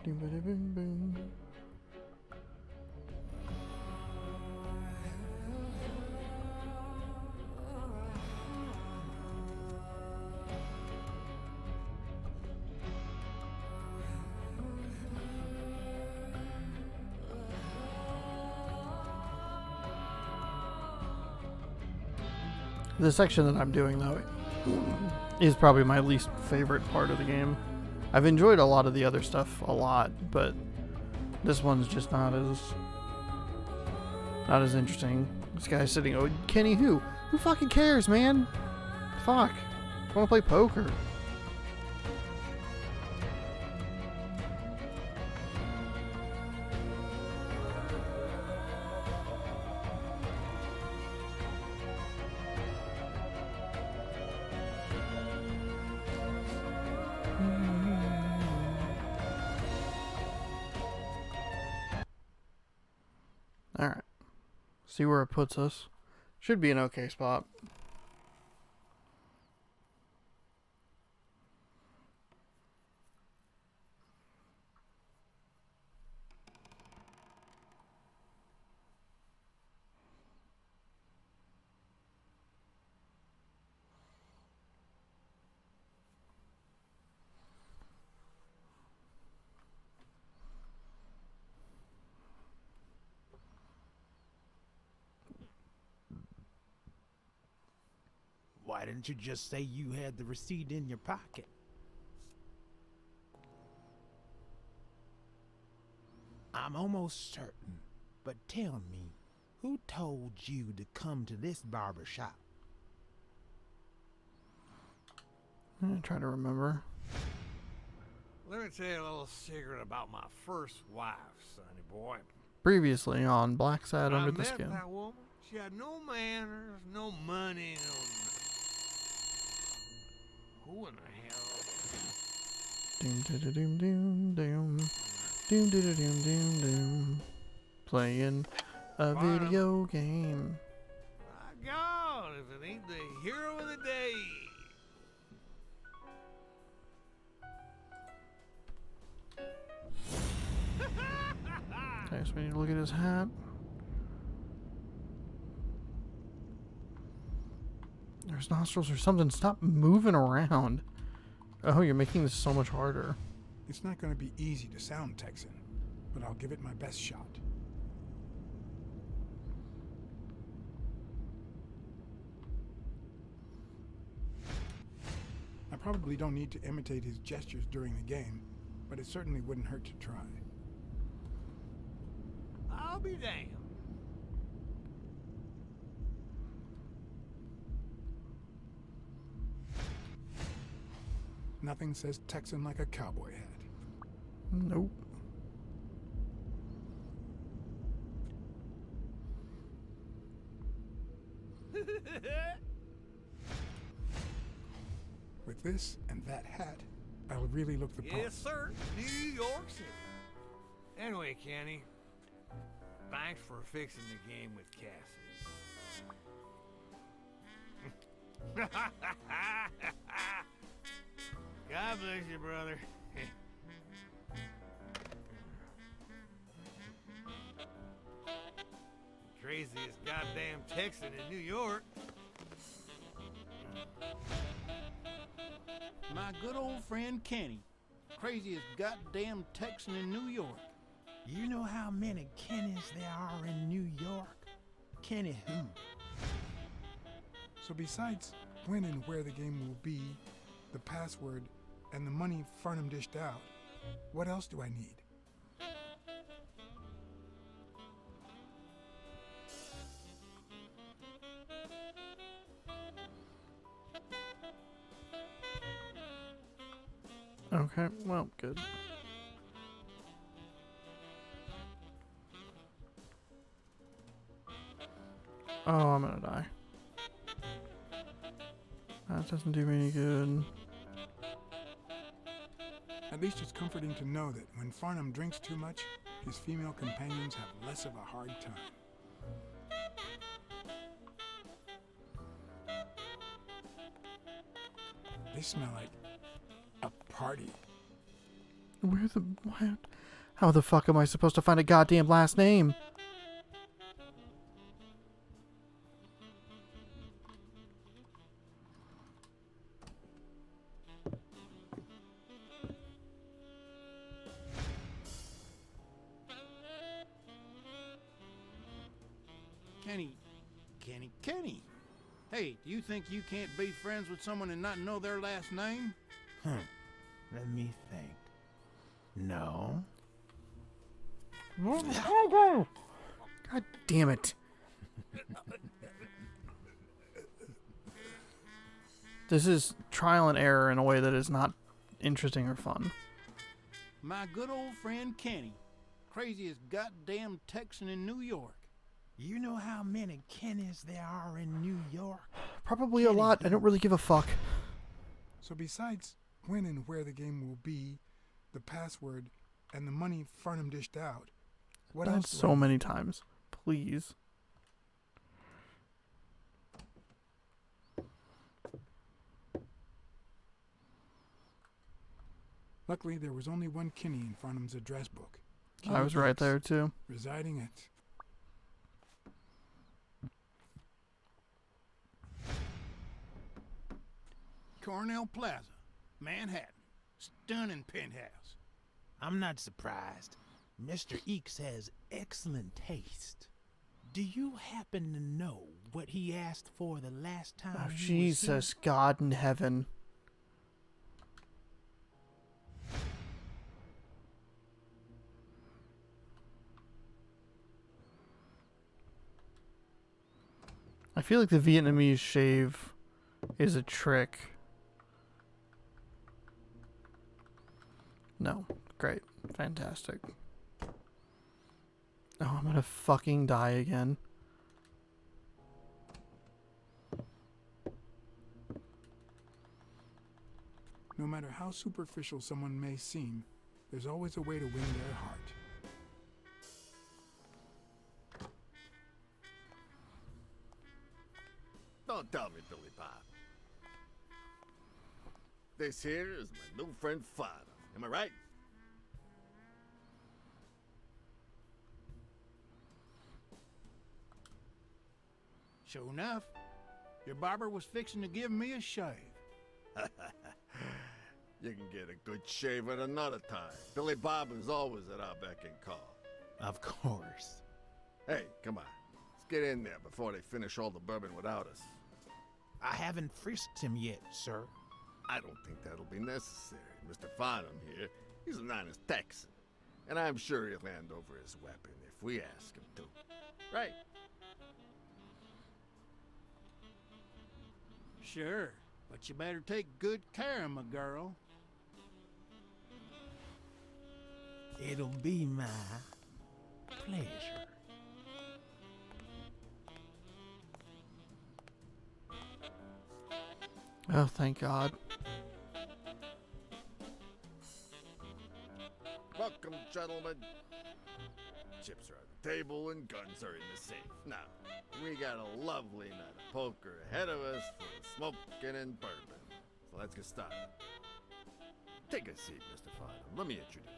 Boom. The section that I'm doing, though, is probably my least favorite part of the game. I've enjoyed a lot of the other stuff a lot, but this one's just not as interesting. This guy's sitting, oh, Kenny who? Who fucking cares, man? Fuck. I want to play poker. Alright. See where it puts us. Should be an okay spot. Why didn't you just say you had the receipt in your pocket? I'm almost certain, but tell me, who told you to come to this barber shop? I'm gonna try to remember. Let me tell you a little secret about my first wife, sonny boy. Previously on Blacksad I Under the met Skin. that woman. She had no manners, no money, no. Who in the hell? Doom doom doom doom doom doom doom doom doom doom. Playing a video game. My God, if it ain't the hero of the day. Okay, so we need to look at his hat. There's nostrils or something. Stop moving around. Oh, you're making this so much harder. It's not going to be easy to sound Texan, but I'll give it my best shot. I probably don't need to imitate his gestures during the game, but it certainly wouldn't hurt to try. I'll be damned. Nothing says Texan like a cowboy hat. Nope. With this and that hat, I'll really look the part. Yes, sir. New York City. Anyway, Kenny, thanks for fixing the game with Cassie. God bless you, brother. Craziest goddamn Texan in New York. My good old friend Kenny. Craziest goddamn Texan in New York. You know how many Kennys there are in New York? Kenny who? So besides when and where the game will be, the password, and the money Farnham dished out, what else do I need? Okay, well, good. Oh, I'm gonna die. That doesn't do me any good. At least it's comforting to know that when Farnham drinks too much, his female companions have less of a hard time. They smell like a party. Where the... What? How the fuck am I supposed to find a goddamn last name? Kenny. Hey, do you think you can't be friends with someone and not know their last name? Let me think. No. God damn it. This is trial and error in a way that is not interesting or fun. My good old friend Kenny. Craziest goddamn Texan in New York. You know how many Kennys there are in New York? Probably a lot. I don't really give a fuck. So besides when and where the game will be, the password, and the money Farnham dished out, what else? So many times. please. Luckily, there was only one Kinney in Farnham's address book. I was right there, too. Residing at... Cornell Plaza, Manhattan. Stunning penthouse. I'm not surprised. Mr. Eakes has excellent taste. Do you happen to know what he asked for the last time Oh, he was Jesus, God in heaven. I feel like the Vietnamese shave is a trick. No. Great. Fantastic. Oh, I'm gonna fucking die again. No matter how superficial someone may seem, there's always a way to win their heart. Don't tell me, Billy Bob. This here is my new friend Father. Am I right? Sure enough, your barber was fixing to give me a shave. You can get a good shave at another time. Billy Bob is always at our beck and call. Of course. Hey, come on. Let's get in there before they finish all the bourbon without us. I haven't frisked him yet, sir. I don't think that'll be necessary. Mr. Farnham here, he's an honest Texan. And I'm sure he'll hand over his weapon if we ask him to. Right? Sure, but you better take good care of my girl. It'll be my pleasure. Oh, thank God. Welcome, gentlemen. Chips are on the table and guns are in the safe. Now, we got a lovely night of poker ahead of us full of smoking and bourbon. So let's get started. Take a seat, Mr. Farnham. Let me introduce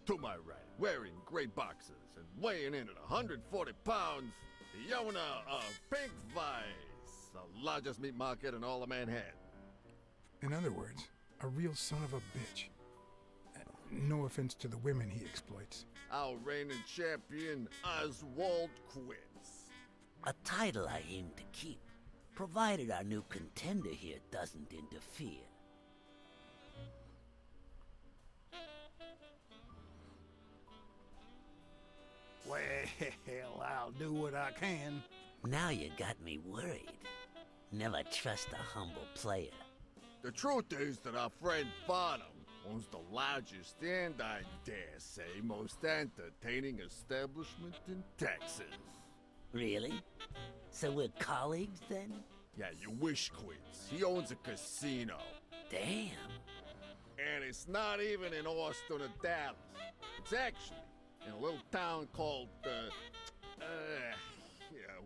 you. To my right, wearing gray boxers and weighing in at 140 pounds, the owner of Pink Vice, the largest meat market in all of Manhattan. In other words, a real son of a bitch. No offense to the women he exploits. Our reigning champion, Oswald Quince. A title I aim to keep, provided our new contender here doesn't interfere. Well, I'll do what I can. Now you got me worried. Never trust a humble player. The truth is that our friend Farnham owns the largest and, I dare say, most entertaining establishment in Texas. Really? So we're colleagues then? Yeah, you wish, Quince. He owns a casino. Damn. And it's not even in Austin or Dallas. It's actually in a little town called,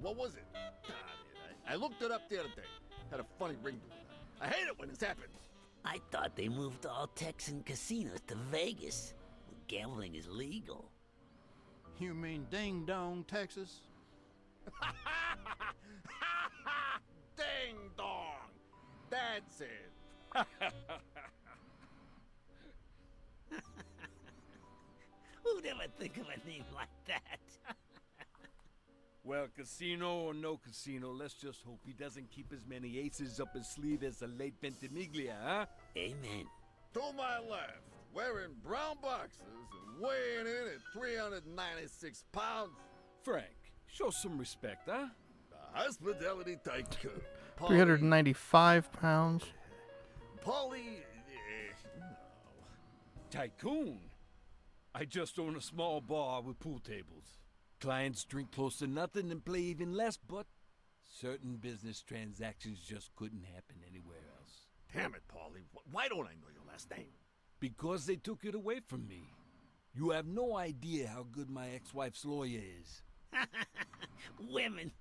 what was it? I looked it up the other day. Had a funny ring to it. I hate it when this happens. I thought they moved all Texan casinos to Vegas, where gambling is legal. You mean Ding Dong, Texas? Ding dong! That's it. Who'd ever think of a name like that? Well, casino or no casino, let's just hope he doesn't keep as many aces up his sleeve as the late Ventimiglia, huh? Amen. To my left, wearing brown boxers and weighing in at 396 pounds. Frank, show some respect, huh? The hospitality tycoon. 395 pounds. Paulie, no. Tycoon? I just own a small bar with pool tables. Clients drink close to nothing and play even less, but certain business transactions just couldn't happen anywhere else. Damn it, Paulie. Why don't I know your last name? Because they took it away from me. You have no idea how good my ex-wife's lawyer is. Women,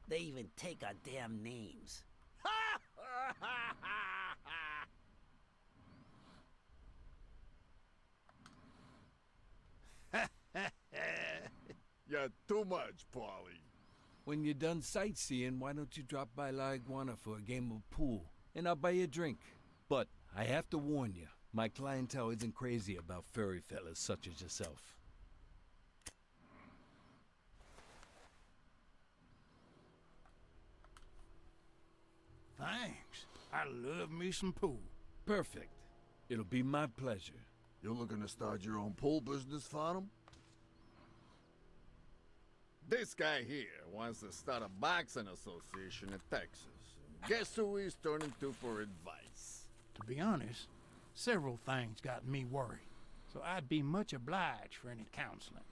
they even take our damn names. You're too much, Paulie. When you're done sightseeing, why don't you drop by La Iguana for a game of pool, and I'll buy you a drink. But I have to warn you, my clientele isn't crazy about furry fellas such as yourself. Thanks. I love me some pool. Perfect. It'll be my pleasure. You looking to start your own pool business, Farnham? This guy here wants to start a boxing association in Texas. Guess who he's turning to for advice? To be honest, several things got me worried, so I'd be much obliged for any counseling.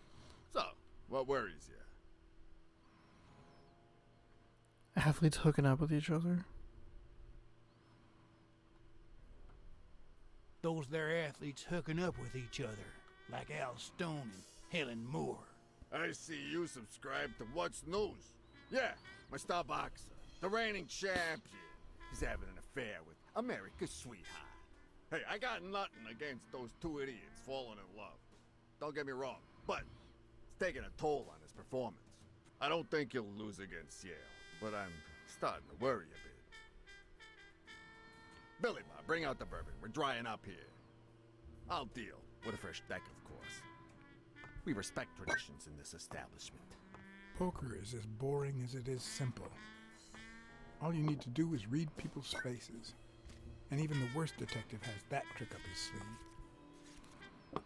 So, what worries you? Athletes hooking up with each other. Those there athletes hooking up with each other, like Al Stone and Helen Moore. I see you subscribe to What's News. Yeah, my star boxer, the reigning champion. He's having an affair with America's sweetheart. Hey, I got nothing against those two idiots falling in love. Don't get me wrong, but it's taking a toll on his performance. I don't think he'll lose against Yale, but I'm starting to worry a bit. Billy Bob, bring out the bourbon. We're drying up here. I'll deal with a fresh deck, of course. We respect traditions in this establishment. Poker is as boring as it is simple. All you need to do is read people's faces. And even the worst detective has that trick up his sleeve.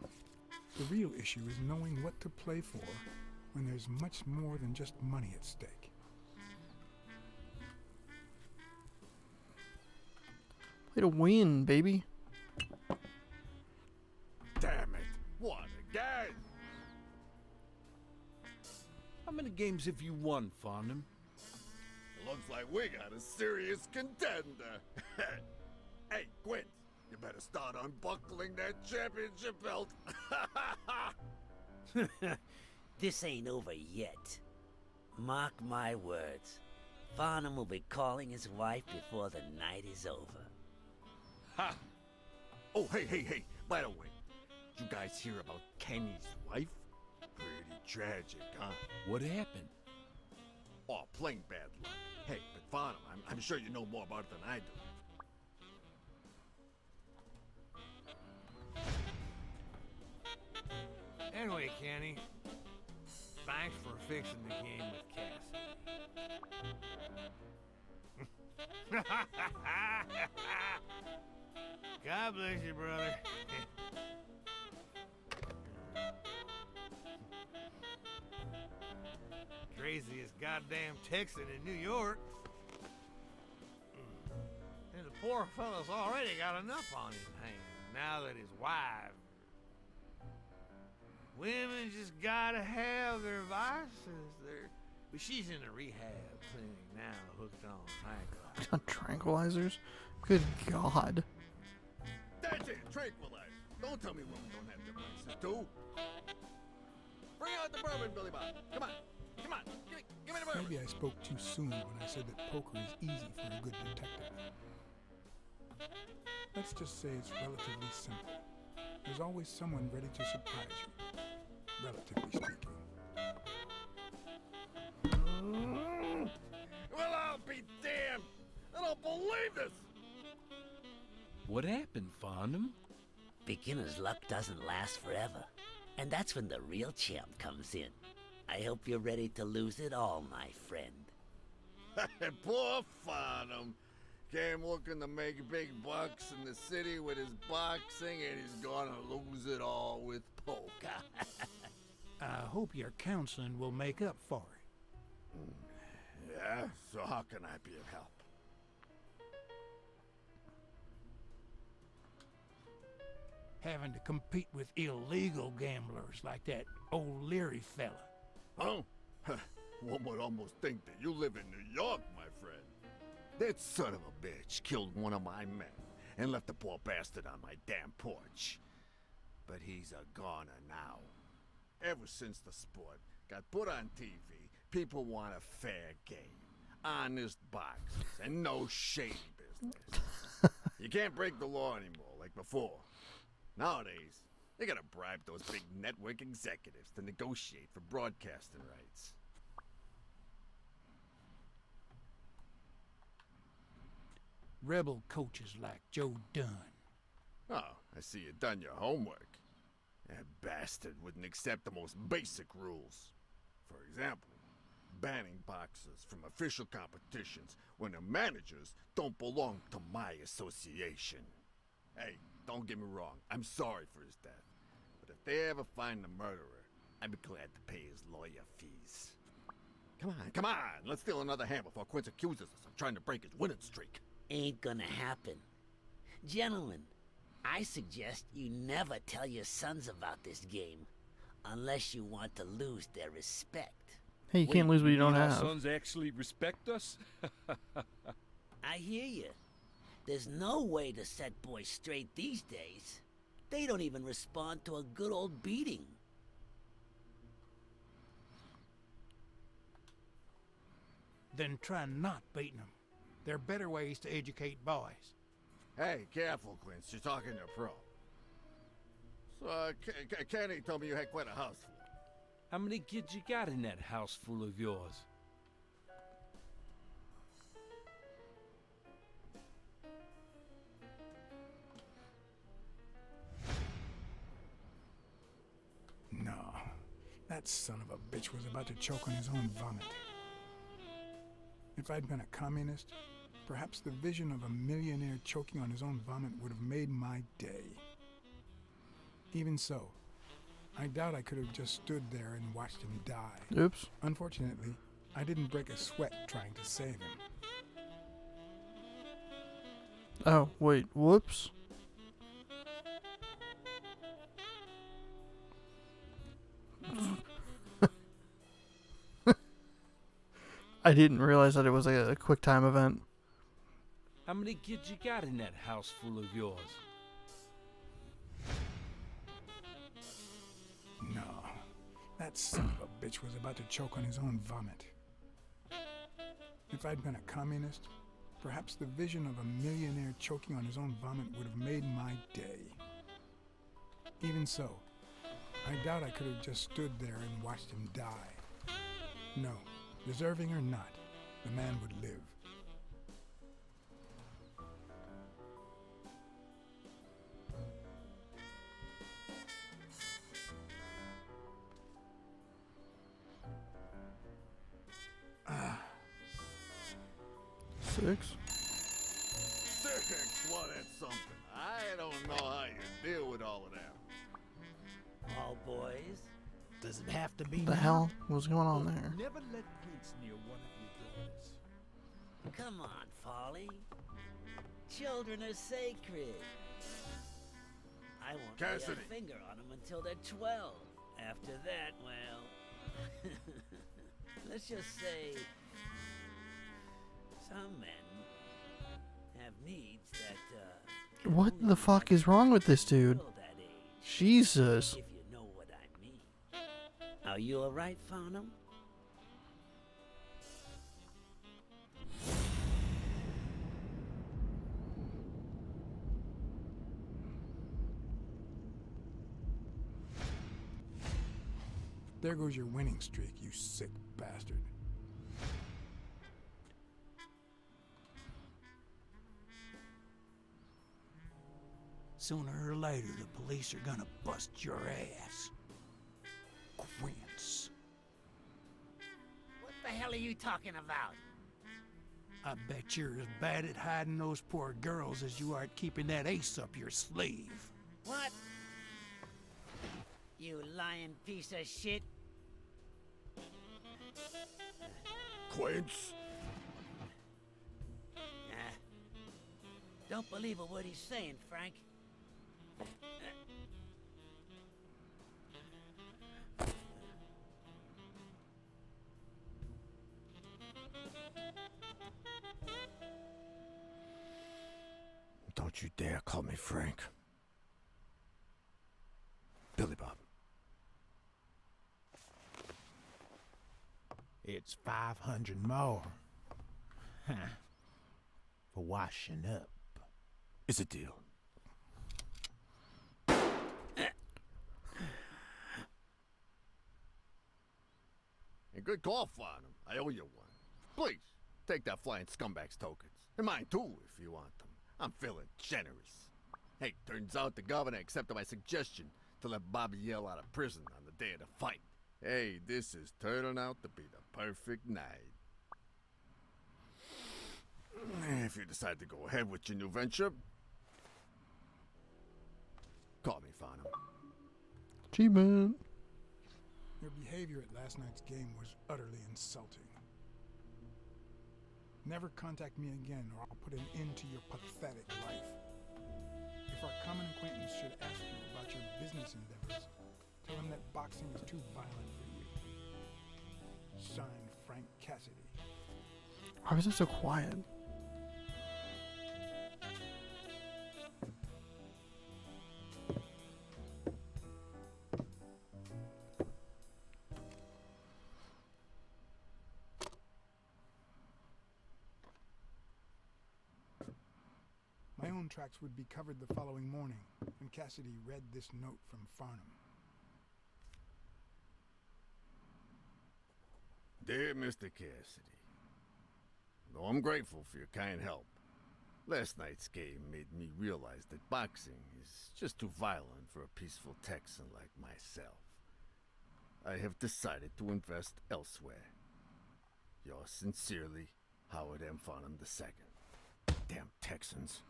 The real issue is knowing what to play for when there's much more than just money at stake. Play to win, baby. Damn it! What again? How many games have you won, Farnham? Looks like we got a serious contender. Hey, Gwent, you better start unbuckling that championship belt. This ain't over yet. Mark my words. Farnham will be calling his wife before the night is over. Ha! Oh, hey, by the way, did you guys hear about Kenny's wife? Pretty tragic, huh? What happened? Oh, plain bad luck. Hey, but Farnham, I'm sure you know more about it than I do. Anyway, Kenny, thanks for fixing the game with Cassidy. God bless you, brother. Craziest goddamn Texan in New York. And the poor fellow's already got enough on his hands now that his wife. Women just gotta have their vices. But she's in a rehab clinic now, hooked on tranquilizers. Tranquilizers? Good God. That's it, tranquilize. Don't tell me women don't have their vices, too. Bring out the bourbon, Billy Bob. Come on, give me the bourbon. Maybe I spoke too soon when I said that poker is easy for a good detective. Let's just say it's relatively simple. There's always someone ready to surprise you, relatively speaking. Well, I'll be damned! I don't believe this! What happened, Farnham? Beginner's luck doesn't last forever. And that's when the real champ comes in. I hope you're ready to lose it all, my friend. Poor Farnham. Came looking to make big bucks in the city with his boxing, and he's gonna lose it all with poker. I hope your counseling will make up for it. Yeah, so how can I be of help? Having to compete with illegal gamblers like that old Leary fella. Oh? One would almost think that you live in New York, my friend. That son of a bitch killed one of my men and left the poor bastard on my damn porch. but he's a goner now. Ever since the sport got put on TV, people want a fair game, honest boxers, and no shady business. You can't break the law anymore like before. Nowadays, they gotta bribe those big network executives to negotiate for broadcasting rights. Rebel coaches like Joe Dunn. Oh, I see you done your homework. That bastard wouldn't accept the most basic rules. For example, banning boxers from official competitions when the managers don't belong to my association. Hey, don't get me wrong, I'm sorry for his death. But if they ever find the murderer, I'd be glad to pay his lawyer fees. Come on, let's steal another hand before Quince accuses us of trying to break his winning streak. Ain't gonna happen. Gentlemen, I suggest you never tell your sons about this game, unless you want to lose their respect. Hey, you can't lose what you don't Our have. sons actually respect us? I hear you. There's no way to set boys straight these days. They don't even respond to a good old beating. Then try not beating them. There are better ways to educate boys. Hey, careful, Quince, you're talking to a pro. So, Kenny told me you had quite a house full. How many kids you got in that house full of yours? No, that son of a bitch was about to choke on his own vomit. If I'd been a communist, perhaps the vision of a millionaire choking on his own vomit would have made my day. Even so, I doubt I could have just stood there and watched him die. Oops. Unfortunately, I didn't break a sweat trying to save him. Oh, wait. Whoops. I didn't realize that it was a quick time event. How many kids you got in that house full of yours? No, that son of a bitch was about to choke on his own vomit. If I'd been a communist, perhaps the vision of a millionaire choking on his own vomit would have made my day. Even so, I doubt I could have just stood there and watched him die. No, deserving or not, the man would live. Six. Well, that's something. I don't know how you deal with all of that. All boys? Does it have to be What the now? hell was going on there? Never let Quince near one of your daughters. Come on, Folly. Children are sacred. I won't lay Cassidy. a finger on them until they're 12. After that, well... let's just say... some men have needs that, What the fuck is wrong with this dude? Jesus. if you know what I mean. Are you alright, Farnham? There goes your winning streak, you sick bastard. Sooner or later, the police are gonna bust your ass. Quince. What the hell are you talking about? I bet you're as bad at hiding those poor girls as you are at keeping that ace up your sleeve. What? You lying piece of shit. Quince? Don't believe a word he's saying, Frank. Don't you dare call me Frank. It's 500 more. Huh. For washing up. It's a deal. A good call, Farnham. I owe you one. Please, take that flying scumbag's tokens. And mine too, if you want them. I'm feeling generous. Hey, turns out the governor accepted my suggestion to let Bobby Yell out of prison on the day of the fight. Hey, this is turning out to be the perfect night. If you decide to go ahead with your new venture, call me, Farnham. Achievement. Your behavior at last night's game was utterly insulting. Never contact me again, or I'll put an end to your pathetic life. If our common acquaintance should ask you about your business endeavors, tell him that boxing is too violent for you. Signed, Frank Cassidy. Why was it so quiet? My own tracks would be covered the following morning when Cassidy read this note from Farnham. Dear Mr. Cassidy, though I'm grateful for your kind help, last night's game made me realize that boxing is just too violent for a peaceful Texan like myself. I have decided to invest elsewhere. Yours sincerely, Howard M. Farnham II. Damn Texans.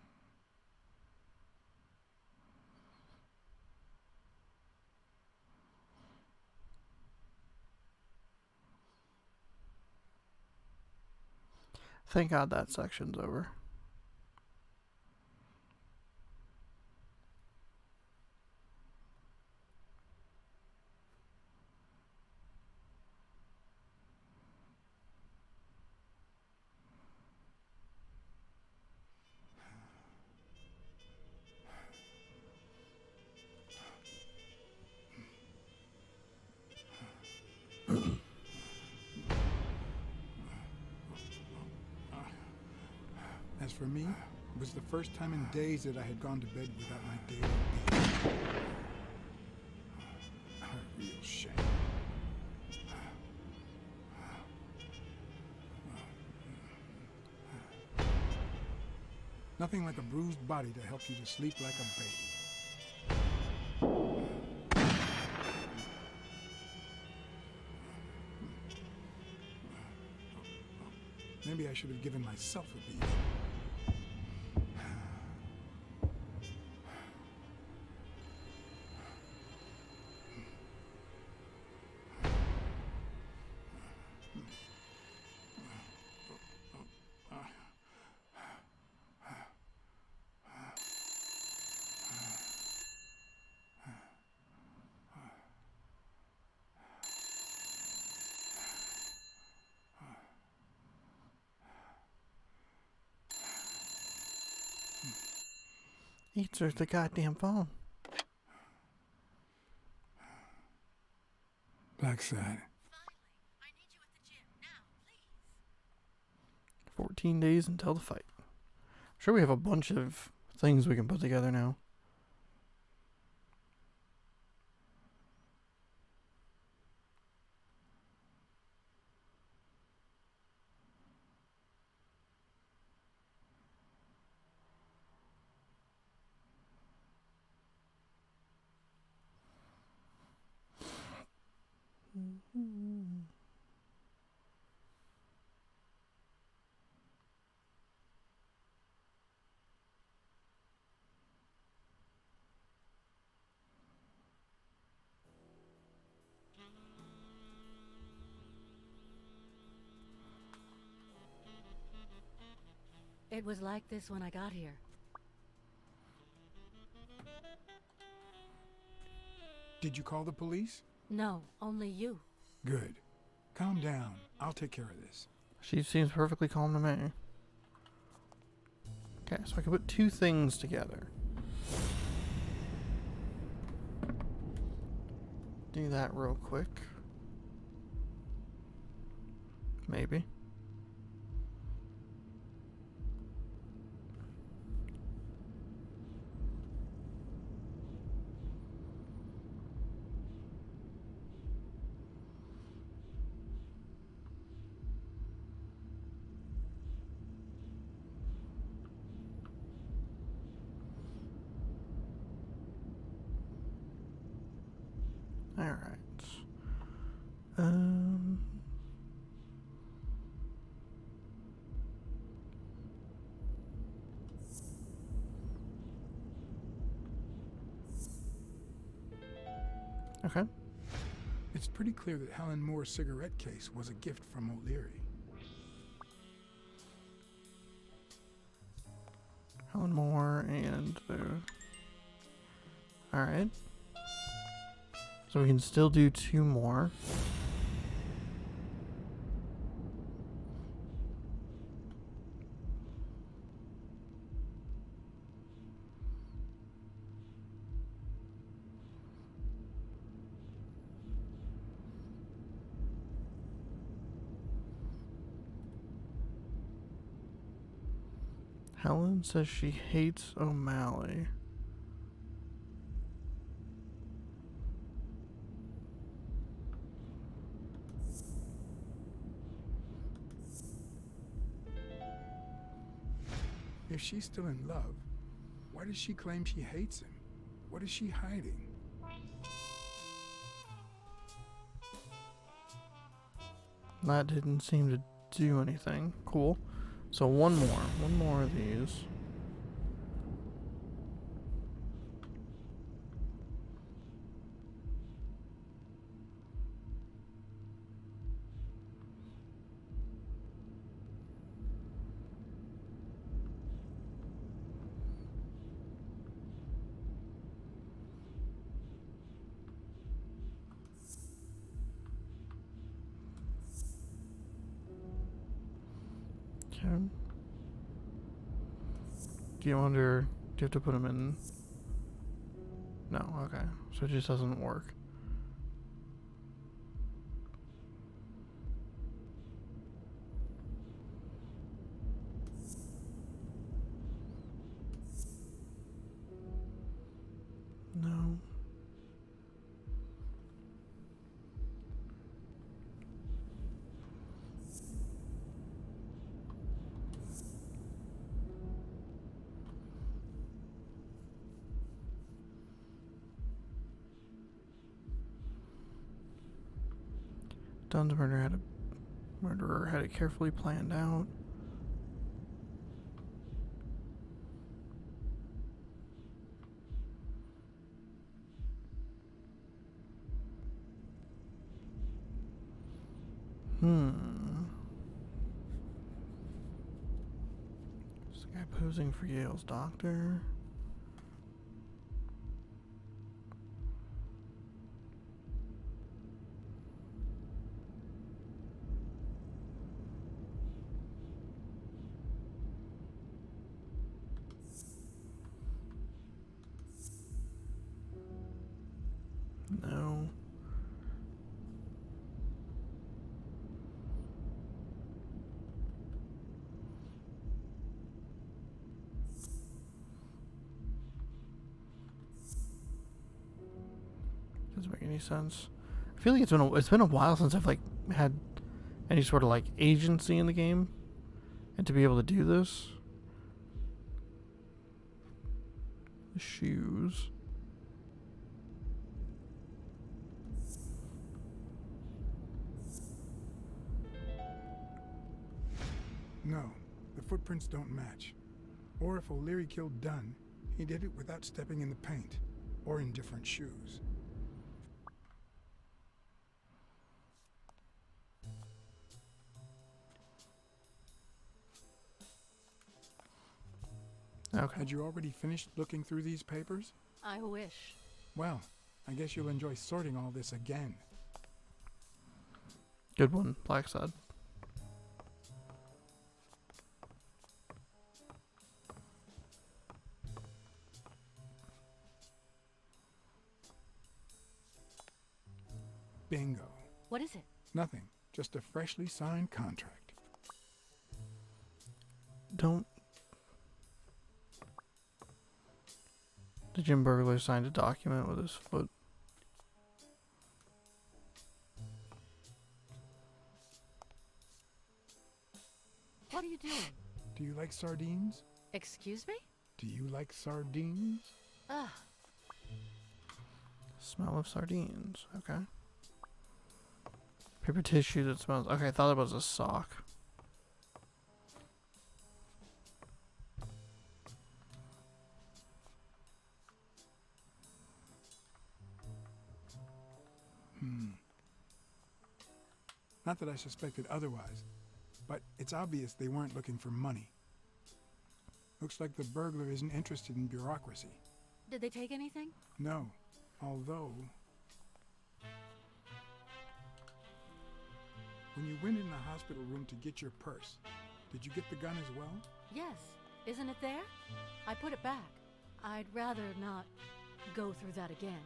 Thank God that section's over. As for me, it was the first time in days that I had gone to bed without my daily beer. A real shame. Nothing like a bruised body to help you to sleep like a baby. Maybe I should have given myself a beat. Answers the goddamn phone. Blacksad. 14 days until the fight. I'm sure we have a bunch of things we can put together now. It was like this when I got here. Did you call the police? No, only you. Good. Calm down. I'll take care of this. She seems perfectly calm to me. Okay, so I can put two things together. Do that real quick. Maybe. All right. Okay. It's pretty clear that Helen Moore's cigarette case was a gift from O'Leary. Helen Moore and all right. So we can still do 2 more. Helen says she hates O'Malley. If she's still in love, why does she claim she hates him? What is she hiding? That didn't seem to do anything. Cool. So one more of these. Okay. Do you wonder, do you have to put them in? No, okay. So it just doesn't work. No. Dunn's murderer had it carefully planned out. This guy posing for Yale's doctor. No. Doesn't make any sense. I feel like it's been a while since I've like had any sort of like agency in the game, and to be able to do this. The shoes. No, the footprints don't match. Or if O'Leary killed Dunn, he did it without stepping in the paint, or in different shoes. Okay. Had you already finished looking through these papers? I wish. Well, I guess you'll enjoy sorting all this again. Good one, Blacksad. Bingo. What is it? Nothing. Just a freshly signed contract. Don't. The gym burglar signed a document with his foot. What are you doing? Do you like sardines? Excuse me? Do you like sardines? Ugh. Smell of sardines. Okay. Paper tissue that smells. Okay, I thought it was a sock. Not that I suspected otherwise, but it's obvious they weren't looking for money. Looks like the burglar isn't interested in bureaucracy. Did they take anything? No, although... When you went in the hospital room to get your purse, did you get the gun as well? Yes. Isn't it there? I put it back. I'd rather not go through that again.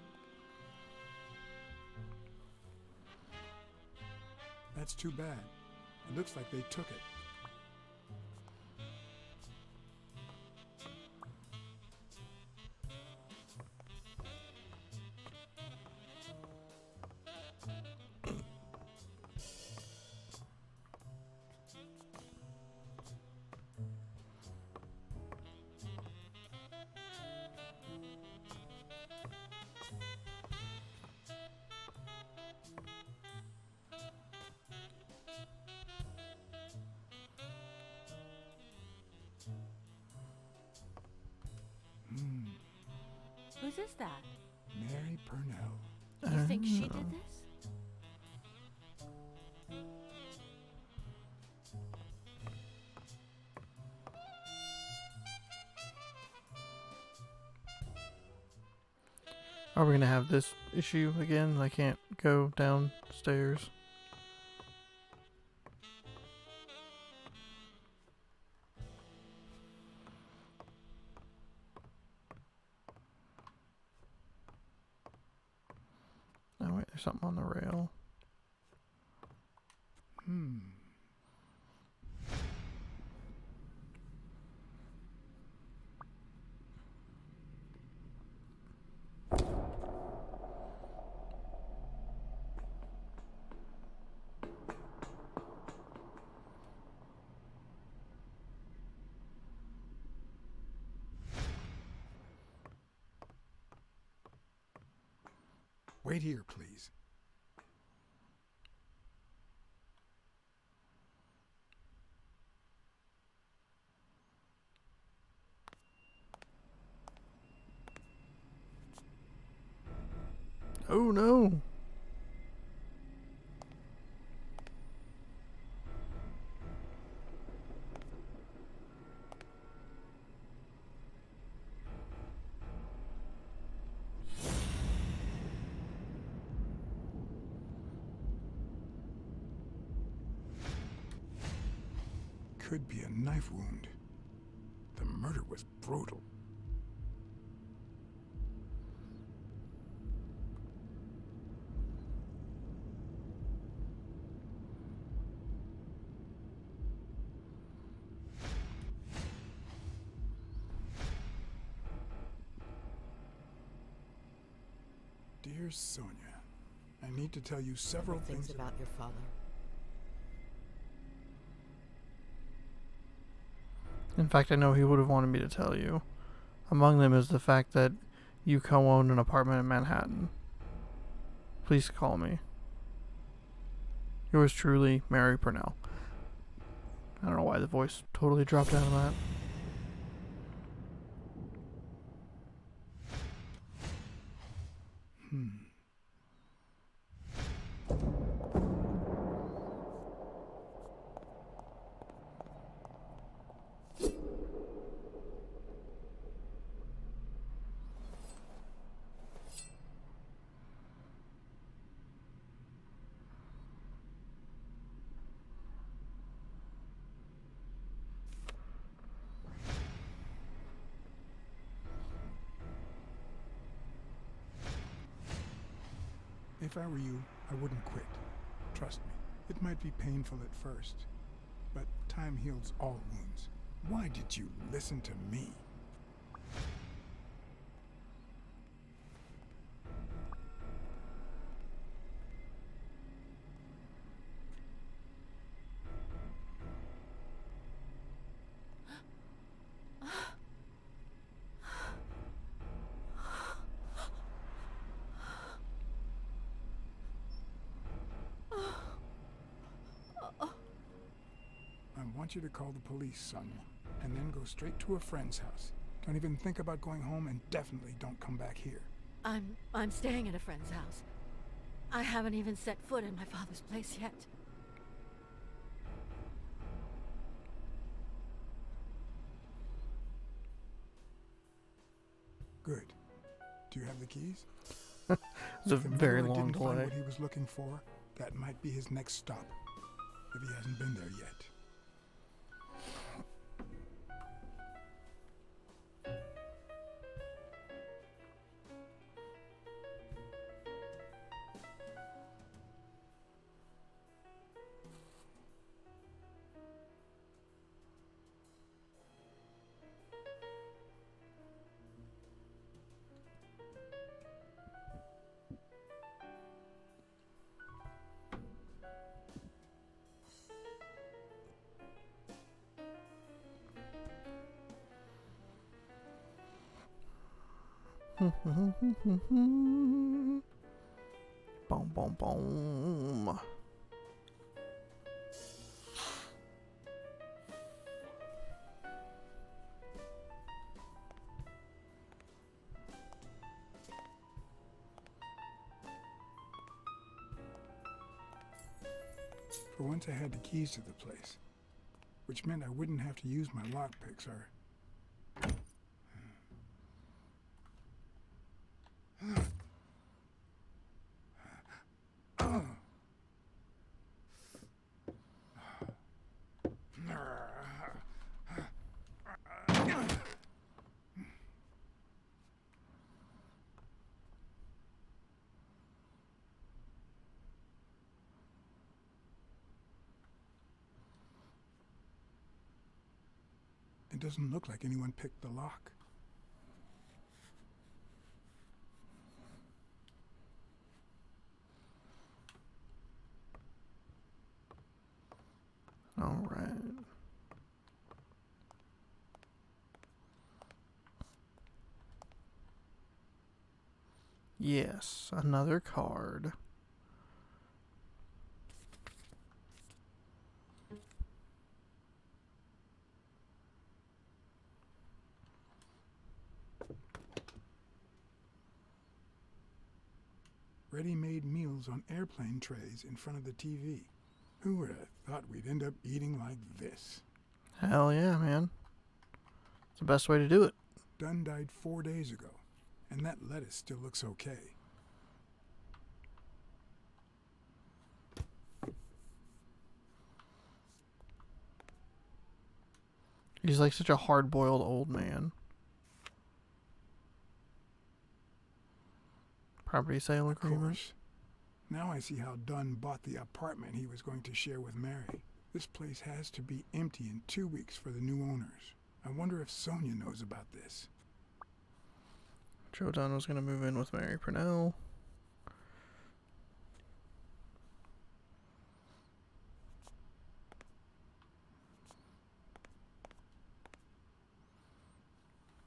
That's too bad. It looks like they took it. Whose is that? Mary Purnell. You think she did this? Are we gonna have this issue again? I can't go downstairs. Oh wait, there's something on the rail. Wait here, please. Oh no! Could be a knife wound. The murder was brutal. Dear Sonia, I need to tell you several things about your father. In fact, I know he would have wanted me to tell you. Among them is the fact that you co-owned an apartment in Manhattan. Please call me. Yours truly, Mary Purnell. I don't know why the voice totally dropped out of that. If I were you, I wouldn't quit. Trust me, It might be painful at first, but time heals all wounds. Why did you listen to me? I want you to call the police, Sonia, and then go straight to a friend's house. Don't even think about going home, and definitely don't come back here. I'm staying at a friend's house. I haven't even set foot in my father's place yet. Good. Do you have the keys? It's a very long didn't find delay. what he was looking for, that might be his next stop, if he hasn't been there yet. Boom, boom, boom. For once I had the keys to the place, which meant I wouldn't have to use my lockpicks or... It doesn't look like anyone picked the lock. All right. Yes, another card. Ready-made meals on airplane trays in front of the TV. Who would have thought we'd end up eating like this? Hell yeah, man. It's the best way to do it. Dunn died 4 days ago, and that lettuce still looks okay. He's like such a hard-boiled old man. Property sale agreement. Now I see how Dunn bought the apartment he was going to share with Mary. This place has to be empty in 2 weeks for the new owners. I wonder if Sonia knows about this. Joe Dunn was going to move in with Mary Purnell.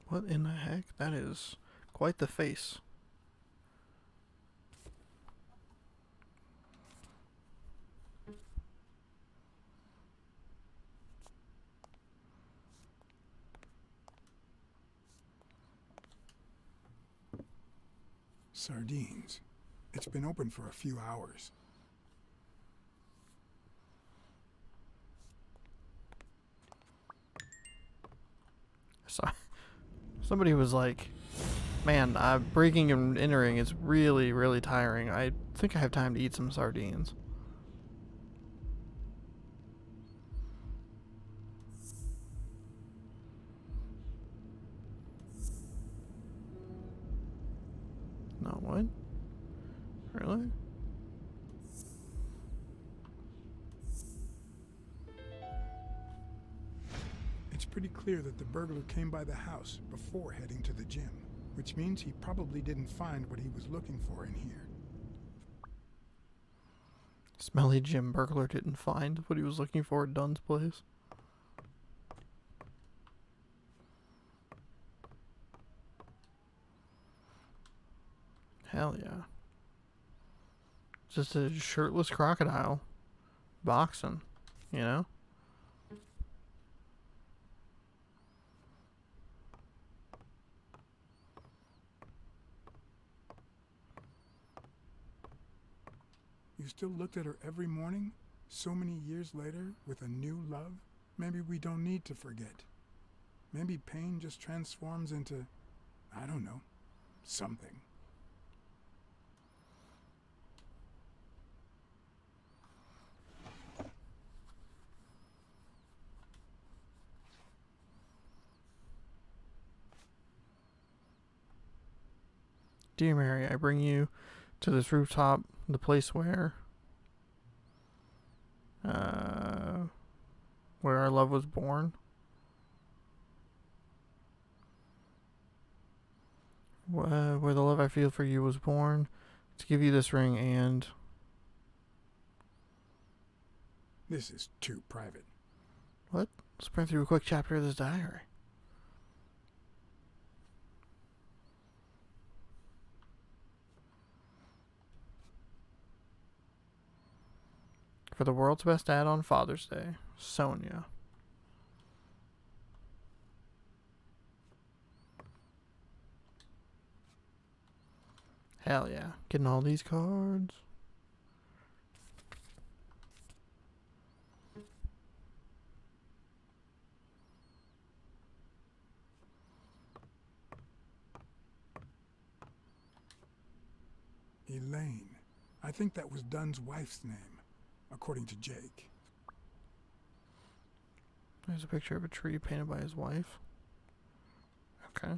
What in the heck? That is quite the face. Sardines. It's been open for a few hours. So, somebody was like, man, breaking and entering is really, really tiring. I think I have time to eat some sardines. No, what? Really? pretty clear that the burglar came by the house before heading to the gym, which means he probably didn't find what he was looking for in here. Smelly gym burglar didn't find what he was looking for at Dunn's place. Hell yeah. Just a shirtless crocodile. Boxing. You know? You still looked at her every morning, so many years later, with a new love? Maybe we don't need to forget. Maybe pain just transforms into, I don't know, something. Dear Mary, I bring you to this rooftop, the place where our love was born. Where the love I feel for you was born, to give you this ring and... This is too private. What? Let's burn through a quick chapter of this diary. For the world's best dad on Father's Day, Sonia. Hell yeah. Getting all these cards. Elaine. I think that was Dunn's wife's name, according to Jake. There's a picture of a tree painted by his wife. Okay.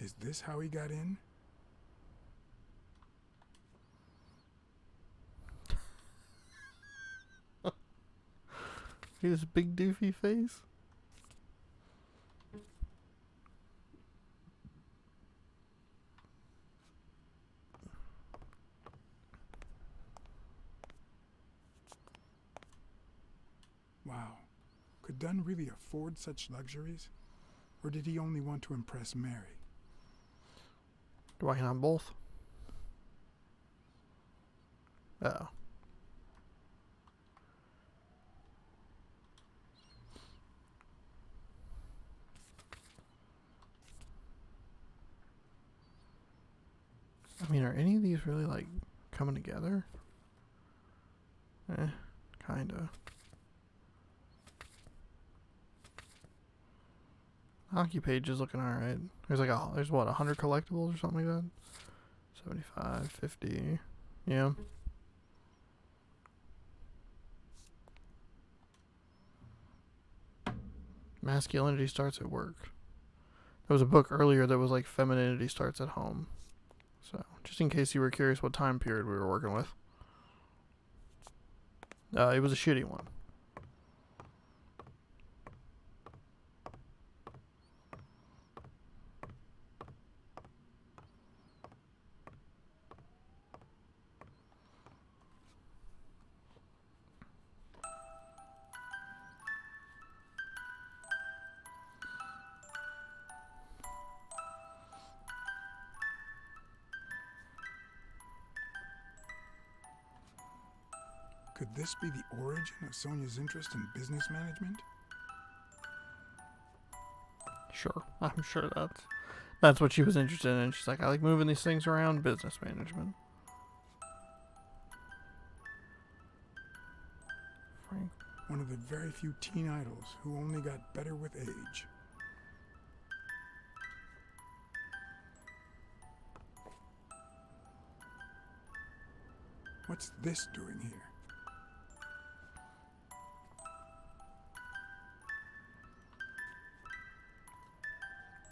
Is this how he got in? His big doofy face. Wow. Could Dunn really afford such luxuries? Or did he only want to impress Mary? Why not both? Oh. I mean, are any of these really, like, coming together? Kinda. Hockey page is looking alright. There's like there's what, 100 collectibles or something like that? 75, 50. Yeah. Masculinity starts at work. There was a book earlier that was like femininity starts at home. So, just in case you were curious what time period we were working with. It was a shitty one. Could this be the origin of Sonia's interest in business management? Sure. I'm sure that's what she was interested in. She's like, I like moving these things around, business management. Frank. One of the very few teen idols who only got better with age. What's this doing here?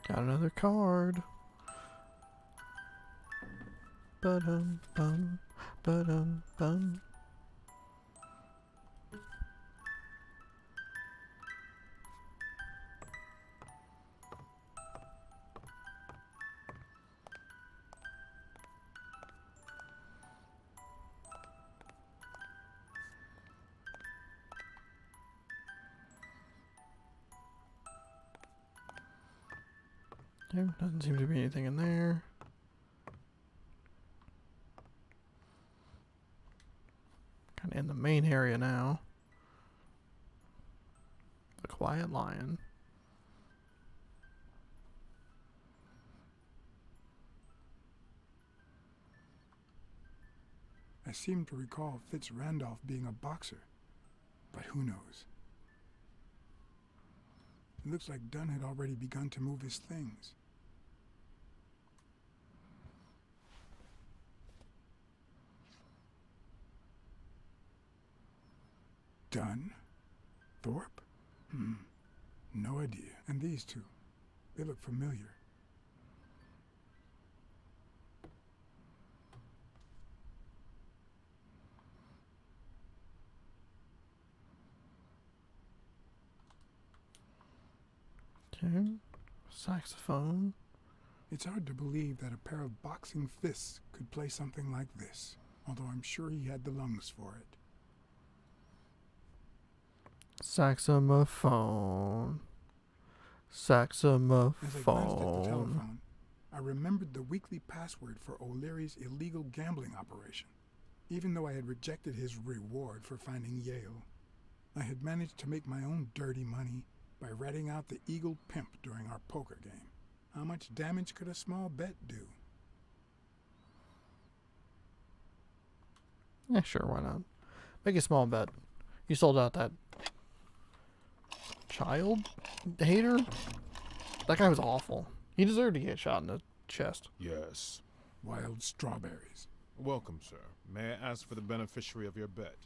Got another card. Ba-dum, bum. Ba-dum-bum. There doesn't seem to be anything in there. Kind of in the main area now. A quiet lion. I seem to recall Fitz Randolph being a boxer, but who knows? It looks like Dunn had already begun to move his things. Dunn? Thorpe? No idea. And these two, they look familiar. Okay. Saxophone. It's hard to believe that a pair of boxing fists could play something like this, although I'm sure he had the lungs for it. Saxophone. As I glanced at the Saxophone. telephone, I remembered the weekly password for O'Leary's illegal gambling operation. Even though I had rejected his reward for finding Yale, I had managed to make my own dirty money by ratting out the Eagle Pimp during our poker game. How much damage could a small bet do? Yeah, sure, why not? Make a small bet. You sold out that child hater? That guy was awful. He deserved to get shot in the chest. Yes. Wild strawberries. Welcome, sir. May I ask for the beneficiary of your bet?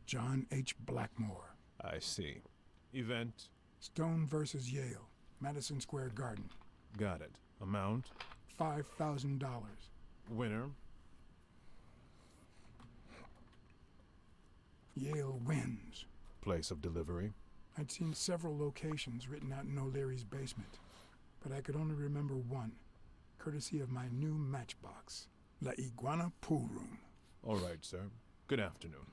John H. Blackmore. I see. Event? Stone versus Yale. Madison Square Garden. Got it. Amount? $5,000. Winner? Yale wins. Place of delivery? I'd seen several locations written out in O'Leary's basement, but I could only remember one, courtesy of my new matchbox, La Iguana Pool Room. All right, sir. Good afternoon.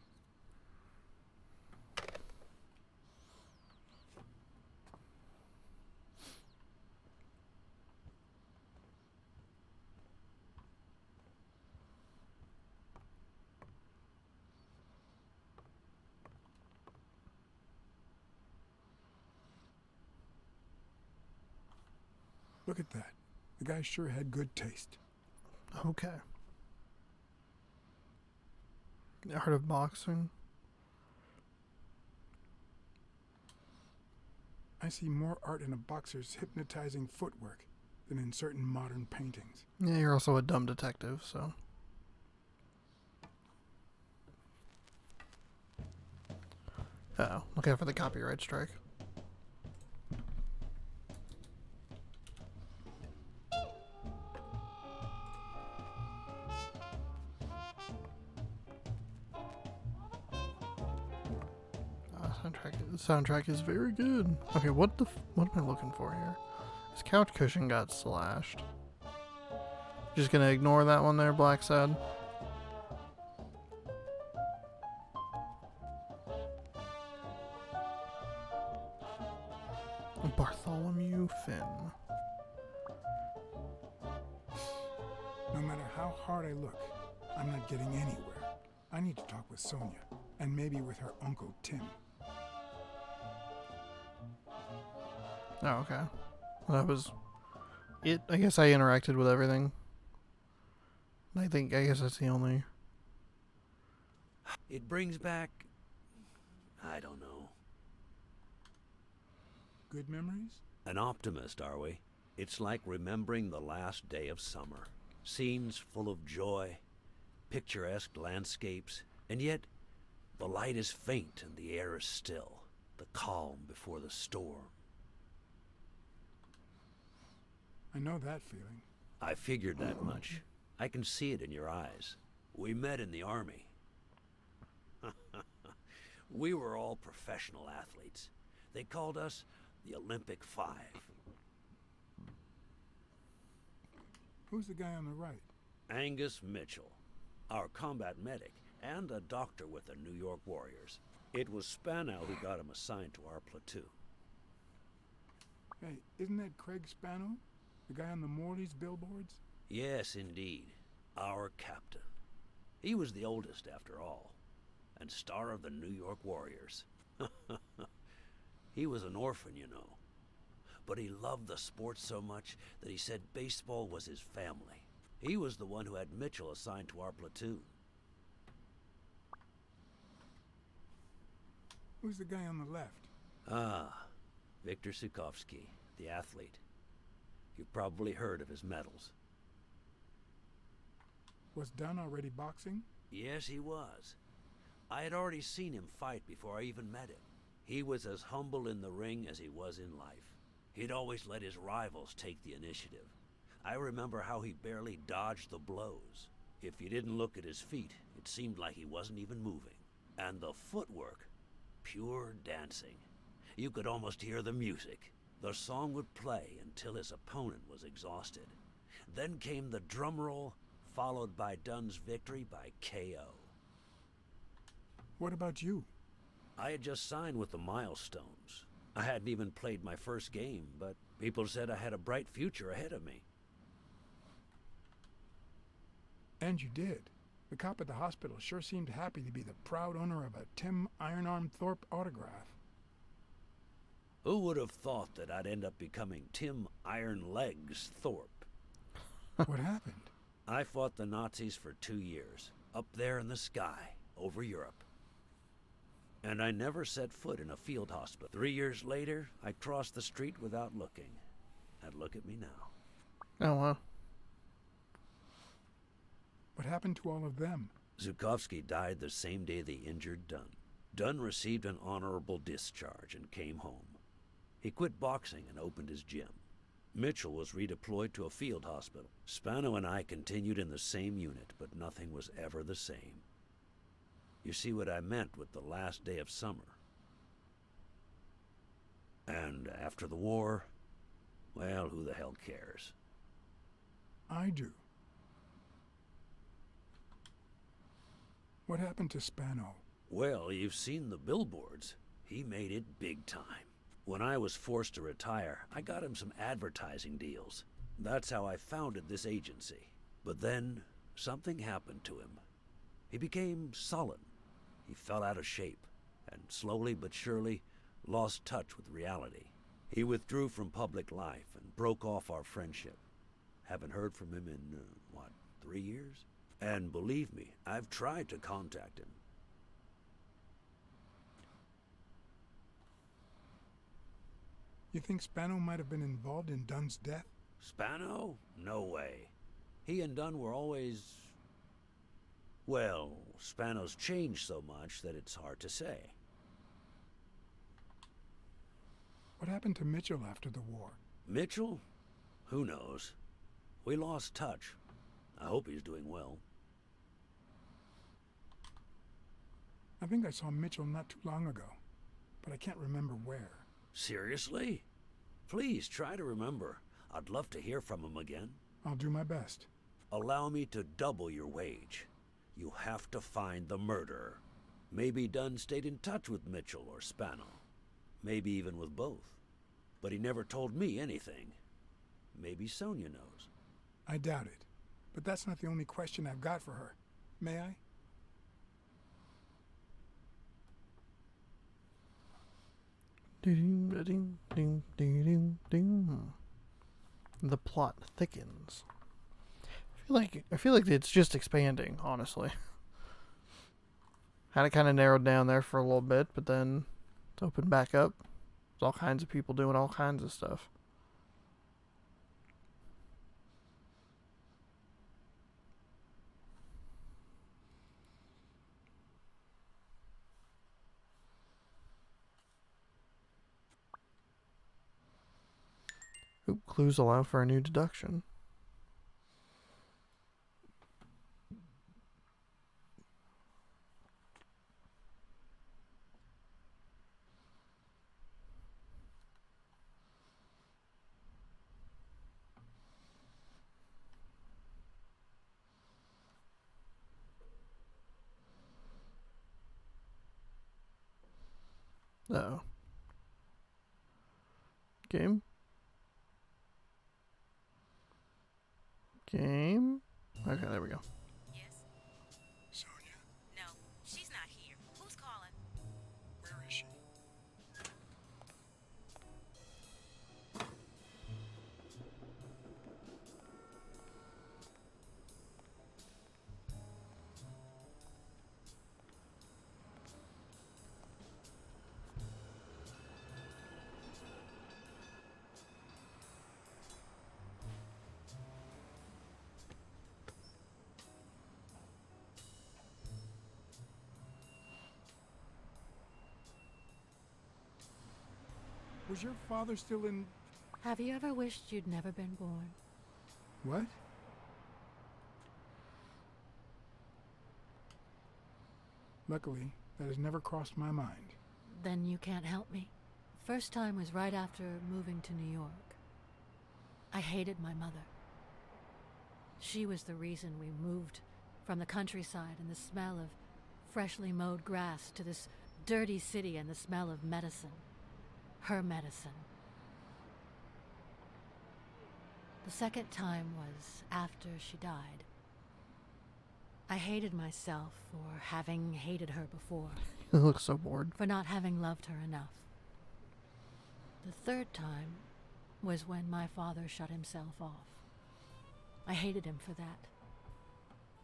Look at that. The guy sure had good taste. Okay. The art of boxing. I see more art in a boxer's hypnotizing footwork than in certain modern paintings. Yeah, you're also a dumb detective, so. Uh-oh. Look out for the copyright strike. The soundtrack is very good. Okay, what am I looking for here? This couch cushion got slashed. Just gonna ignore that one there, Blacksad. Bartholomew Finn. No matter how hard I look, I'm not getting anywhere. I need to talk with Sonia, and maybe with her Uncle Tim. Oh, okay. Well, that was it. I guess I interacted with everything. I guess that's the only. It brings back, I don't know. Good memories? An optimist, are we? It's like remembering the last day of summer. Scenes full of joy, picturesque landscapes, and yet the light is faint and the air is still, the calm before the storm. I know that feeling. I figured that much. I can see it in your eyes. We met in the Army. We were all professional athletes. They called us the Olympic Five. Who's the guy on the right? Angus Mitchell, our combat medic, and a doctor with the New York Warriors. It was Spano who got him assigned to our platoon. Hey, isn't that Craig Spano? The guy on the Morley's billboards? Yes, indeed. Our captain. He was the oldest, after all, and star of the New York Warriors. He was an orphan, you know. But he loved the sport so much that he said baseball was his family. He was the one who had Mitchell assigned to our platoon. Who's the guy on the left? Ah, Victor Sukovsky, the athlete. You've probably heard of his medals. Was Dunn already boxing? Yes, he was. I had already seen him fight before I even met him. He was as humble in the ring as he was in life. He'd always let his rivals take the initiative. I remember how he barely dodged the blows. If you didn't look at his feet, it seemed like he wasn't even moving. And the footwork, pure dancing. You could almost hear the music. The song would play until his opponent was exhausted. Then came the drum roll, followed by Dunn's victory by KO. What about you? I had just signed with the Milestones. I hadn't even played my first game, but people said I had a bright future ahead of me. And you did. The cop at the hospital sure seemed happy to be the proud owner of a Tim Ironarm Thorpe autograph. Who would have thought that I'd end up becoming Tim Iron Legs Thorpe? What happened? I fought the Nazis for 2 years, up there in the sky, over Europe. And I never set foot in a field hospital. 3 years later, I crossed the street without looking. And look at me now. Oh, wow. What happened to all of them? Zukovsky died the same day they injured Dunn. Dunn received an honorable discharge and came home. He quit boxing and opened his gym. Mitchell was redeployed to a field hospital. Spano and I continued in the same unit, but nothing was ever the same. You see what I meant with the last day of summer. And after the war, well, who the hell cares? I do. What happened to Spano? Well, you've seen the billboards. He made it big time. When I was forced to retire, I got him some advertising deals. That's how I founded this agency. But then, something happened to him. He became sullen. He fell out of shape, and slowly but surely lost touch with reality. He withdrew from public life and broke off our friendship. Haven't heard from him in, 3 years? And believe me, I've tried to contact him. You think Spano might have been involved in Dunn's death? Spano? No way. He and Dunn were always... Well, Spano's changed so much that it's hard to say. What happened to Mitchell after the war? Mitchell? Who knows? We lost touch. I hope he's doing well. I think I saw Mitchell not too long ago, but I can't remember where. Seriously? Please try to remember. I'd love to hear from him again. I'll do my best. Allow me to double your wage. You have to find the murderer. Maybe Dunn stayed in touch with Mitchell or Spano. Maybe even with both. But he never told me anything. Maybe Sonia knows. I doubt it. But that's not the only question I've got for her. May I? Ding, ding, ding, ding, ding. The plot thickens. I feel like it's just expanding, honestly. Had it kind of narrowed down there for a little bit, but then it's opened back up. There's all kinds of people doing all kinds of stuff. Oop, clues allow for a new deduction. Uh-oh. Game? Game? Okay, there we go. Yes? Sonia, No, she's not here. Who's calling? where is she? Was your father still in... Have you ever wished you'd never been born? What? Luckily, that has never crossed my mind. Then you can't help me. First time was right after moving to New York. I hated my mother. She was the reason we moved from the countryside and the smell of freshly mowed grass to this dirty city and the smell of medicine. Her medicine. The second time was after she died. I hated myself for having hated her before. He looks so bored. For not having loved her enough. The third time was when my father shut himself off. I hated him for that.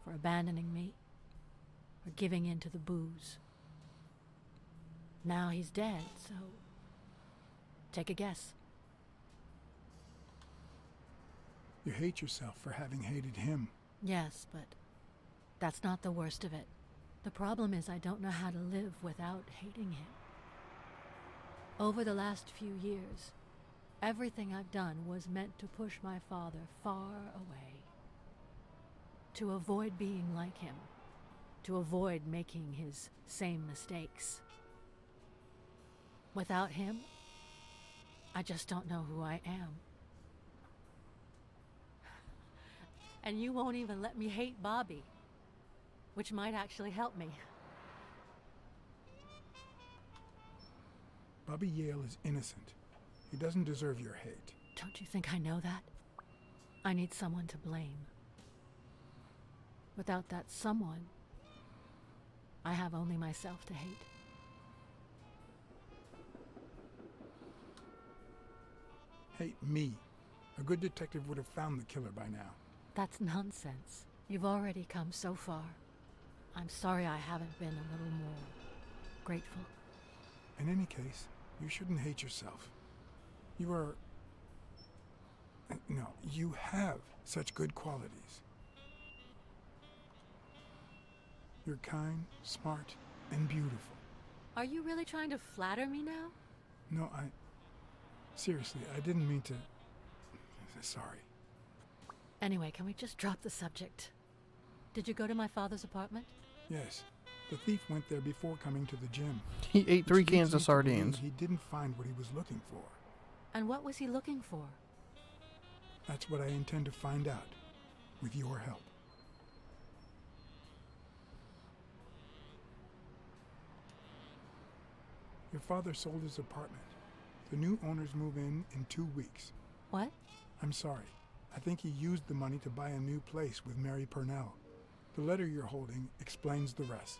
For abandoning me. For giving in to the booze. Now he's dead, so... take a guess. You hate yourself for having hated him. Yes, but that's not the worst of it. The problem is I don't know how to live without hating him. Over the last few years, everything I've done was meant to push my father far away. To avoid being like him. To avoid making his same mistakes. Without him, I just don't know who I am. And you won't even let me hate Bobby, which might actually help me. Bobby Yale is innocent. He doesn't deserve your hate. Don't you think I know that? I need someone to blame. Without that someone, I have only myself to hate. Hate me. A good detective would have found the killer by now. That's nonsense. You've already come so far. I'm sorry I haven't been a little more grateful. In any case, you shouldn't hate yourself. You are... No, you have such good qualities. You're kind, smart, and beautiful. Are you really trying to flatter me now? No, seriously, I didn't mean to... Sorry. Anyway, can we just drop the subject? Did you go to my father's apartment? Yes. The thief went there before coming to the gym. He ate 3 cans of sardines. He didn't find what he was looking for. And what was he looking for? That's what I intend to find out, with your help. Your father sold his apartment. The new owners move in 2 weeks. What? I'm sorry. I think he used the money to buy a new place with Mary Purnell. The letter you're holding explains the rest.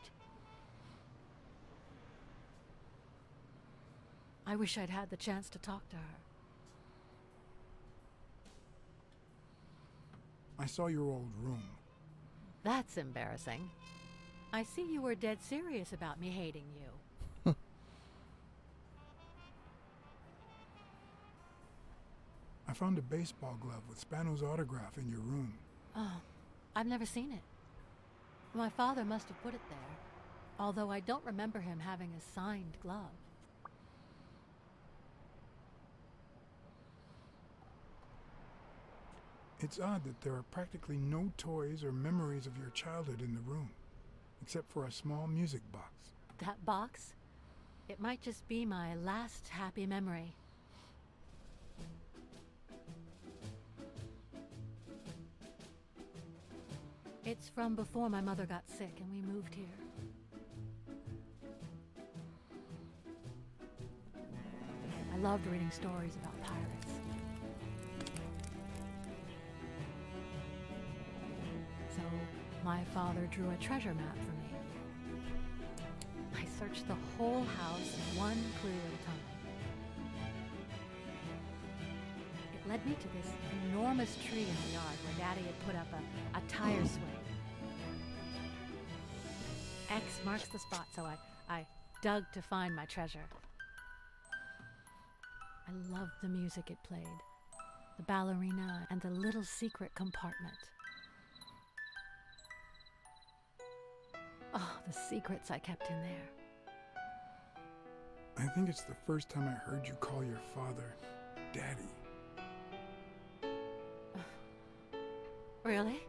I wish I'd had the chance to talk to her. I saw your old room. That's embarrassing. I see you were dead serious about me hating you. I found a baseball glove with Spano's autograph in your room. Oh, I've never seen it. My father must have put it there, although I don't remember him having a signed glove. It's odd that there are practically no toys or memories of your childhood in the room, except for a small music box. That box? It might just be my last happy memory. It's from before my mother got sick and we moved here. I loved reading stories about pirates. So my father drew a treasure map for me. I searched the whole house one clue at a time. It led me to this enormous tree in the yard where Daddy had put up a tire swing. X marks the spot, so I dug to find my treasure. I loved the music it played, the ballerina, and the little secret compartment. Oh, the secrets I kept in there. I think it's the first time I heard you call your father Daddy. Really?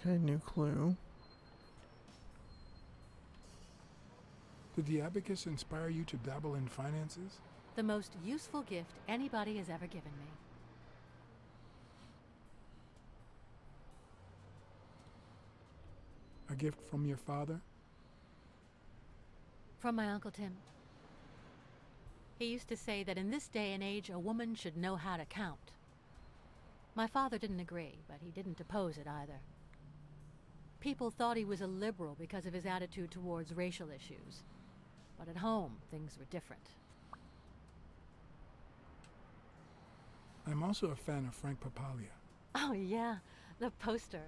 Okay, new clue. Did the abacus inspire you to dabble in finances? The most useful gift anybody has ever given me. A gift from your father? From my Uncle Tim. He used to say that in this day and age, a woman should know how to count. My father didn't agree, but he didn't oppose it either. People thought he was a liberal because of his attitude towards racial issues. But at home, things were different. I'm also a fan of Frank Papalia. Oh yeah, the poster.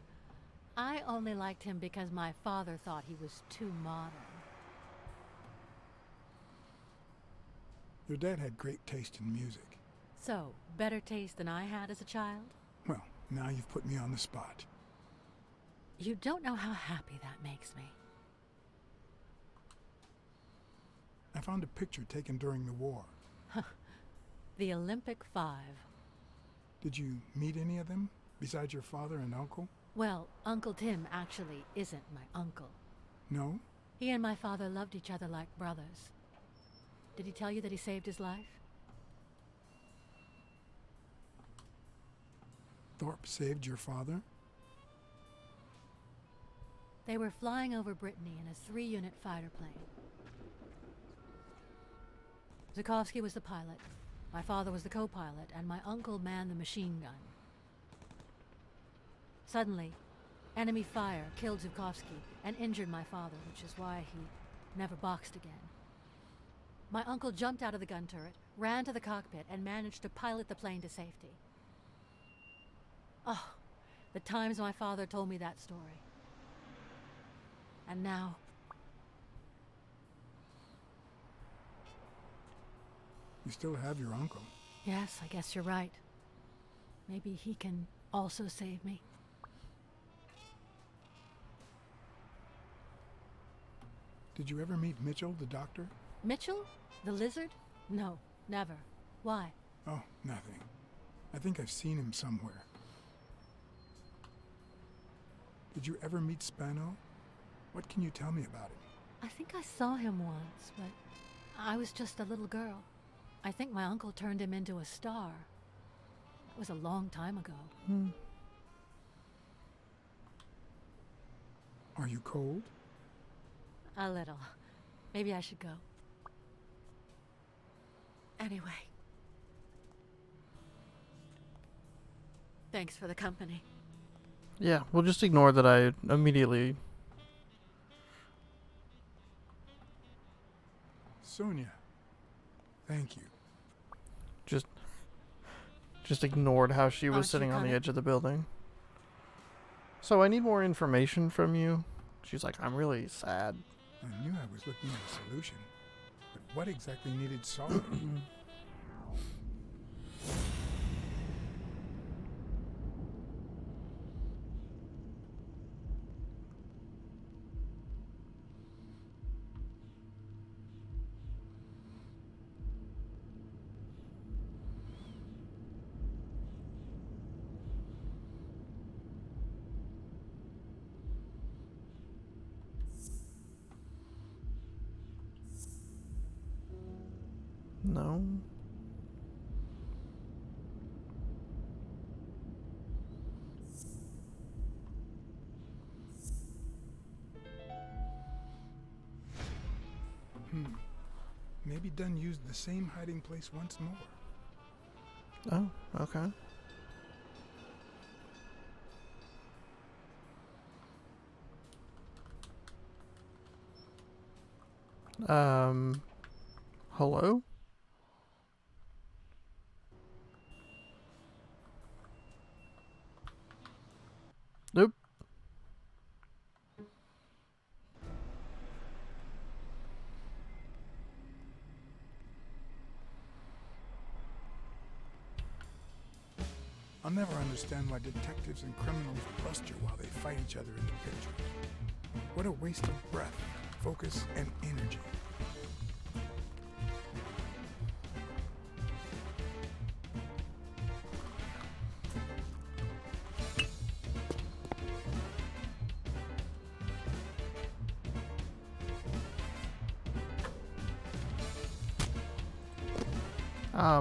I only liked him because my father thought he was too modern. Your dad had great taste in music. So, better taste than I had as a child? Well, now you've put me on the spot. You don't know how happy that makes me. I found a picture taken during the war. The Olympic 5. Did you meet any of them, besides your father and uncle? Well, Uncle Tim actually isn't my uncle. No? He and my father loved each other like brothers. Did he tell you that he saved his life? Thorpe saved your father? They were flying over Brittany in a 3-unit fighter plane. Zukovsky was the pilot, my father was the co-pilot, and my uncle manned the machine gun. Suddenly, enemy fire killed Zukovsky and injured my father, which is why he never boxed again. My uncle jumped out of the gun turret, ran to the cockpit, and managed to pilot the plane to safety. Oh, the times my father told me that story. And now... You still have your uncle. Yes, I guess you're right. Maybe he can also save me. Did you ever meet Mitchell, the doctor? Mitchell? The lizard? No, never. Why? Oh, nothing. I think I've seen him somewhere. Did you ever meet Spano? What can you tell me about him? I think I saw him once, but I was just a little girl. I think my uncle turned him into a star. That was a long time ago. Are you cold? A little. Maybe I should go. Anyway. Thanks for the company. Yeah, we'll just ignore that I immediately... Sonia. Thank you. Just ignored how she was sitting on the edge of the building. So I need more information from you. She's like, I'm really sad. I knew I was looking at a solution. But what exactly needed solving? No. Maybe Dunn used the same hiding place once more. Oh, okay. Hello? Nope. I'll never understand why detectives and criminals bluster while they fight each other in the pictures. What a waste of breath, focus, and energy.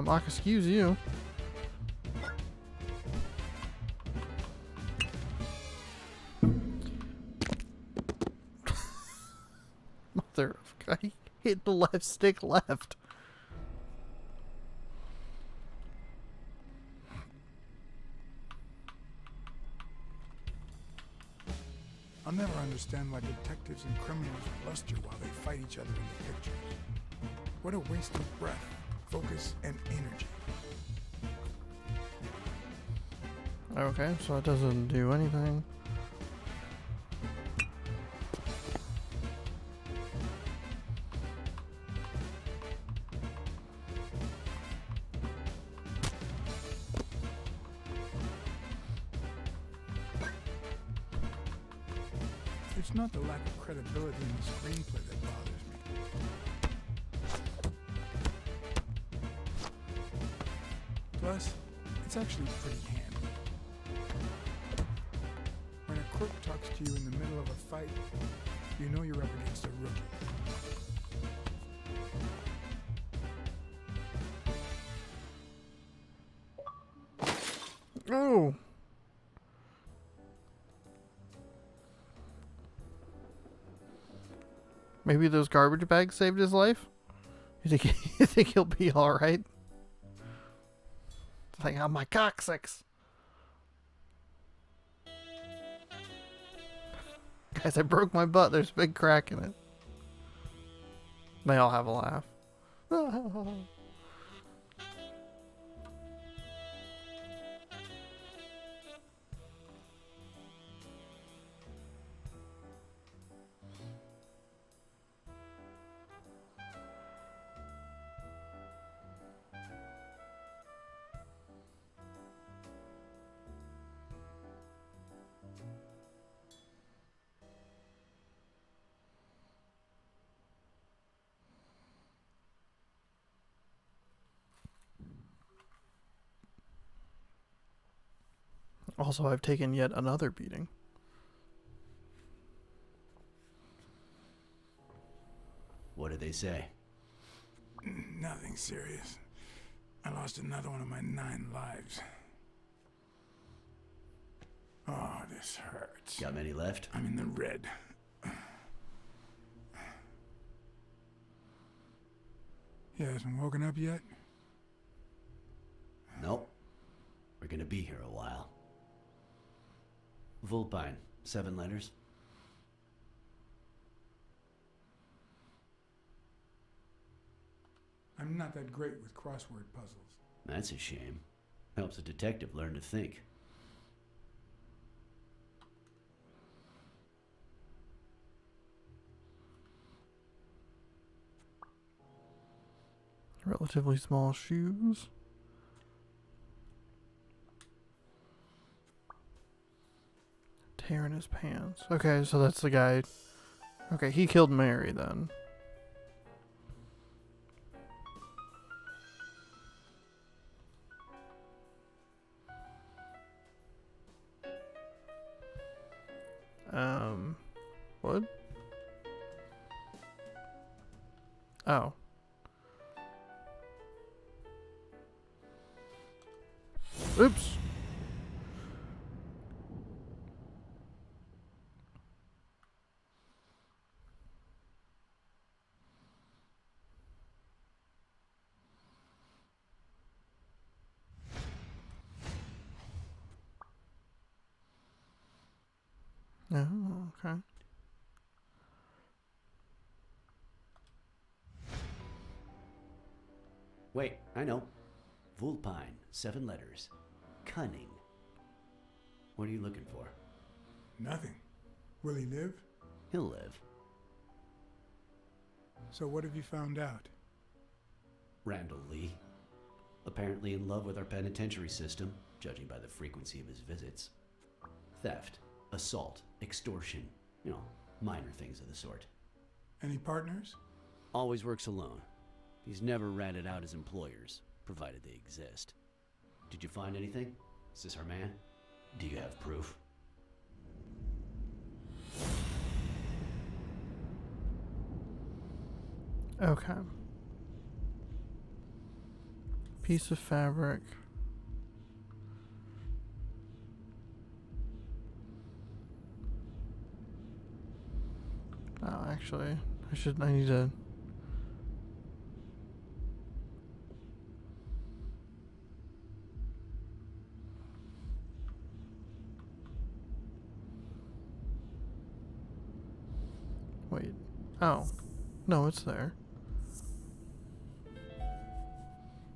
I can excuse you. Mother of God, he hit the left stick left. I'll never understand why detectives and criminals bluster while they fight each other in the pictures. What a waste of breath, focus, and energy. Okay, so it doesn't do anything. It's not the lack of credibility in the screenplay that bothers me. Plus, it's actually pretty handy. When a crook talks to you in the middle of a fight, you know you're up against a rookie. Oh. Maybe those garbage bags saved his life? You think he'll be alright? It's like, oh, my coccyx. Guys, I broke my butt. There's a big crack in it. They all have a laugh. Also, I've taken yet another beating. What did they say? Nothing serious. I lost another one of my 9 lives. Oh, this hurts. Got many left? I'm in the red. You hasn't woken up yet? Nope. We're gonna be here a while. Vulpine, 7 letters. I'm not that great with crossword puzzles. That's a shame. Helps a detective learn to think. Relatively small shoes. Tearing his pants. Okay, so that's the guy. Okay, he killed Mary then. What? Oops. Oh, okay. Wait, I know. Vulpine, 7 letters. Cunning. What are you looking for? Nothing. Will he live? He'll live. So what have you found out? Randall Lee. Apparently in love with our penitentiary system, judging by the frequency of his visits. Theft, assault, extortion. You know, minor things of the sort. Any partners? Always works alone. He's never ratted out his employers, provided they exist. Did you find anything? Is this our man? Do you have proof? Okay. Piece of fabric. Oh, actually, I need to. Wait. Oh. No, it's there.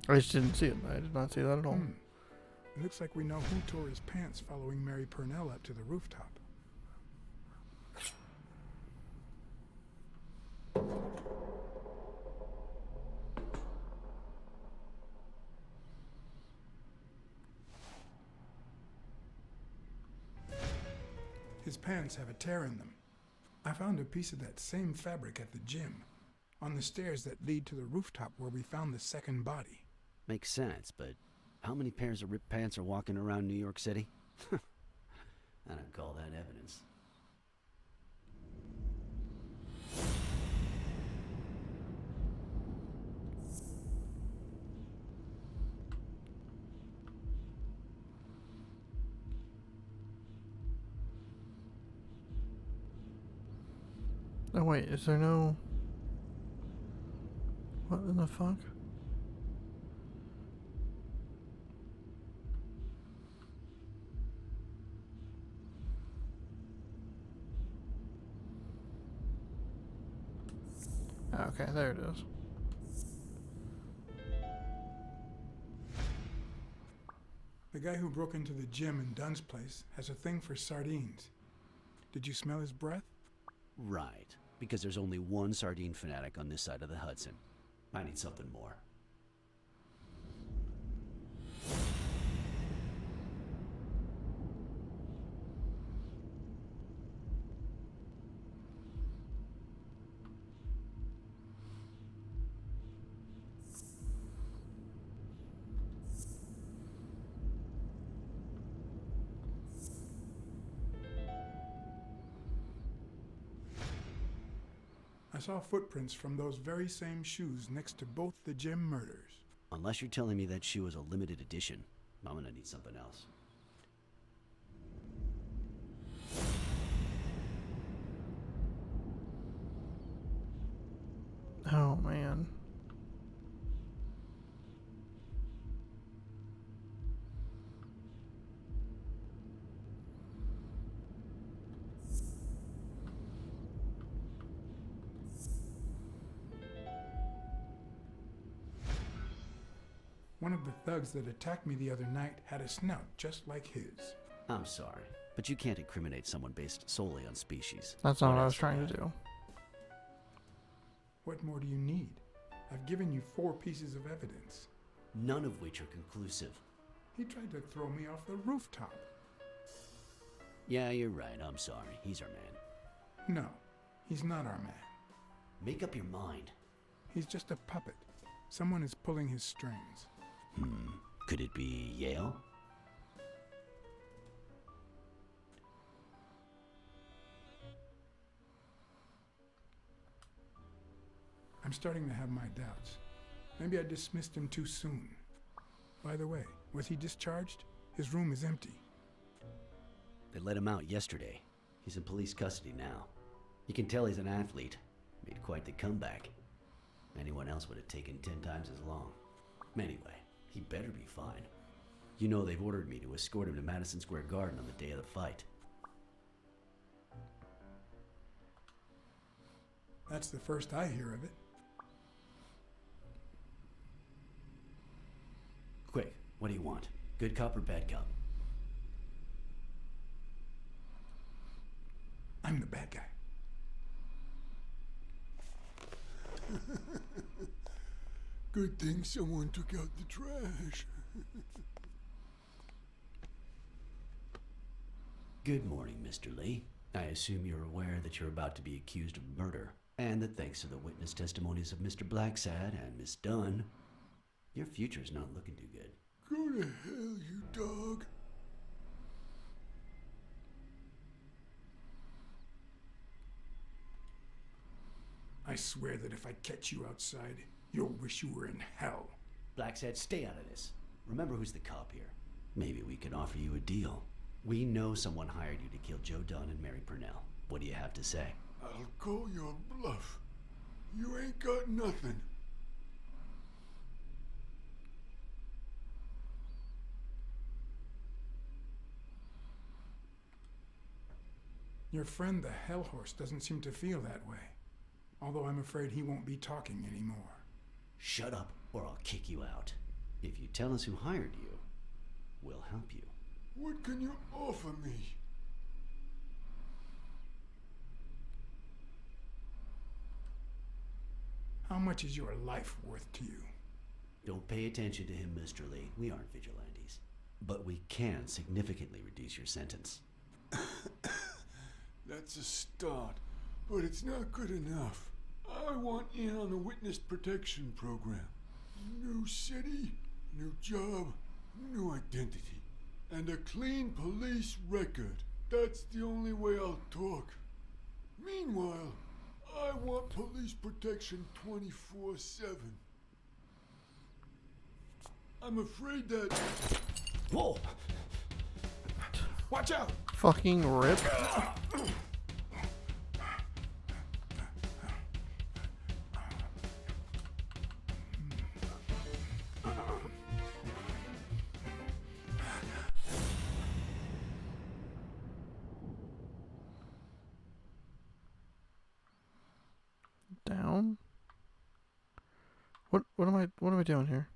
I just didn't see it. I did not see that at all. It looks like we know who tore his pants following Mary Purnell up to the rooftop. His pants have a tear in them. I found a piece of that same fabric at the gym, on the stairs that lead to the rooftop where we found the second body. Makes sense, but how many pairs of ripped pants are walking around New York City? I don't call that evidence. Oh wait, is there no... What in the fuck? Okay, there it is. The guy who broke into the gym in Dunn's place has a thing for sardines. Did you smell his breath? Right, because there's only one sardine fanatic on this side of the Hudson. I need something more. I saw footprints from those very same shoes next to both the gym murders. Unless you're telling me that shoe is a limited edition, I'm gonna need something else. Oh man. One of the thugs that attacked me the other night had a snout just like his. I'm sorry, but you can't incriminate someone based solely on species. That's not what I was trying to do. What more do you need? I've given you 4 pieces of evidence. None of which are conclusive. He tried to throw me off the rooftop. Yeah, you're right. I'm sorry. He's our man. No, he's not our man. Make up your mind. He's just a puppet. Someone is pulling his strings. Could it be Yale? I'm starting to have my doubts. Maybe I dismissed him too soon. By the way, was he discharged? His room is empty. They let him out yesterday. He's in police custody now. You can tell he's an athlete. Made quite the comeback. Anyone else would have taken 10 times as long. Anyway, he better be fine. You know they've ordered me to escort him to Madison Square Garden on the day of the fight. That's the first I hear of it. Quick, what do you want? Good cop or bad cop? I'm the bad guy. Good thing someone took out the trash. Good morning, Mr. Lee. I assume you're aware that you're about to be accused of murder, and that thanks to the witness testimonies of Mr. Blacksad and Miss Dunn, your future's not looking too good. Go to hell, you dog. I swear that if I catch you outside, you'll wish you were in hell. Blacksad, stay out of this. Remember who's the cop here. Maybe we can offer you a deal. We know someone hired you to kill Joe Dunn and Mary Purnell. What do you have to say? I'll call your bluff. You ain't got nothing. Your friend the Hellhorse doesn't seem to feel that way. Although I'm afraid he won't be talking anymore. Shut up or I'll kick you out. If you tell us who hired you, we'll help you. What can you offer me? How much is your life worth to you? Don't pay attention to him, Mr. Lee. We aren't vigilantes. But we can significantly reduce your sentence. That's a start, but it's not good enough. I want in on the witness protection program. New city, new job, new identity, and a clean police record. That's the only way I'll talk. Meanwhile, I want police protection 24/7. I'm afraid that... Whoa! Watch out! Fucking rip. Down. What am I doing here?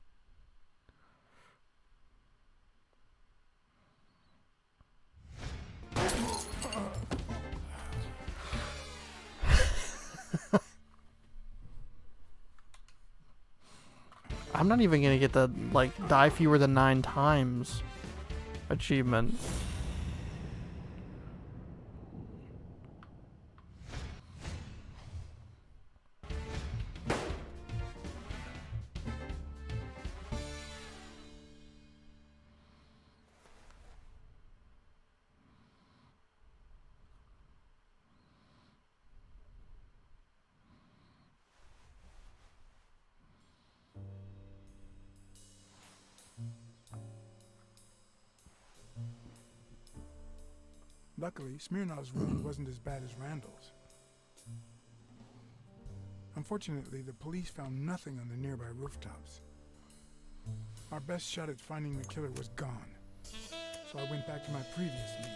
I'm not even gonna get the die fewer than 9 times achievement. Luckily, Smirnov's wound wasn't as bad as Randall's. Unfortunately, the police found nothing on the nearby rooftops. Our best shot at finding the killer was gone, so I went back to my previous lead.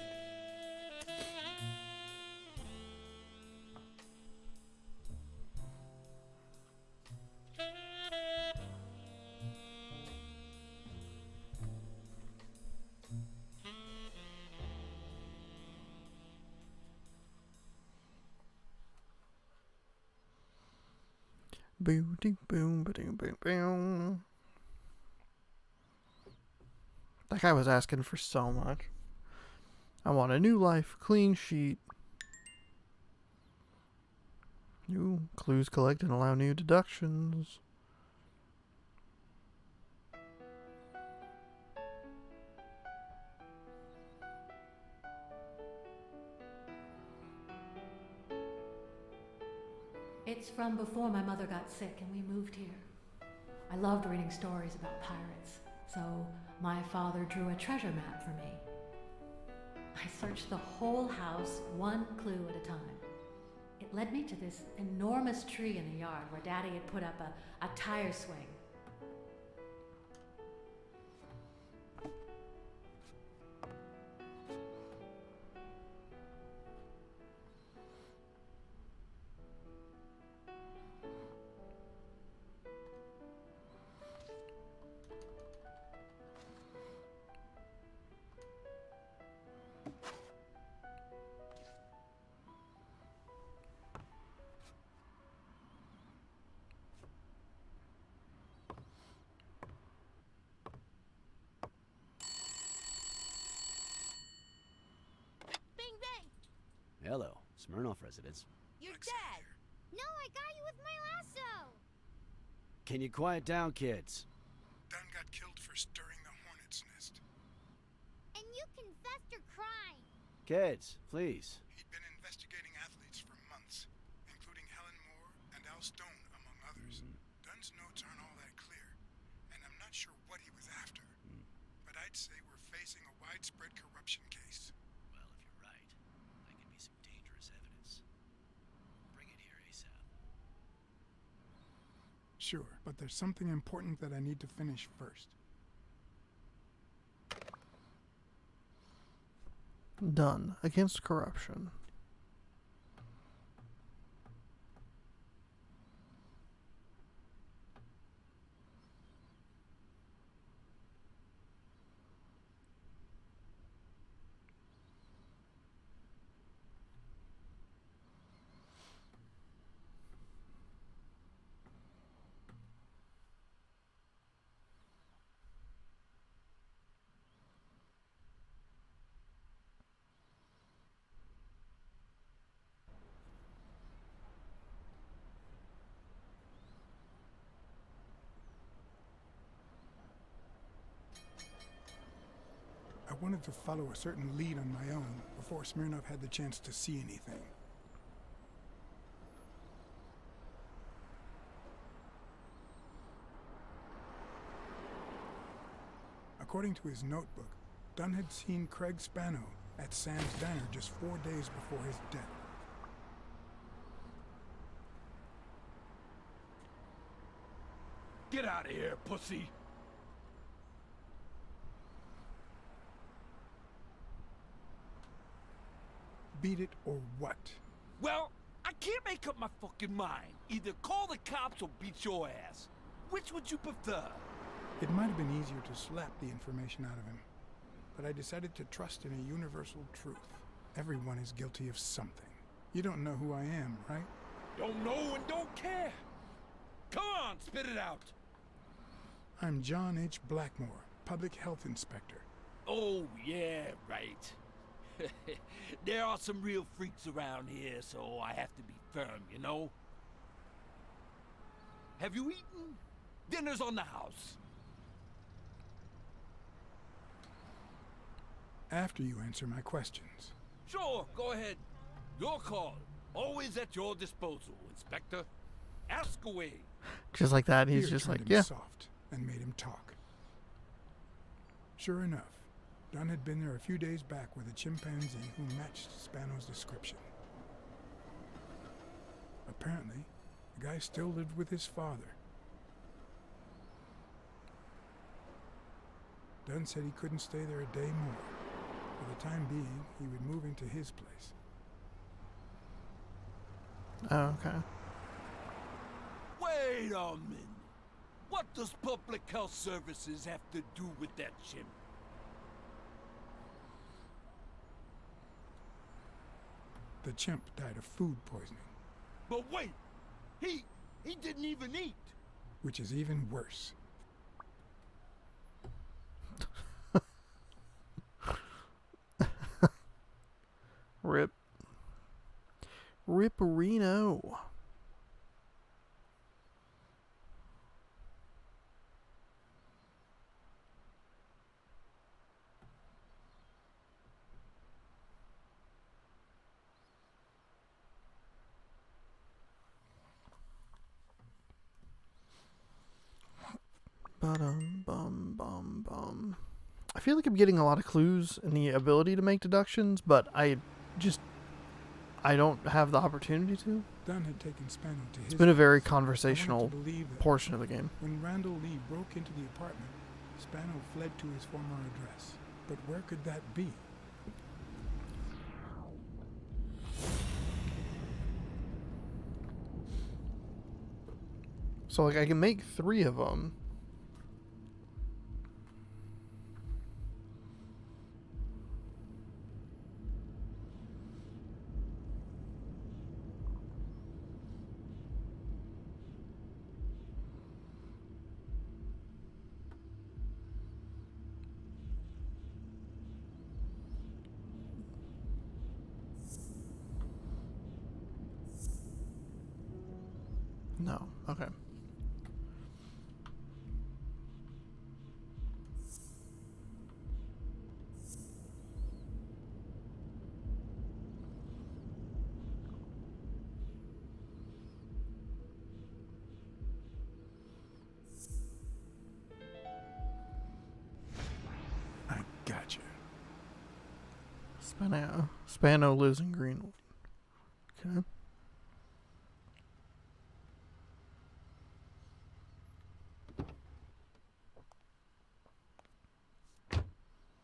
Boom, ding, boom, ba-ding, boom, boom. That guy was asking for so much. I want a new life, clean sheet. New clues collected and allow new deductions. It's from before my mother got sick and we moved here. I loved reading stories about pirates. So my father drew a treasure map for me. I searched the whole house, one clue at a time. It led me to this enormous tree in the yard where Daddy had put up a tire swing. Bing bang! Hello, Smirnoff residence. You're dead! No, I got you with my lasso! Can you quiet down, kids? Dunn got killed for stirring the hornet's nest. And you confessed your crime! Kids, please. He'd been investigating athletes for months, including Helen Moore and Al Stone, among others. Dunn's notes aren't all that clear, and I'm not sure what he was after. But I'd say we're facing a widespread corruption case. Well, if you're right, that could be some dangerous evidence. Bring it here ASAP. Sure, but there's something important that I need to finish first. Done. Against corruption. I wanted to follow a certain lead on my own before Smirnoff had the chance to see anything. According to his notebook, Dunn had seen Craig Spano at Sam's Diner just 4 days before his death. Get out of here, pussy! Beat it or what? Well, I can't make up my fucking mind. Either call the cops or beat your ass. Which would you prefer? It might have been easier to slap the information out of him, but I decided to trust in a universal truth. Everyone is guilty of something. You don't know who I am, right? Don't know and don't care. Come on, spit it out. I'm John H. Blackmore, Public Health Inspector. Oh, yeah, right. There are some real freaks around here, so I have to be firm, you know? Have you eaten? Dinner's on the house. After you answer my questions. Sure, go ahead. Your call. Always at your disposal, Inspector. Ask away. Just like that, he's Fear just turned like, him yeah. soft and made him talk. Sure enough, Dunn had been there a few days back with a chimpanzee who matched Spano's description. Apparently, the guy still lived with his father. Dunn said he couldn't stay there a day more. For the time being, he would move into his place. Oh, okay. Wait a minute. What does Public Health Services have to do with that chimp? The chimp died of food poisoning, But wait! He didn't even eat! which is even worse. Rip. Ripperino. Bum. I feel like I'm getting a lot of clues and the ability to make deductions, but I don't have the opportunity to. Dunn had taken Spano to his It's been a very place. conversational I wanted to believe that portion of the game. when Randall Lee broke into the apartment, Spano fled to his former address. But where could that be? So, like, I can make 3 of them. No. Okay. I gotcha. Spano lives in Greenwood. Okay.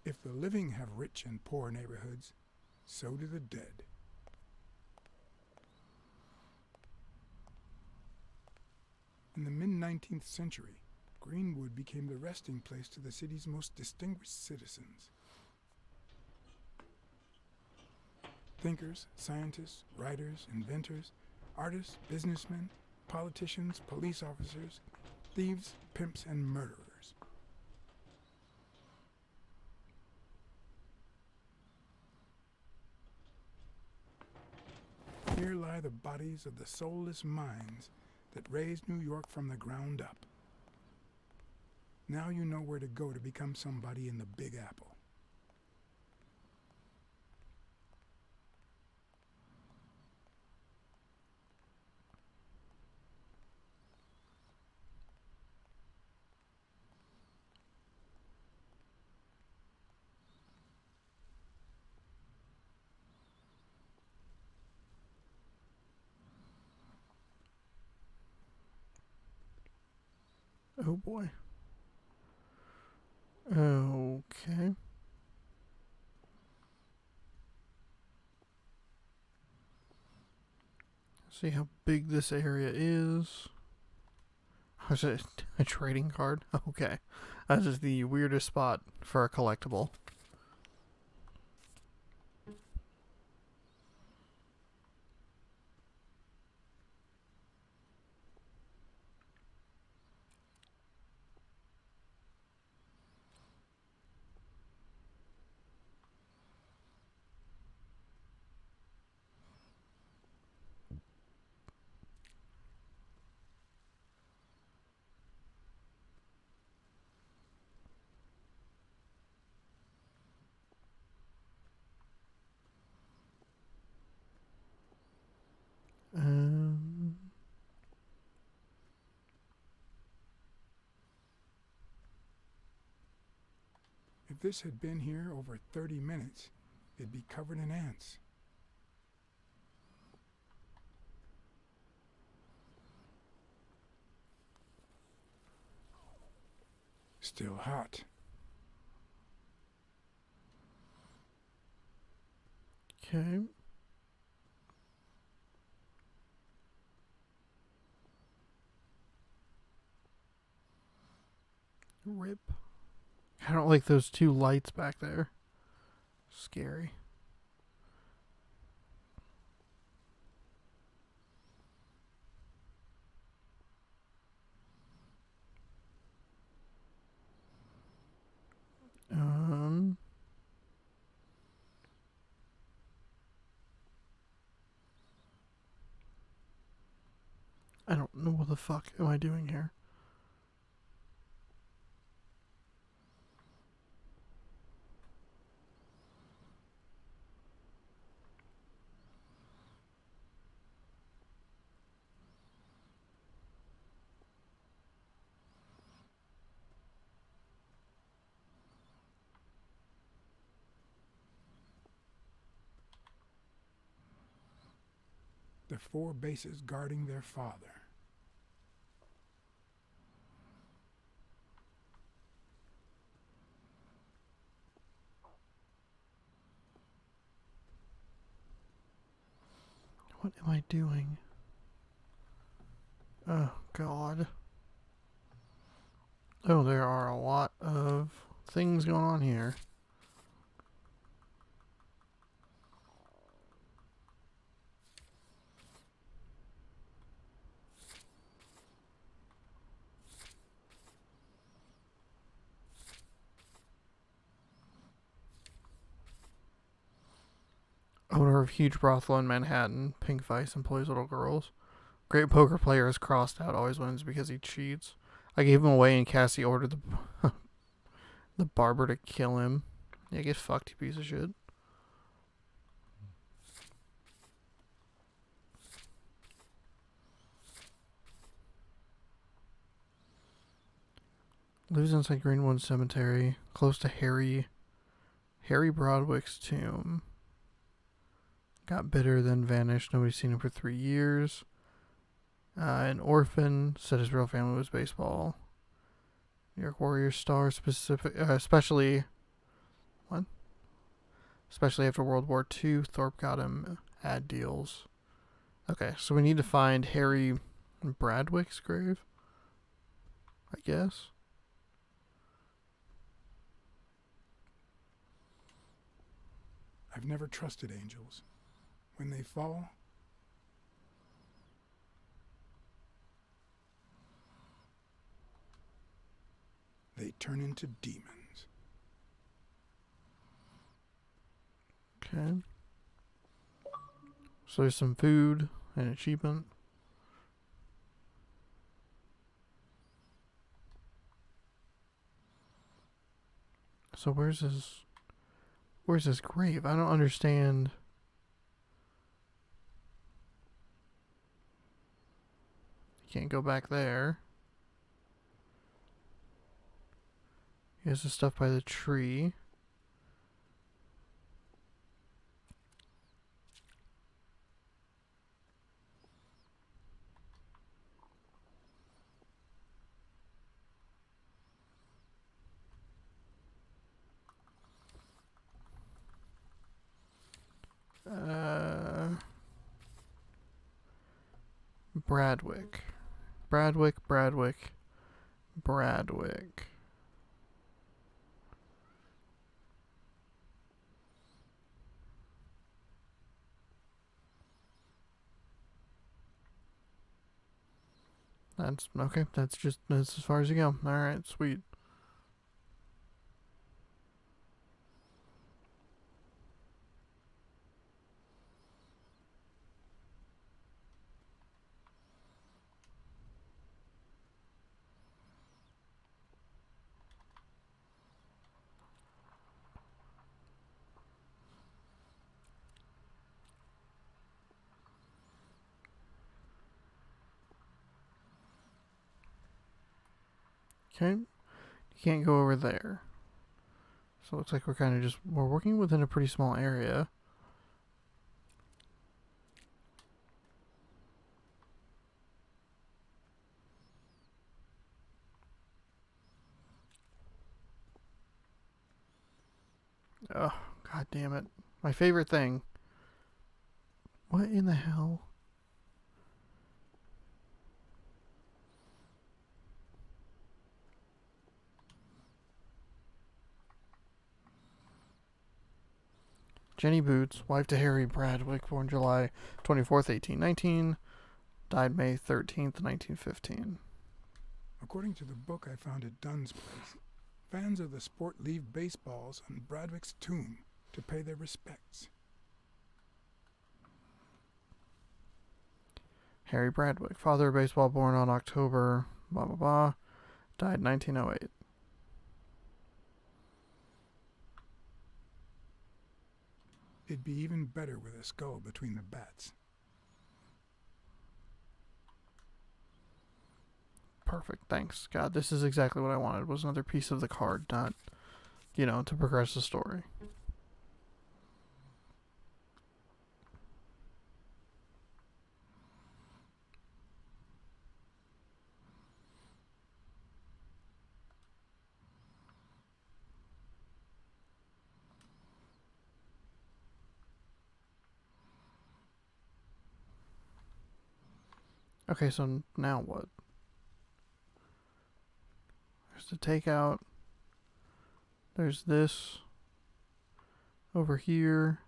If the living have rich and poor neighborhoods, so do the dead. In the mid-19th century, Greenwood became the resting place to the city's most distinguished citizens. Thinkers, scientists, writers, inventors, artists, businessmen, politicians, police officers, thieves, pimps, and murderers. Here lie the bodies of the soulless minds that raised New York from the ground up. Now you know where to go to become somebody in the Big Apple. Oh boy. Okay. See how big this area is. Is it a trading card? Okay. That is the weirdest spot for a collectible. If this had been here over 30 minutes, it'd be covered in ants. Still hot. Okay. Rip. I don't like those 2 lights back there. Scary. I don't know what the fuck am I doing here. the 4 bases guarding their father. What am I doing? Oh, God. Oh, there are a lot of things going on here. Owner of huge brothel in Manhattan. Pink Vice employs little girls. Great poker player is crossed out. Always wins because he cheats. I gave him away and Cassie ordered the the barber to kill him. Yeah, get fucked, you piece of shit. Lives inside Greenwood Cemetery, close to Harry Broadwick's tomb. Got bitter, then vanished. Nobody's seen him for 3 years. An orphan. Said his real family was baseball. New York Warriors star, especially after World War II. Thorpe got him ad deals. Okay, so we need to find Harry Bradwick's grave, I guess. I've never trusted angels. When they fall, they turn into demons. Okay. So there's some food and achievement. So where's his grave? I don't understand. You can't go back there. Here's the stuff by the tree. Bradwick. That's okay. That's as far as you go. All right, sweet. Okay. You can't go over there. So it looks like we're working within a pretty small area. Oh, god damn it. My favorite thing. What in the hell? Jenny Boots, wife to Harry Bradwick, born July 24th, 1819, died May 13th, 1915. According to the book I found at Dunn's place, fans of the sport leave baseballs on Bradwick's tomb to pay their respects. Harry Bradwick, father of baseball, born on October, blah blah blah, died 1908. It'd be even better with a skull between the bats. Perfect, thanks. God, this is exactly what I wanted. Was another piece of the card, not, to progress the story. Okay, so now what? There's the takeout. There's this over here.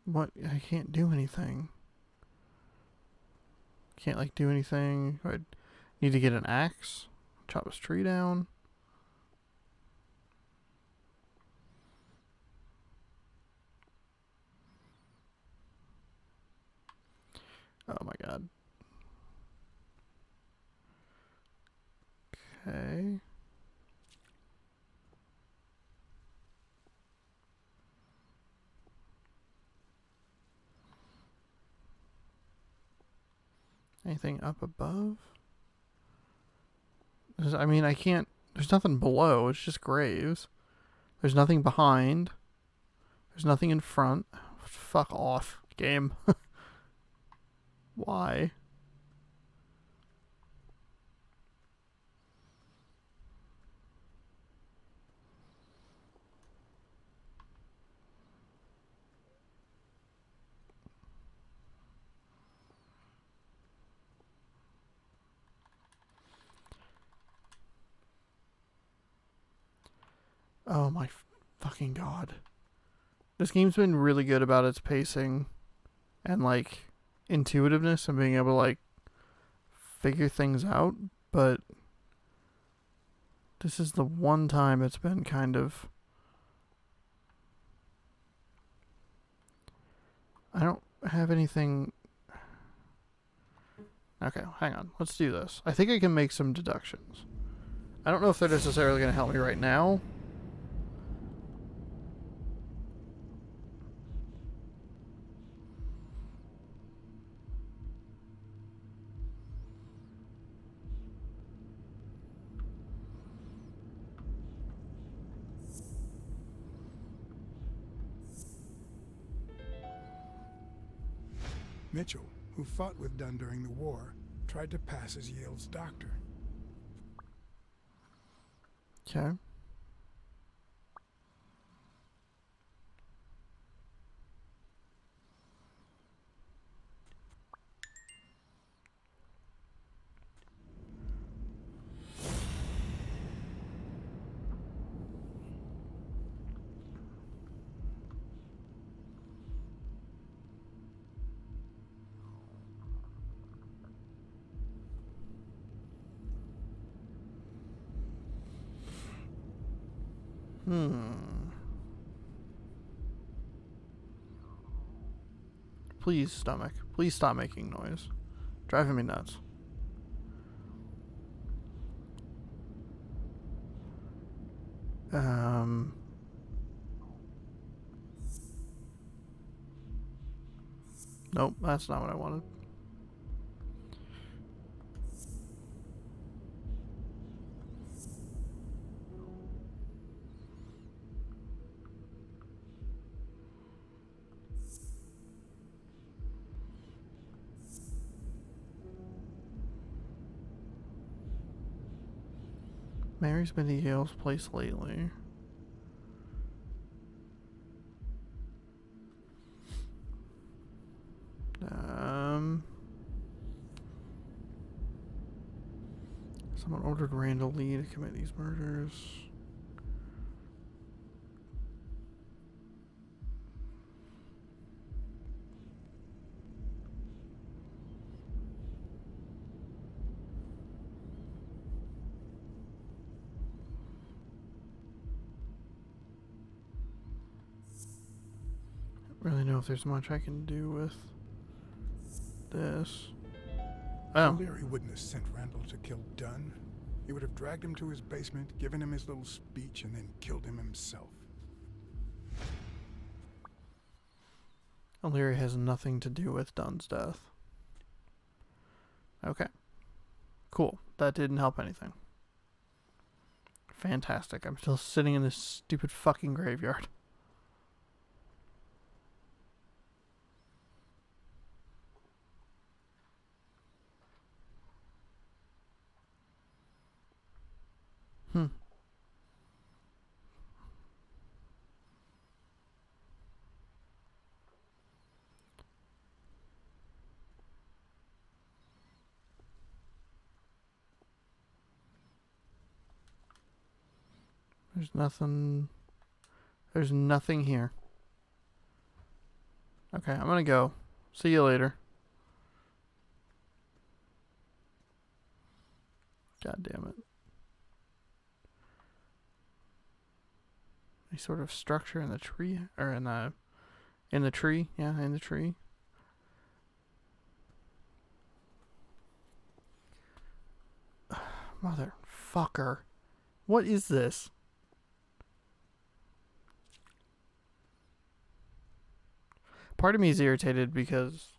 What? I can't do anything. Can't like do anything. I need to get an axe. Chop this tree down. Oh my god. Okay. Anything up above? I mean, I can't... There's nothing below. It's just graves. There's nothing behind. There's nothing in front. Fuck off, game. Why? Oh my fucking god. This game's been really good about its pacing and like intuitiveness and being able to like figure things out, but this is the one time it's been kind of... I don't have anything... Okay, hang on. Let's do this. I think I can make some deductions. I don't know if they're necessarily going to help me right now. Mitchell, who fought with Dunn during the war, tried to pass as Yale's doctor. Okay. Please, stomach. Please stop making noise. Driving me nuts. Nope, that's not what I wanted. Mary's been to Yale's place lately. Someone ordered Randall Lee to commit these murders. I don't really know if there's much I can do with this. Oh. O'Leary wouldn't have sent Randall to kill Dunn. He would have dragged him to his basement, given him his little speech, and then killed him himself. O'Leary has nothing to do with Dunn's death. Okay. Cool. That didn't help anything. Fantastic. I'm still sitting in this stupid fucking graveyard. There's nothing. There's nothing here. Okay, I'm gonna go. See you later. God damn it. Any sort of structure in the tree? Or in the tree? Yeah, in the tree. Motherfucker. What is this? Part of me is irritated because,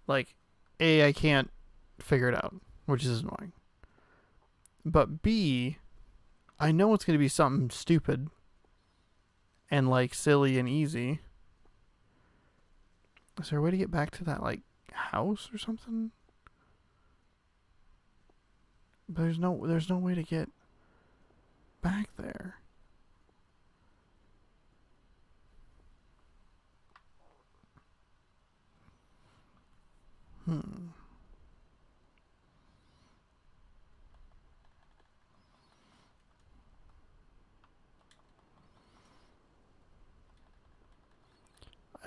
like, A, I can't figure it out, which is annoying. But B, I know it's going to be something stupid and, like, silly and easy. Is there a way to get back to that, like, house or something? But there's no way to get back there. I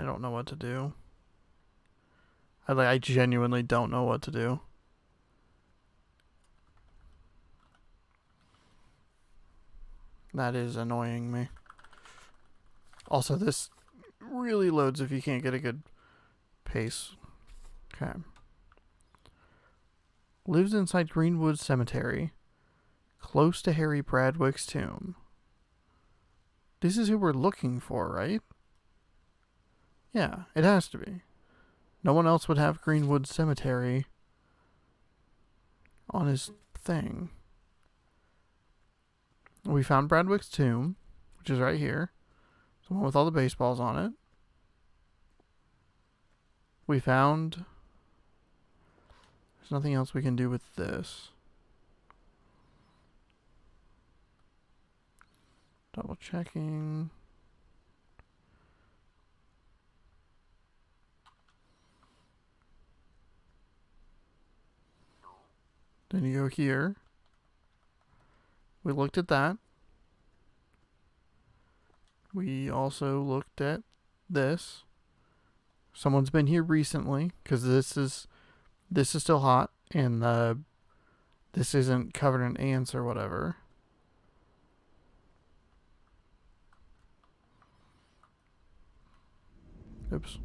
don't know what to do. I genuinely don't know what to do. That is annoying me. Also, this really loads if you can't get a good pace. Okay. Lives inside Greenwood Cemetery, close to Harry Bradwick's tomb. This is who we're looking for, right? Yeah, it has to be. No one else would have Greenwood Cemetery on his thing. We found Bradwick's tomb, which is right here. The one with all the baseballs on it. We found... There's nothing else we can do with this. Double checking. Then you go here. We looked at that. We also looked at this. Someone's been here recently because this is still hot and this isn't covered in ants or whatever. Oops.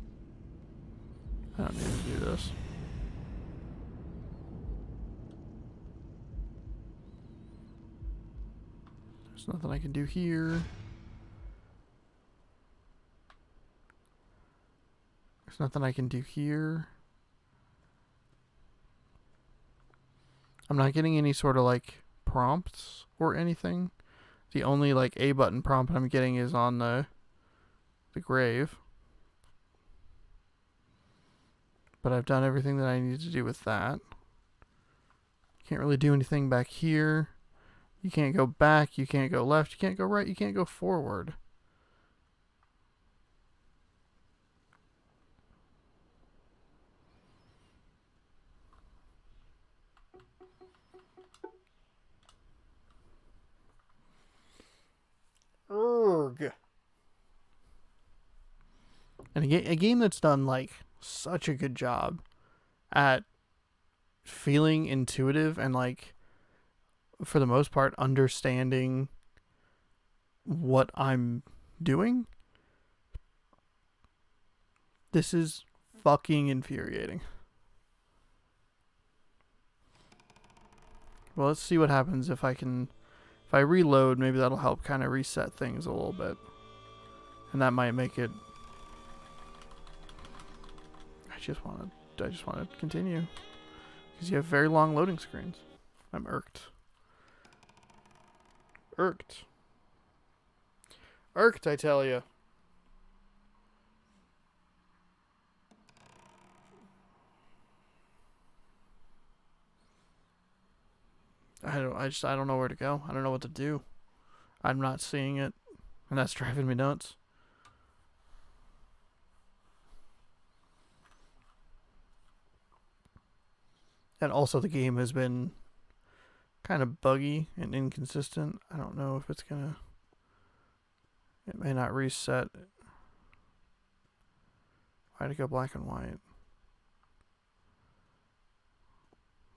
I don't need to do this. There's nothing I can do here. There's nothing I can do here. I'm not getting any sort of like prompts or anything. The only like A button prompt I'm getting is on the grave. But I've done everything that I need to do with that. Can't really do anything back here. You can't go back, you can't go left, you can't go right, you can't go forward. Urgh. And a game that's done like such a good job at feeling intuitive and like for the most part understanding what I'm doing. This is fucking infuriating. Well, let's see what happens if I reload, maybe that'll help kind of reset things a little bit. And that might make it... I just want to continue. Because you have very long loading screens. I'm irked. Irked, I tell you. I don't know where to go. I don't know what to do. I'm not seeing it, and that's driving me nuts. And also the game has been kind of buggy and inconsistent. I don't know if it's gonna It may not reset. Why'd it go black and white?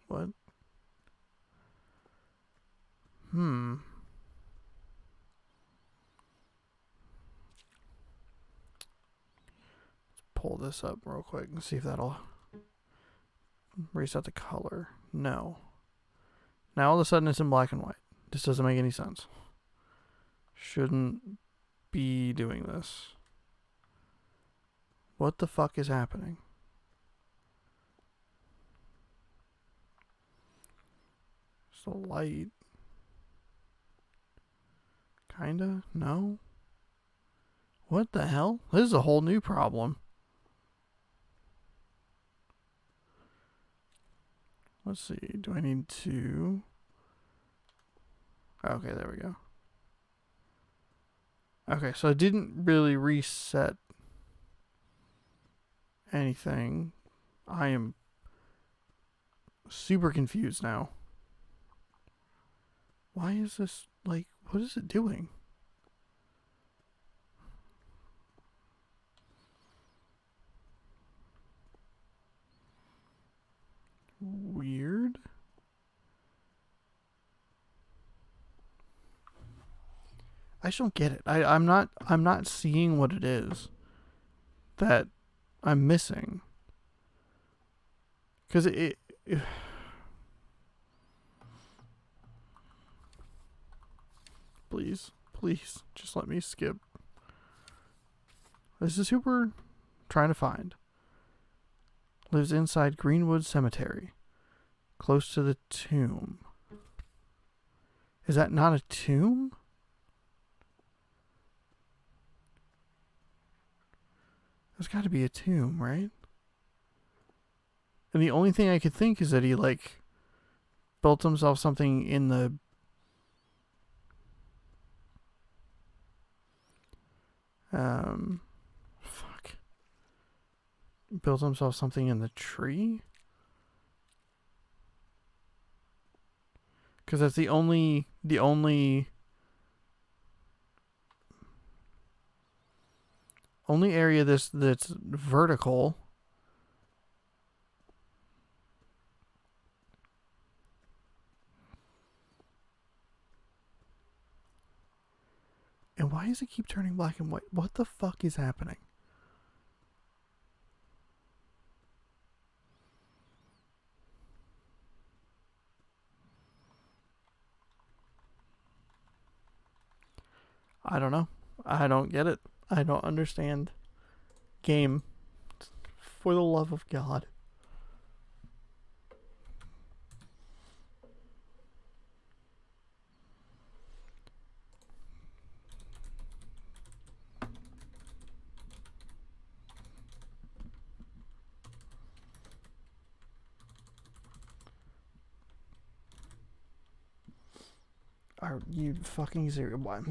What? Let's pull this up real quick and see if that'll reset the color. No. Now all of a sudden it's in black and white. This doesn't make any sense. Shouldn't be doing this. What the fuck is happening? It's the light. Kinda? No? What the hell? This is a whole new problem. Let's see. Do I need to... Okay, there we go. Okay, so it didn't really reset anything. I am super confused now. Why is this, like, what is it doing? Weird. I just don't get it. I'm not seeing what it is that I'm missing. 'Cause it please, just let me skip. This is who we're trying to find. Lives inside Greenwood Cemetery, close to the tomb. Is that not a tomb? There's got to be a tomb, right? And the only thing I could think is that he, like, built himself something in the... Fuck. Built himself something in the tree? Because that's the only area that's vertical. And why does it keep turning black and white? What the fuck is happening? I don't know. I don't get it. I don't understand. Game. For the love of God. Are you fucking serious? What?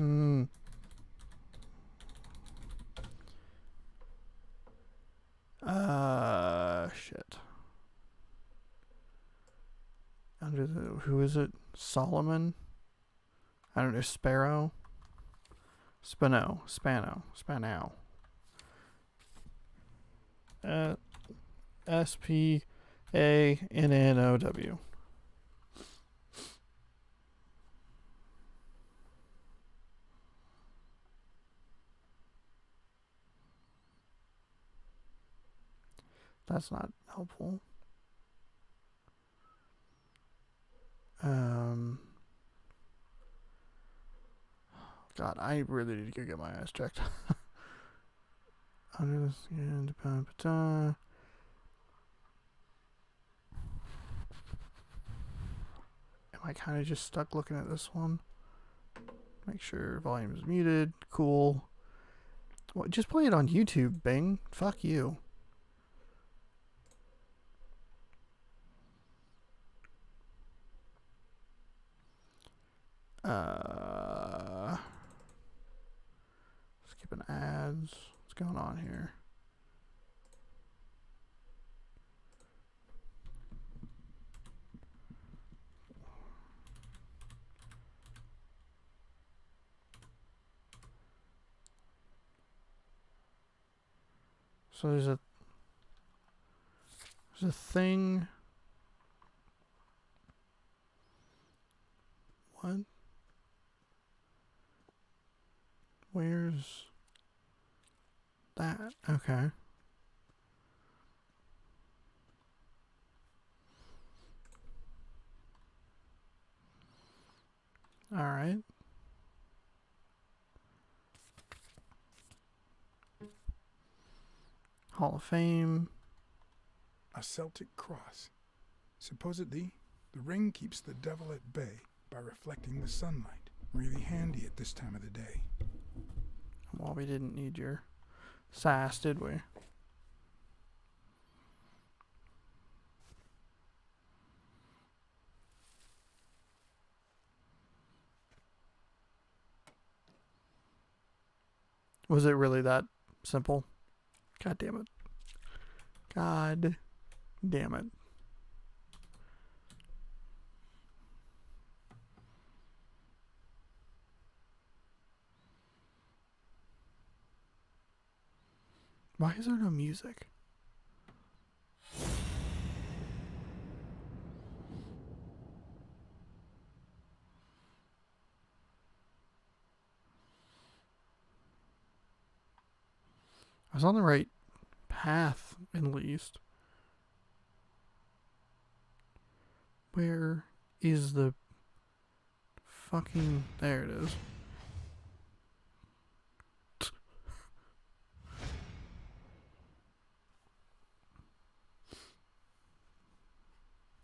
Shit. Under the... Who is it? Solomon? I don't know. Sparrow? Spano. SPANNOW. That's not helpful. God, I really need to go get my ass checked. Under the skin, am I kind of just stuck looking at this one? Make sure volume is muted. Cool. Well, just play it on YouTube, Bing. Fuck you. Skipping ads. What's going on here? So there's a thing. What? Where's that? Okay. All right. Hall of Fame. A Celtic cross. Supposedly, the ring keeps the devil at bay by reflecting the sunlight. Really handy at this time of the day. Well, we didn't need your sass, did we? Was it really that simple? God damn it. God damn it. Why is there no music? I was on the right path, at least. Where is the fucking... There it is.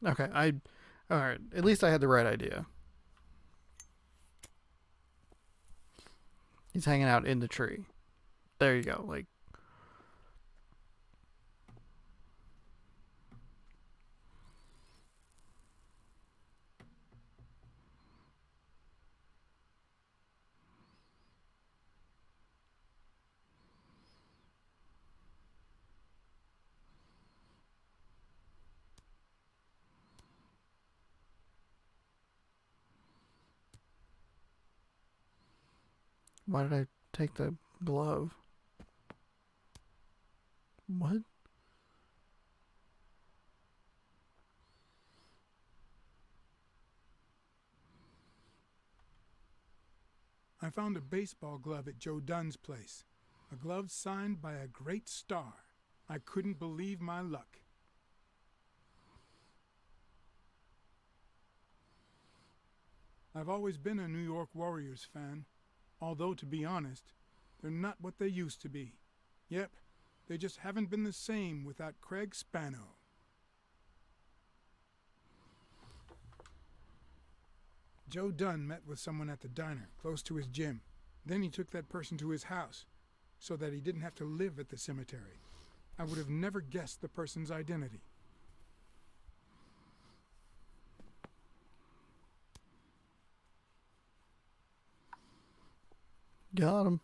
Okay, alright, at least I had the right idea. He's hanging out in the tree. There you go, like... Why did I take the glove? What? I found a baseball glove at Joe Dunn's place. A glove signed by a great star. I couldn't believe my luck. I've always been a New York Warriors fan, although to be honest, they're not what they used to be. Yep, they just haven't been the same without Craig Spano. Joe Dunn met with someone at the diner, close to his gym. Then he took that person to his house, so that he didn't have to live at the cemetery. I would have never guessed the person's identity. Got him.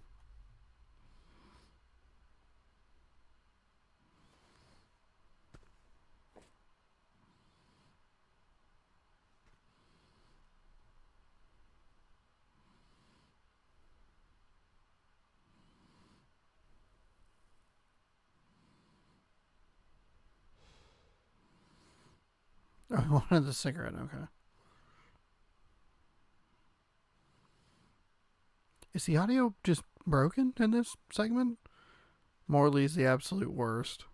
I wanted the cigarette, okay. Is the audio just broken in this segment? Morley's the absolute worst.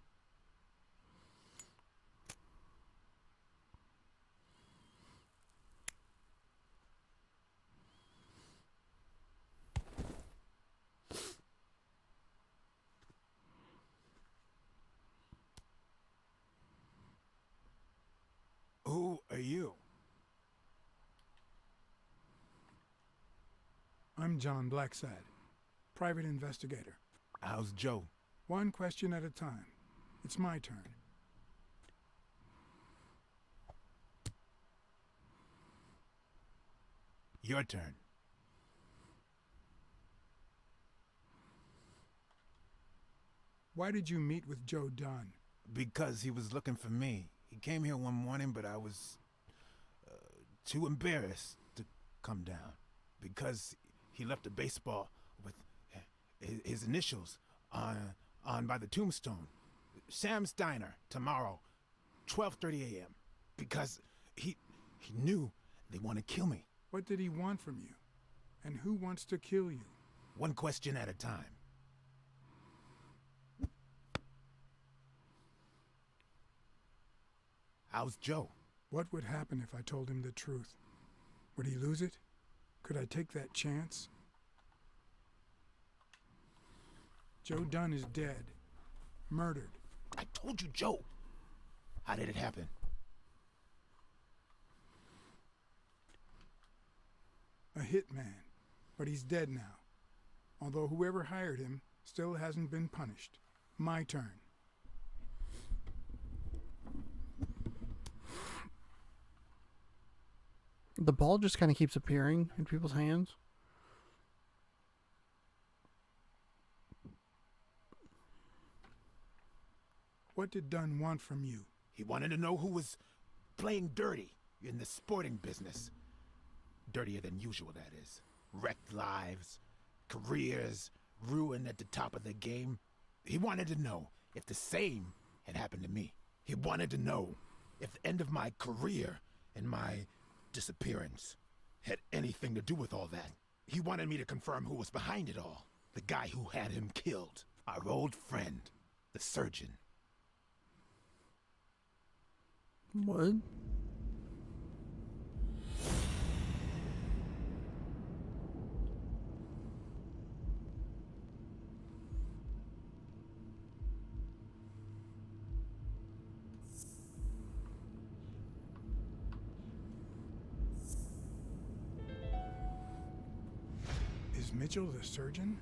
Who are you? I'm John Blacksad, private investigator. How's Joe? One question at a time. It's my turn. Your turn. Why did you meet with Joe Dunn? Because he was looking for me. He came here one morning, but I was too embarrassed to come down. Because he left a baseball with his initials on on by the tombstone. Sam's Diner, tomorrow, 12:30 a.m. Because he knew they want to kill me. What did he want from you? And who wants to kill you? One question at a time. How's Joe? What would happen if I told him the truth? Would he lose it? Could I take that chance? Joe Dunn is dead. Murdered. I told you, Joe. How did it happen? A hitman. But he's dead now. Although whoever hired him still hasn't been punished. My turn. The ball just kind of keeps appearing in people's hands. What did Dunn want from you? He wanted to know who was playing dirty in the sporting business. Dirtier than usual, that is. Wrecked lives, careers, ruined at the top of the game. He wanted to know if the same had happened to me. He wanted to know if the end of my career and my disappearance had anything to do with all that. He wanted me to confirm who was behind it all. The guy who had him killed. Our old friend, the surgeon. What? Is Mitchell the surgeon?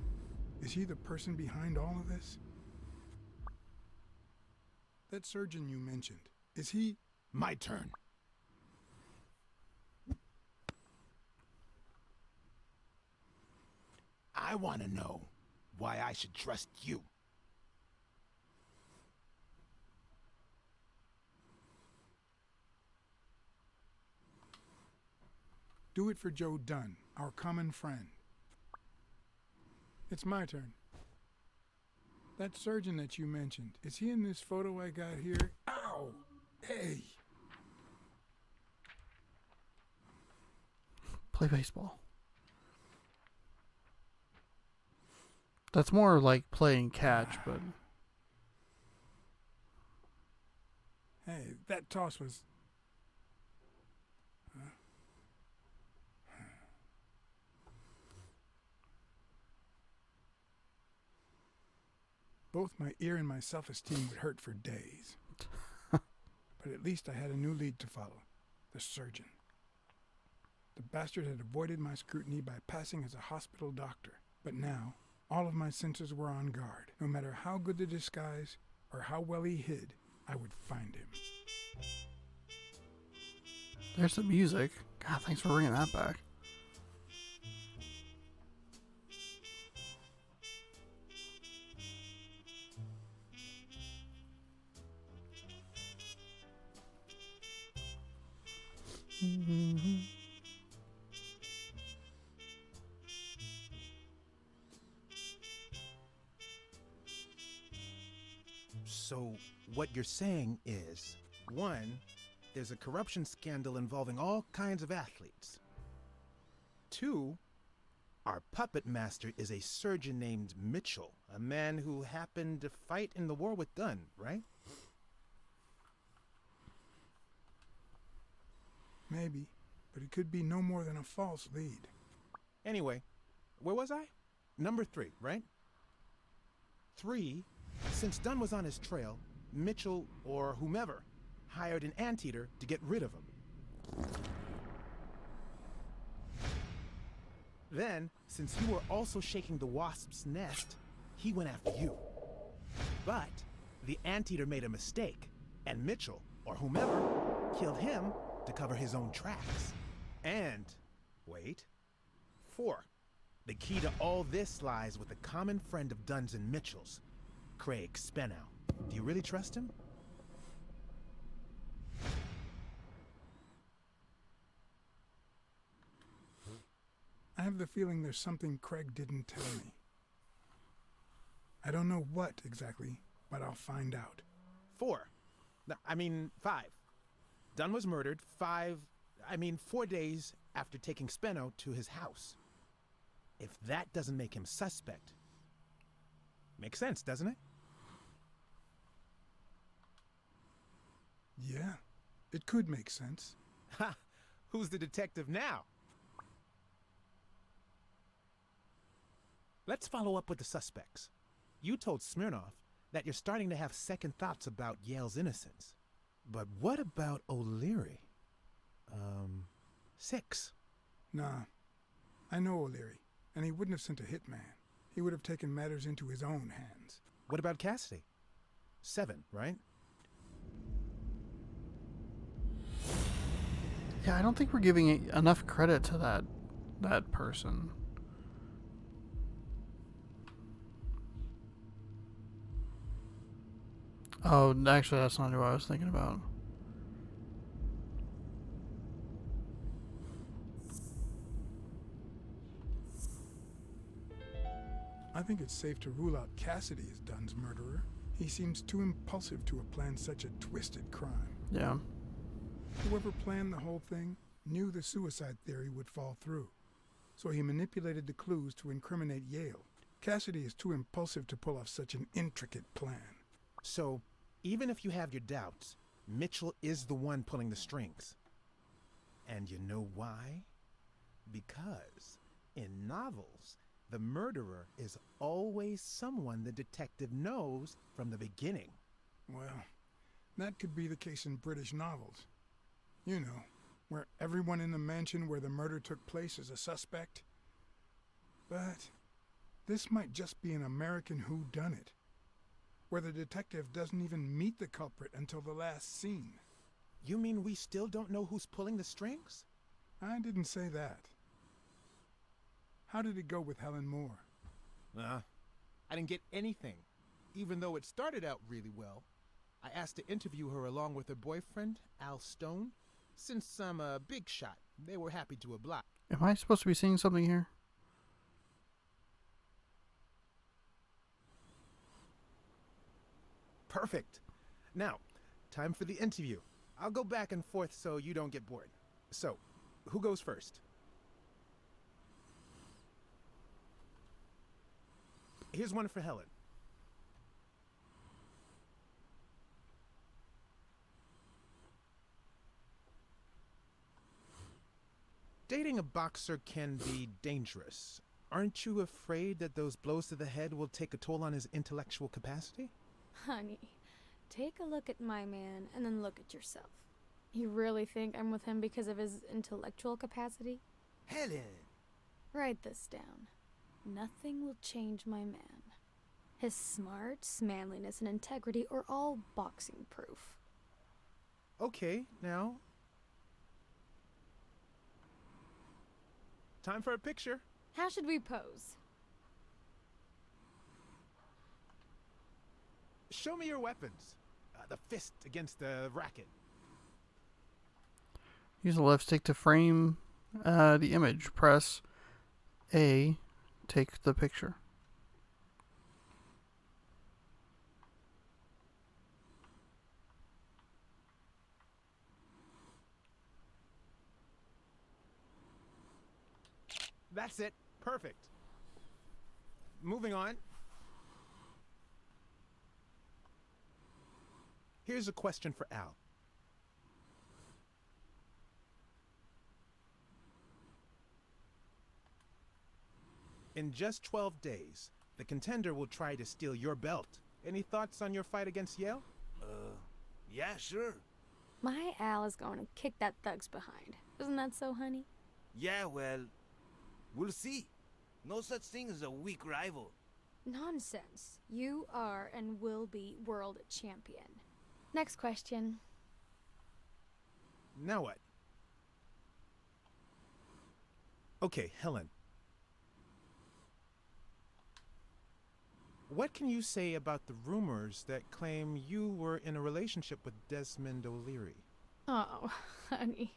Is he the person behind all of this? That surgeon you mentioned, is he... My turn. I want to know why I should trust you. Do it for Joe Dunn, our common friend. It's my turn. That surgeon that you mentioned, is he in this photo I got here? Ow! Hey! Play baseball. That's more like playing catch, but... Hey, that toss was... Both my ear and my self-esteem would hurt for days. But at least I had a new lead to follow. The surgeon. The bastard had avoided my scrutiny by passing as a hospital doctor. But now, all of my senses were on guard. No matter how good the disguise or how well he hid, I would find him. There's the music. God, thanks for bringing that back. So, what you're saying is, 1, there's a corruption scandal involving all kinds of athletes. 2, our puppet master is a surgeon named Mitchell, a man who happened to fight in the war with Dunn, right? Maybe, but it could be no more than a false lead. Anyway, where was I? Number 3, right? 3, since Dunn was on his trail, Mitchell, or whomever, hired an anteater to get rid of him. Then, since you were also shaking the wasp's nest, he went after you. But the anteater made a mistake, and Mitchell, or whomever, killed him to cover his own tracks. And, wait, 4, the key to all this lies with a common friend of Dunn's and Mitchell's, Craig Spenow. Do you really trust him? I have the feeling there's something Craig didn't tell me. I don't know what exactly, but I'll find out. 4. No, I mean 5. Dunn was murdered 4 days after taking Spenno to his house. If that doesn't make him suspect, makes sense, doesn't it? Yeah, it could make sense. Ha! Who's the detective now? Let's follow up with the suspects. You told Smirnoff that you're starting to have second thoughts about Yale's innocence. But what about O'Leary? 6. Nah, I know O'Leary, and he wouldn't have sent a hitman. He would have taken matters into his own hands. What about Cassidy? 7, right? Yeah, I don't think we're giving enough credit to that person. Oh, actually, that's not who I was thinking about. I think it's safe to rule out Cassidy as Dunn's murderer. He seems too impulsive to have planned such a twisted crime. Yeah. Whoever planned the whole thing knew the suicide theory would fall through, so he manipulated the clues to incriminate Yale. Cassidy is too impulsive to pull off such an intricate plan. So, even if you have your doubts, Mitchell is the one pulling the strings. And you know why? Because in novels, the murderer is always someone the detective knows from the beginning. Well, that could be the case in British novels. You know, where everyone in the mansion where the murder took place is a suspect. But this might just be an American whodunit, where the detective doesn't even meet the culprit until the last scene. You mean we still don't know who's pulling the strings? I didn't say that. How did it go with Helen Moore? I didn't get anything, even though it started out really well. I asked to interview her along with her boyfriend, Al Stone. Since I'm a big shot, they were happy to oblige. Am I supposed to be seeing something here? Perfect. Now, time for the interview. I'll go back and forth so you don't get bored. So, who goes first? Here's one for Helen. Dating a boxer can be dangerous. Aren't you afraid that those blows to the head will take a toll on his intellectual capacity? Honey, take a look at my man and then look at yourself. You really think I'm with him because of his intellectual capacity? Helen! Write this down. Nothing will change my man. His smarts, manliness, and integrity are all boxing proof. Okay, now. Time for a picture. How should we pose? Show me your weapons. The fist against the racket. Use the left stick to frame the image. Press A, take the picture. That's it. Perfect. Moving on. Here's a question for Al. In just 12 days, the contender will try to steal your belt. Any thoughts on your fight against Yale? Yeah, sure. My Al is going to kick that thug's behind. Isn't that so, honey? Yeah, well, we'll see. No such thing as a weak rival. Nonsense. You are and will be world champion. Next question. Now what? Okay, Helen. What can you say about the rumors that claim you were in a relationship with Desmond O'Leary? Oh, honey.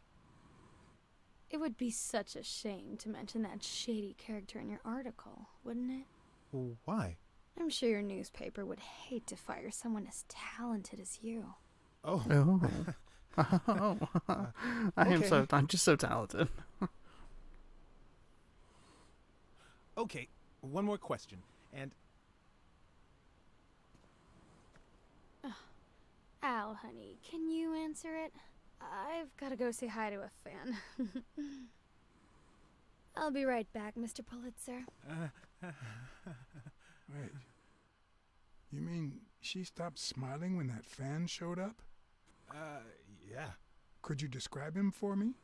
It would be such a shame to mention that shady character in your article, wouldn't it? Well, why? I'm sure your newspaper would hate to fire someone as talented as you. Oh. Oh. I'm just so talented. Okay, one more question. And Al, honey, can you answer it? I've got to go say hi to a fan. I'll be right back, Mr. Pulitzer. Wait. You mean she stopped smiling when that fan showed up? Yeah. Could you describe him for me?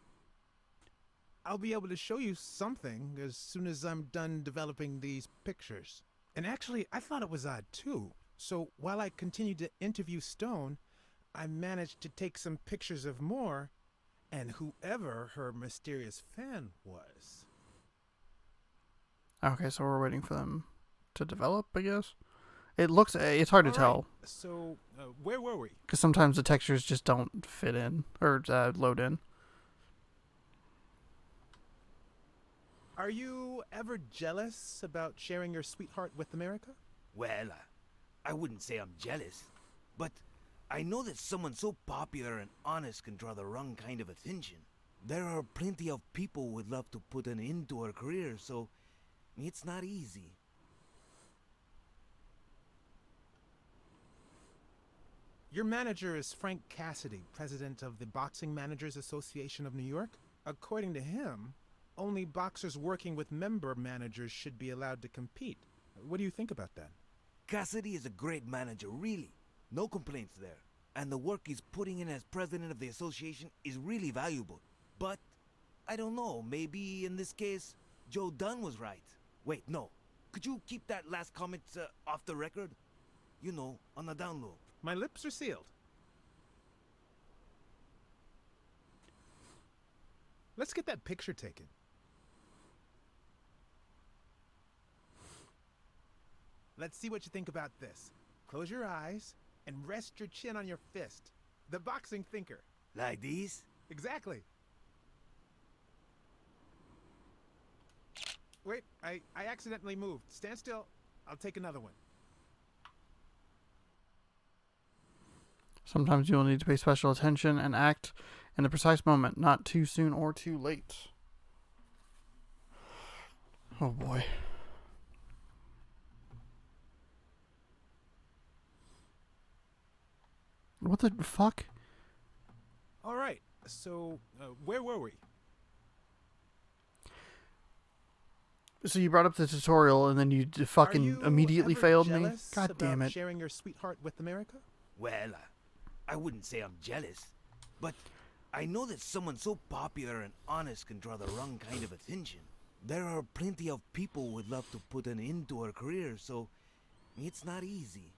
I'll be able to show you something as soon as I'm done developing these pictures. And actually, I thought it was odd too. So while I continued to interview Stone, I managed to take some pictures of Moore and whoever her mysterious fan was. Okay, so we're waiting for them to develop, I guess. It's hard to tell. So, where were we? Because sometimes the textures just don't fit in, or load in. Are you ever jealous about sharing your sweetheart with America? Well, I wouldn't say I'm jealous, but I know that someone so popular and honest can draw the wrong kind of attention. There are plenty of people who would love to put an end to her career, so it's not easy. Your manager is Frank Cassidy, president of the Boxing Managers Association of New York. According to him, only boxers working with member managers should be allowed to compete. What do you think about that? Cassidy is a great manager, really. No complaints there. And the work he's putting in as president of the association is really valuable. But, I don't know, maybe in this case, Joe Dunn was right. Wait, no. Could you keep that last comment off the record? You know, on the down low. My lips are sealed. Let's get that picture taken. Let's see what you think about this. Close your eyes and rest your chin on your fist. The boxing thinker. Like these? Exactly. Wait, I accidentally moved. Stand still. I'll take another one. Sometimes you will need to pay special attention and act in the precise moment, not too soon or too late. Oh boy. What the fuck? All right, so where were we? So you brought up the tutorial and then you fucking immediately failed me? God damn it. Sharing your sweetheart with America? Well, I wouldn't say I'm jealous, but I know that someone so popular and honest can draw the wrong kind of attention. There are plenty of people who would love to put an end to her career, so it's not easy.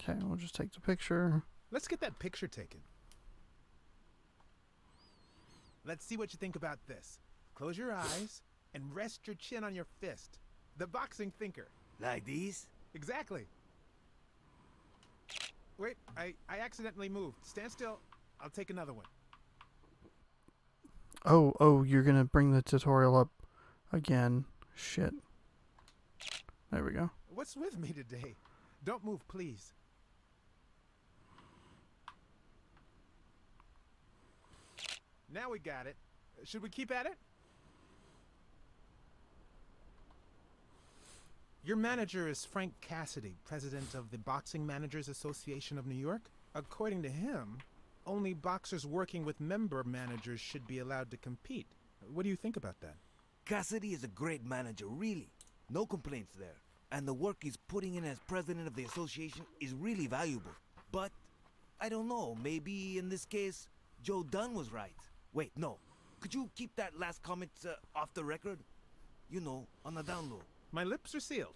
Okay, we'll just take the picture. Let's get that picture taken. Let's see what you think about this. Close your eyes and rest your chin on your fist. The boxing thinker. Like these? Exactly. Wait, I accidentally moved. Stand still. I'll take another one. Oh, you're gonna bring the tutorial up again. Shit. There we go. What's with me today? Don't move, please. Now we got it. Should we keep at it? Your manager is Frank Cassidy, president of the Boxing Managers Association of New York. According to him, only boxers working with member managers should be allowed to compete. What do you think about that? Cassidy is a great manager, really. No complaints there. And the work he's putting in as president of the association is really valuable. But, I don't know, maybe in this case, Joe Dunn was right. Wait, no. Could you keep that last comment off the record? You know, on the down low. My lips are sealed.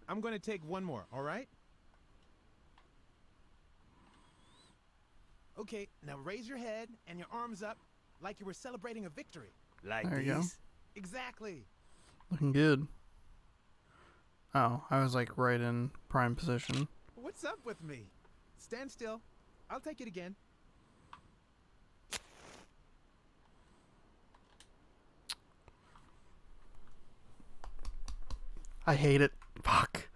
I'm going to take one more, all right? Okay, now raise your head and your arms up like you were celebrating a victory. Like there you go. Exactly. Looking good. Oh, I was like right in prime position. What's up with me? Stand still. I'll take it again. I hate it. Fuck.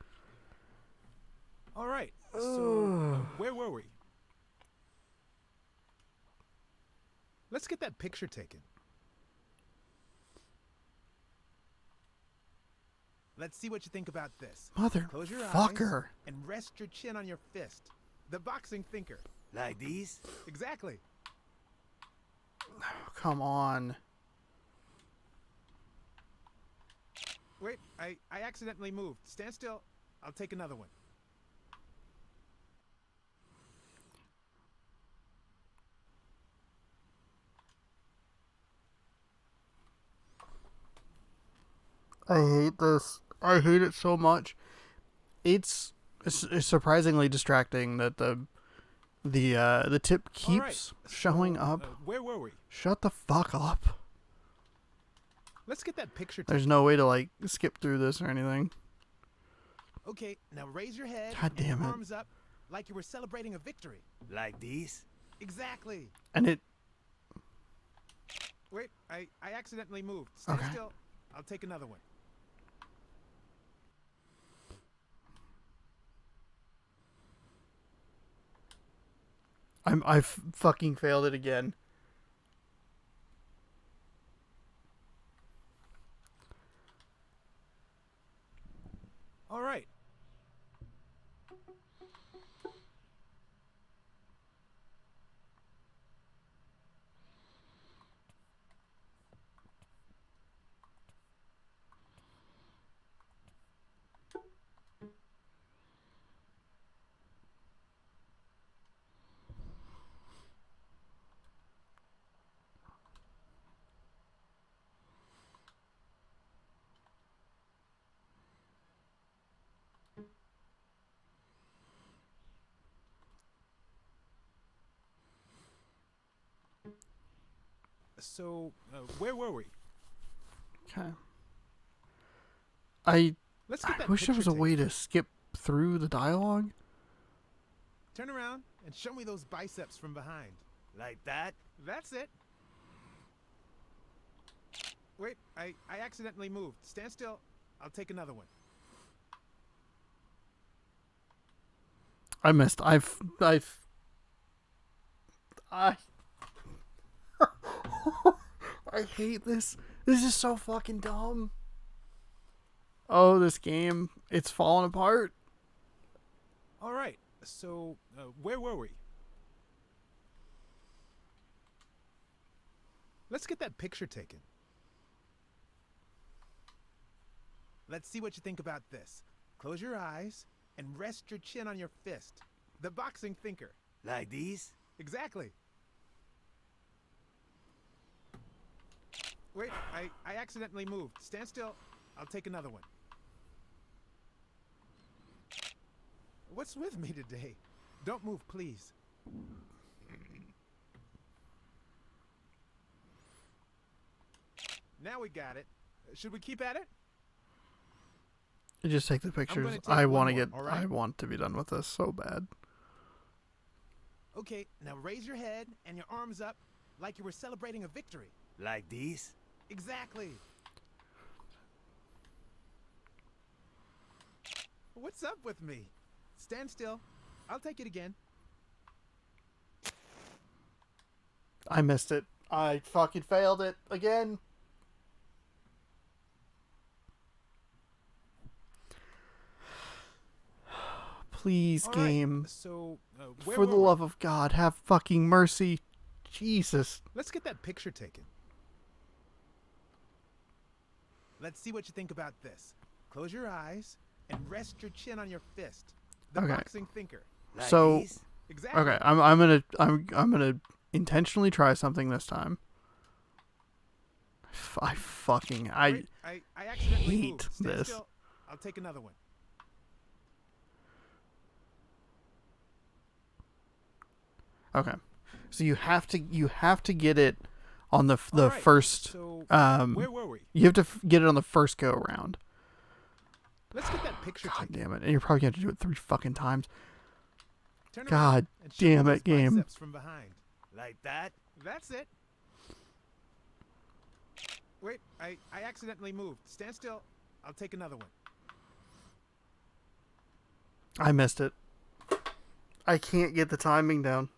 All right. So, where were we? Let's get that picture taken. Let's see what you think about this. Close your eyes Motherfucker. and rest your chin on your fist. The boxing thinker. Like these? Exactly. Come on. Wait, I accidentally moved. Stand still. I'll take another one. I hate this. I hate it so much. It's surprisingly distracting that the tip keeps showing up. Where were we? Shut the fuck up. Let's get that picture taken. There's no way to like skip through this or anything. Okay, now raise your head God and damn your it. arms up like you were celebrating a victory. Like these? Exactly. And it Wait, I accidentally moved. Stand Okay. still. I'll take another one. I fucking failed it again. All right. So, where were we? Okay. Let's get I that wish there was picture a way to skip through the dialogue. Turn around and show me those biceps from behind. Like that? That's it. Wait, I accidentally moved. Stand still. I'll take another one. I missed. I I hate this. This is so fucking dumb. Oh, this game. It's falling apart. All right. So, where were we? Let's get that picture taken. Let's see what you think about this. Close your eyes and rest your chin on your fist. The boxing thinker. Like these? Exactly. Wait, I accidentally moved. Stand still. I'll take another one. What's with me today? Don't move, please. Now we got it. Should we keep at it? Just take the pictures. gonna take I one want to more, get. all right? I want to be done with this so bad. Okay, now raise your head and your arms up like you were celebrating a victory. Like these? Exactly. What's up with me? Stand still. I'll take it again. I missed it. I fucking failed it again. Please, All right, game. so, where For the were we? love of God, have fucking mercy. Jesus. Let's get that picture taken. Let's see what you think about this. Close your eyes and rest your chin on your fist. The Okay. boxing thinker. So, Exactly. okay, I'm gonna intentionally try something this time. I fucking Wait, I accidentally hate moved. Stand this. still. I'll take another one. Okay, so you have to get it on the All right, first. so, Um, where were we? You have to get it on the first go around. Let's get that picture God taken. damn it! And you're probably gonna have to do it 3 fucking times. Turn around God and show me damn those it, game. biceps from behind. Like that? That's it. Wait, I accidentally moved. Stand still. I'll take another one. I missed it. I can't get the timing down.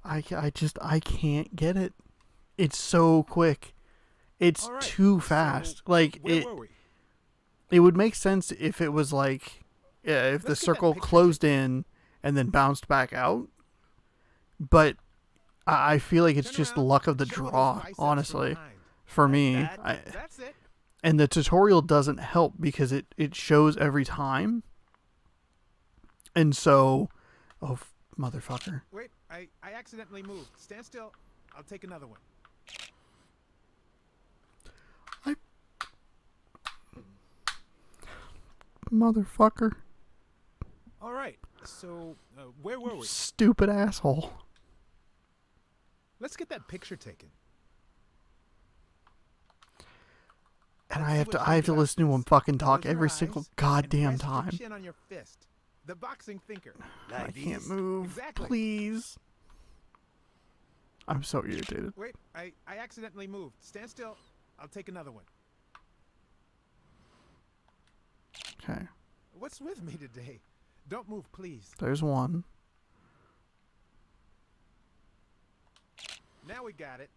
I can't get it. It's so quick. It's All right, too fast. so Like where were we? it would make sense if it was like if the Let's get that circle picture closed in and then bounced back out. But I feel like it's just luck of the draw, honestly, for me. That's it. And the tutorial doesn't help because it shows every time. And so, motherfucker. Wait, I accidentally moved. Stand still. I'll take another one. Motherfucker. All right, so where were we? Stupid asshole. Let's get that picture taken. And I have to listen to him fucking talk every single goddamn time. Chin on your fist. The boxing thinker. I can't move. Please. I'm so irritated. Wait, I accidentally moved. Stand still. I'll take another one. Okay. What's with me today? Don't move, please. There's one. Now we got it.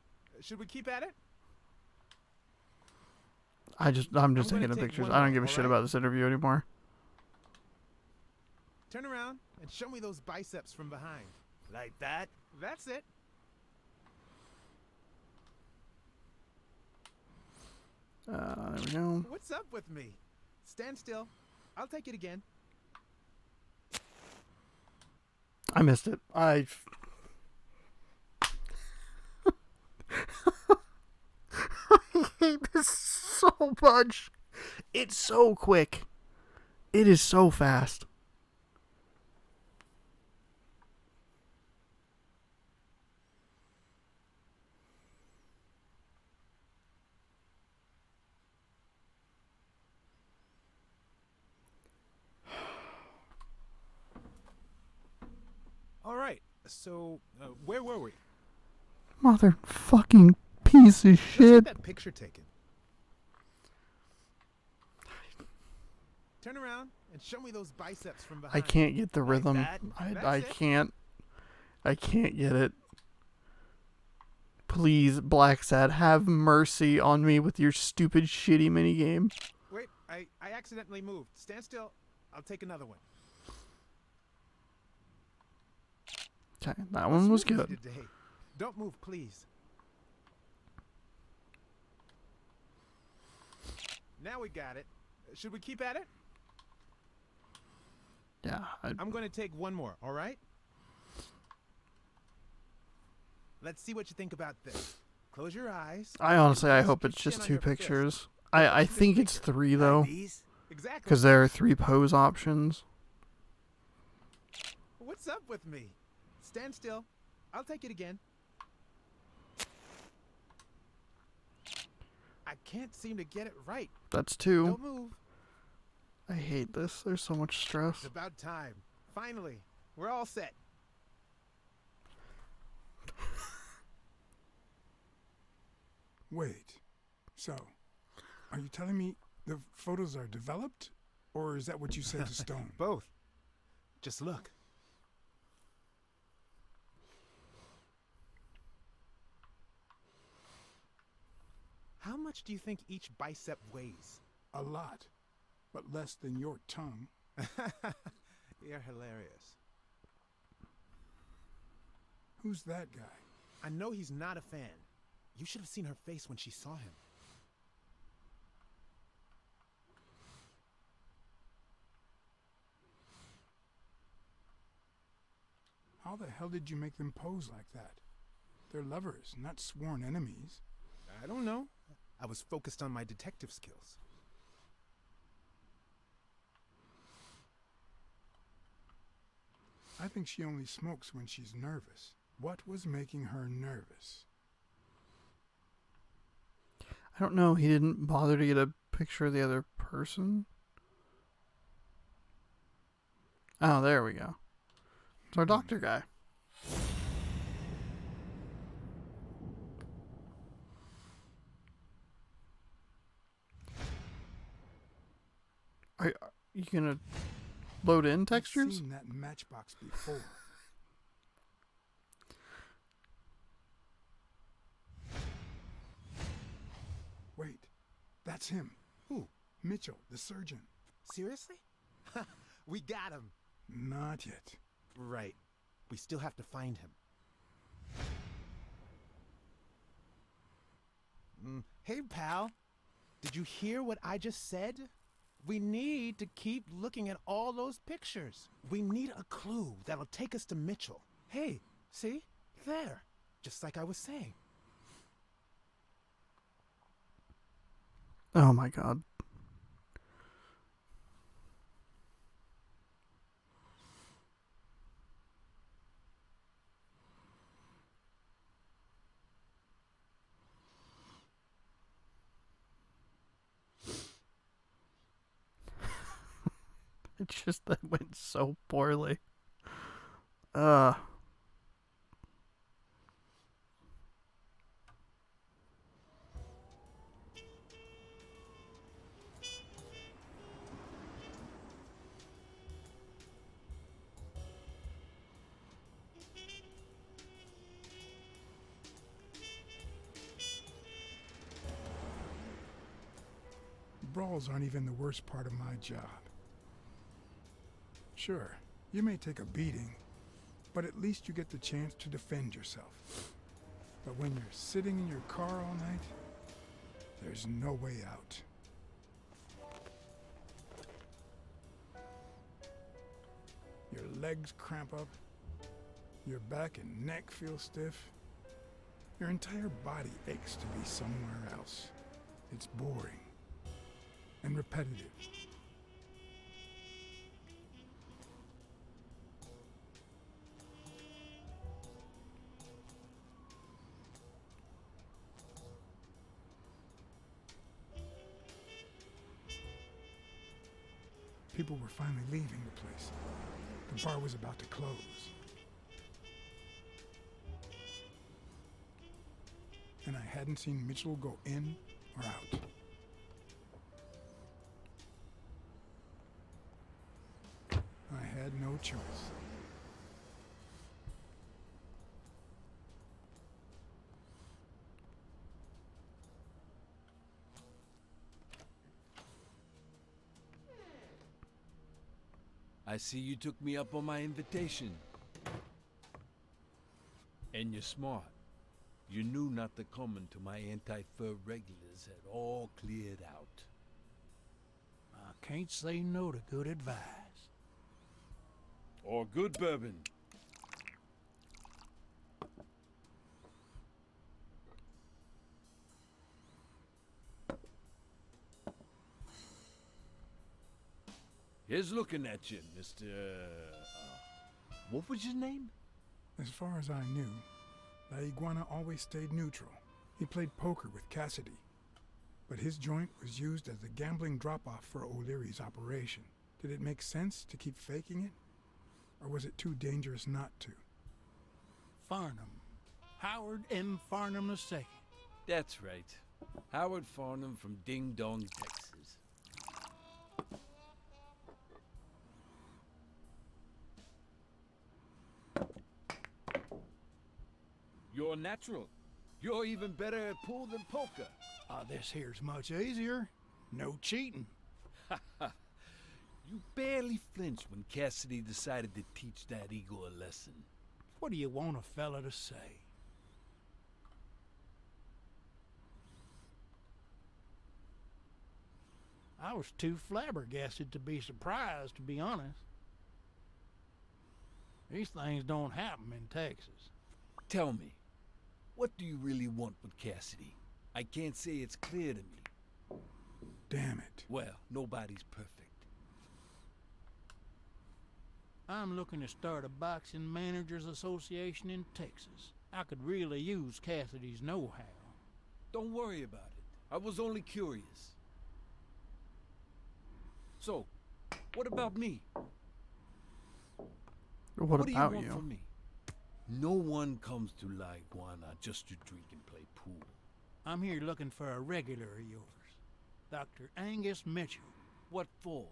Should we keep at it? I'm just taking the pictures. I don't give a shit about this interview anymore. Turn around and show me those biceps from behind. Like that? That's it. There we go. What's up with me? Stand still. I'll take it again. I missed it. I hate this so much. It's so quick. It is so fast. All right, so where were we? Motherfucking piece of Let's shit. get that picture taken. Turn around and show me those biceps from behind. I can't get the rhythm. that? I That's it. can't. I can't get it. Please, Blacksad, have mercy on me with your stupid, shitty minigame. Wait, I accidentally moved. Stand still. I'll take another one. Okay, that one was What's with me good. today? Don't move, please. Now we got it. Should we keep at it? Yeah. I'm going to take one more, all right? Let's see what you think about this. Close your eyes. I honestly, I hope it's just two pictures. I think it's three, though. Exactly. Because there are 3 pose options. What's up with me? Stand still. I'll take it again. I can't seem to get it right. That's 2. Don't move. I hate this. There's so much stress. It's about time. Finally, we're all set. Wait. So, are you telling me the photos are developed? Or is that what you said to Stone? Both. Just look. How much do you think each bicep weighs? A lot. But less than your tongue. You're hilarious. Who's that guy? I know he's not a fan. You should have seen her face when she saw him. How the hell did you make them pose like that? They're lovers, not sworn enemies. I don't know. I was focused on my detective skills. I think she only smokes when she's nervous. What was making her nervous? I don't know. He didn't bother to get a picture of the other person. Oh, there we go. It's our doctor guy. You gonna load in textures? I've seen that matchbox before. Wait, that's him. Who? Mitchell, the surgeon. Seriously? We got him. Not yet. Right. We still have to find him. Hey, pal. Did you hear what I just said? We need to keep looking at all those pictures. We need a clue that'll take us to Mitchell. Hey, see? There. Just like I was saying. Oh my god. It's just that went so poorly. Brawls aren't even the worst part of my job. Sure, you may take a beating, but at least you get the chance to defend yourself. But when you're sitting in your car all night, there's no way out. Your legs cramp up, your back and neck feel stiff, your entire body aches to be somewhere else. It's boring and repetitive. People were finally leaving the place. The bar was about to close. And I hadn't seen Mitchell go in or out. I had no choice. I see you took me up on my invitation. And you're smart. You knew not to come until my anti-fur regulars had all cleared out. I can't say no to good advice. Or good bourbon. Here's looking at you, Mr. What was your name? As far as I knew, La Iguana always stayed neutral. He played poker with Cassidy, but his joint was used as the gambling drop-off for O'Leary's operation. Did it make sense to keep faking it? Or was it too dangerous not to? Farnham. Howard M. Farnham II. That's right. Howard Farnham from Ding Dong, Texas. You're natural. You're even better at pool than poker. This here's much easier. No cheating. You barely flinched when Cassidy decided to teach that ego a lesson. What do you want a fella to say? I was too flabbergasted to be surprised, to be honest. These things don't happen in Texas. Tell me, what do you really want with Cassidy? I can't say it's clear to me. Damn it. Well, nobody's perfect. I'm looking to start a boxing managers association in Texas. I could really use Cassidy's know-how. Don't worry about it. I was only curious. So, what about me? What do you about want you? from me? No one comes to La Iguana just to drink and play pool. I'm here looking for a regular of yours, Dr. Angus Mitchell. What for?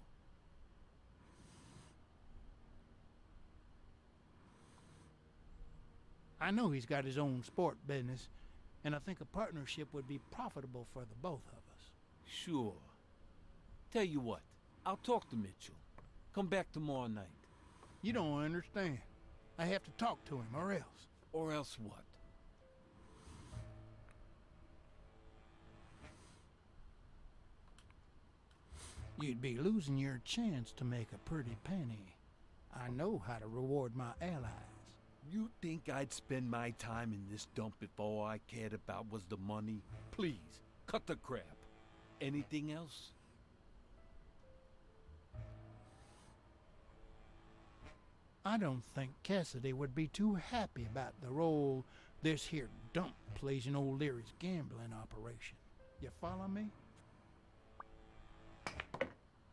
I know he's got his own sport business, and I think a partnership would be profitable for the both of us. Sure. Tell you what, I'll talk to Mitchell. Come back tomorrow night. You don't understand. I have to talk to him, or else. Or else what? You'd be losing your chance to make a pretty penny. I know how to reward my allies. You think I'd spend my time in this dump if all I cared about was the money? Please, cut the crap. Anything else? I don't think Cassidy would be too happy about the role this here dump plays in old Leary's gambling operation. You follow me?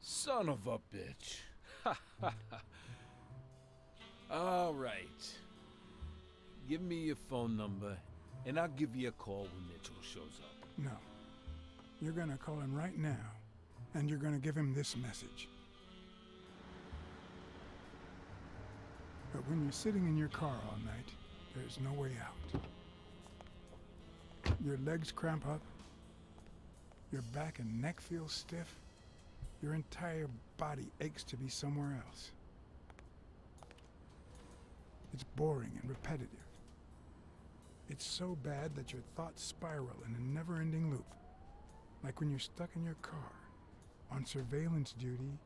Son of a bitch. All right. Give me your phone number, and I'll give you a call when Mitchell shows up. No. You're gonna call him right now, and you're gonna give him this message. But when you're sitting in your car all night, there's no way out. Your legs cramp up, your back and neck feel stiff, your entire body aches to be somewhere else. It's boring and repetitive. It's so bad that your thoughts spiral in a never-ending loop. Like when you're stuck in your car, on surveillance duty.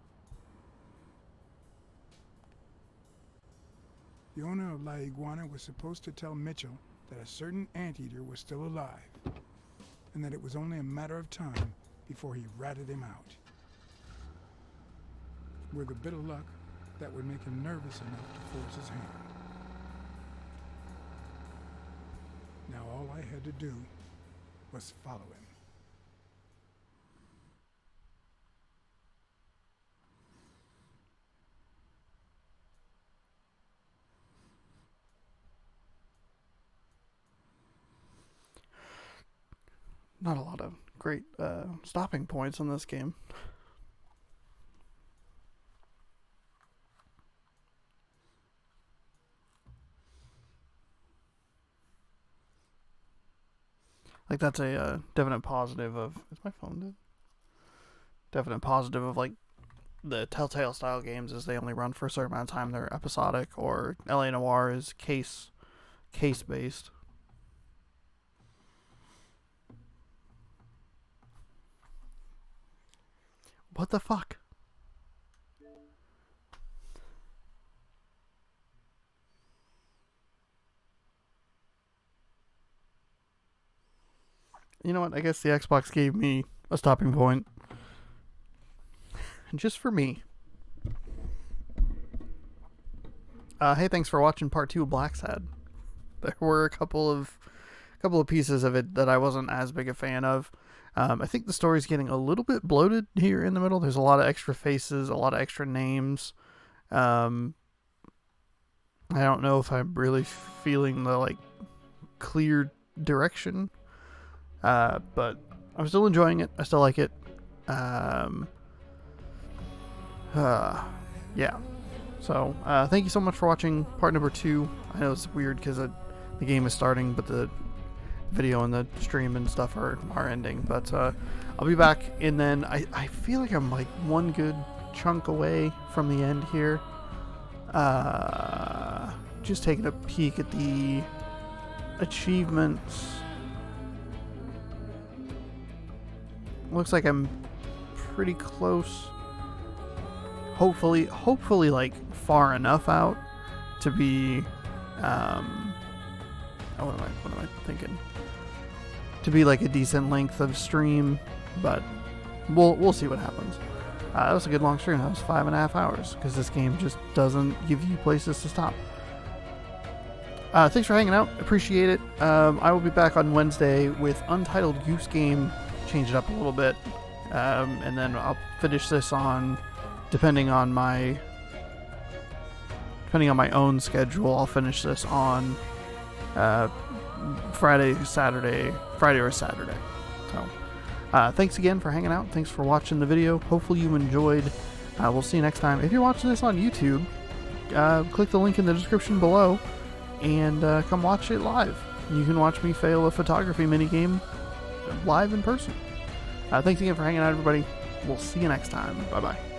The owner of La Iguana was supposed to tell Mitchell that a certain anteater was still alive, and that it was only a matter of time before he ratted him out. With a bit of luck, that would make him nervous enough to force his hand. Now all I had to do was follow him. Not a lot of great stopping points in this game. Like, that's a definite positive of... Is my phone dead? Definite positive of, like, the Telltale style games is they only run for a certain amount of time. They're episodic, or LA Noire is case-based. What the fuck? You know what? I guess the Xbox gave me a stopping point. Just for me. Hey, thanks for watching part 2 of Blacksad. There were a couple of pieces of it that I wasn't as big a fan of. I think the story's getting a little bit bloated here in the middle. There's a lot of extra faces, a lot of extra names. I don't know if I'm really feeling the, like, clear direction. But I'm still enjoying it. I still like it. Yeah. So, thank you so much for watching part number 2. I know it's weird because the game is starting, but the video and the stream and stuff are ending. But I'll be back, and then I feel like I'm like one good chunk away from the end here. Just taking a peek at the achievements. Looks like I'm pretty close. Hopefully like far enough out to be what am I thinking? To be like a decent length of stream, but we'll see what happens. That was a good long stream. That was 5.5 hours because this game just doesn't give you places to stop. Thanks for hanging out. Appreciate it. I will be back on Wednesday with Untitled Goose Game. Change it up a little bit, and then I'll finish this on, depending on my own schedule. I'll finish this on Friday or Saturday. So, thanks again for hanging out. Thanks for watching the video. Hopefully you enjoyed. We'll see you next time. If you're watching this on YouTube, click the link in the description below, and come watch it live. You can watch me fail a photography minigame live in person. Thanks again for hanging out, everybody. We'll see you next time. Bye-bye.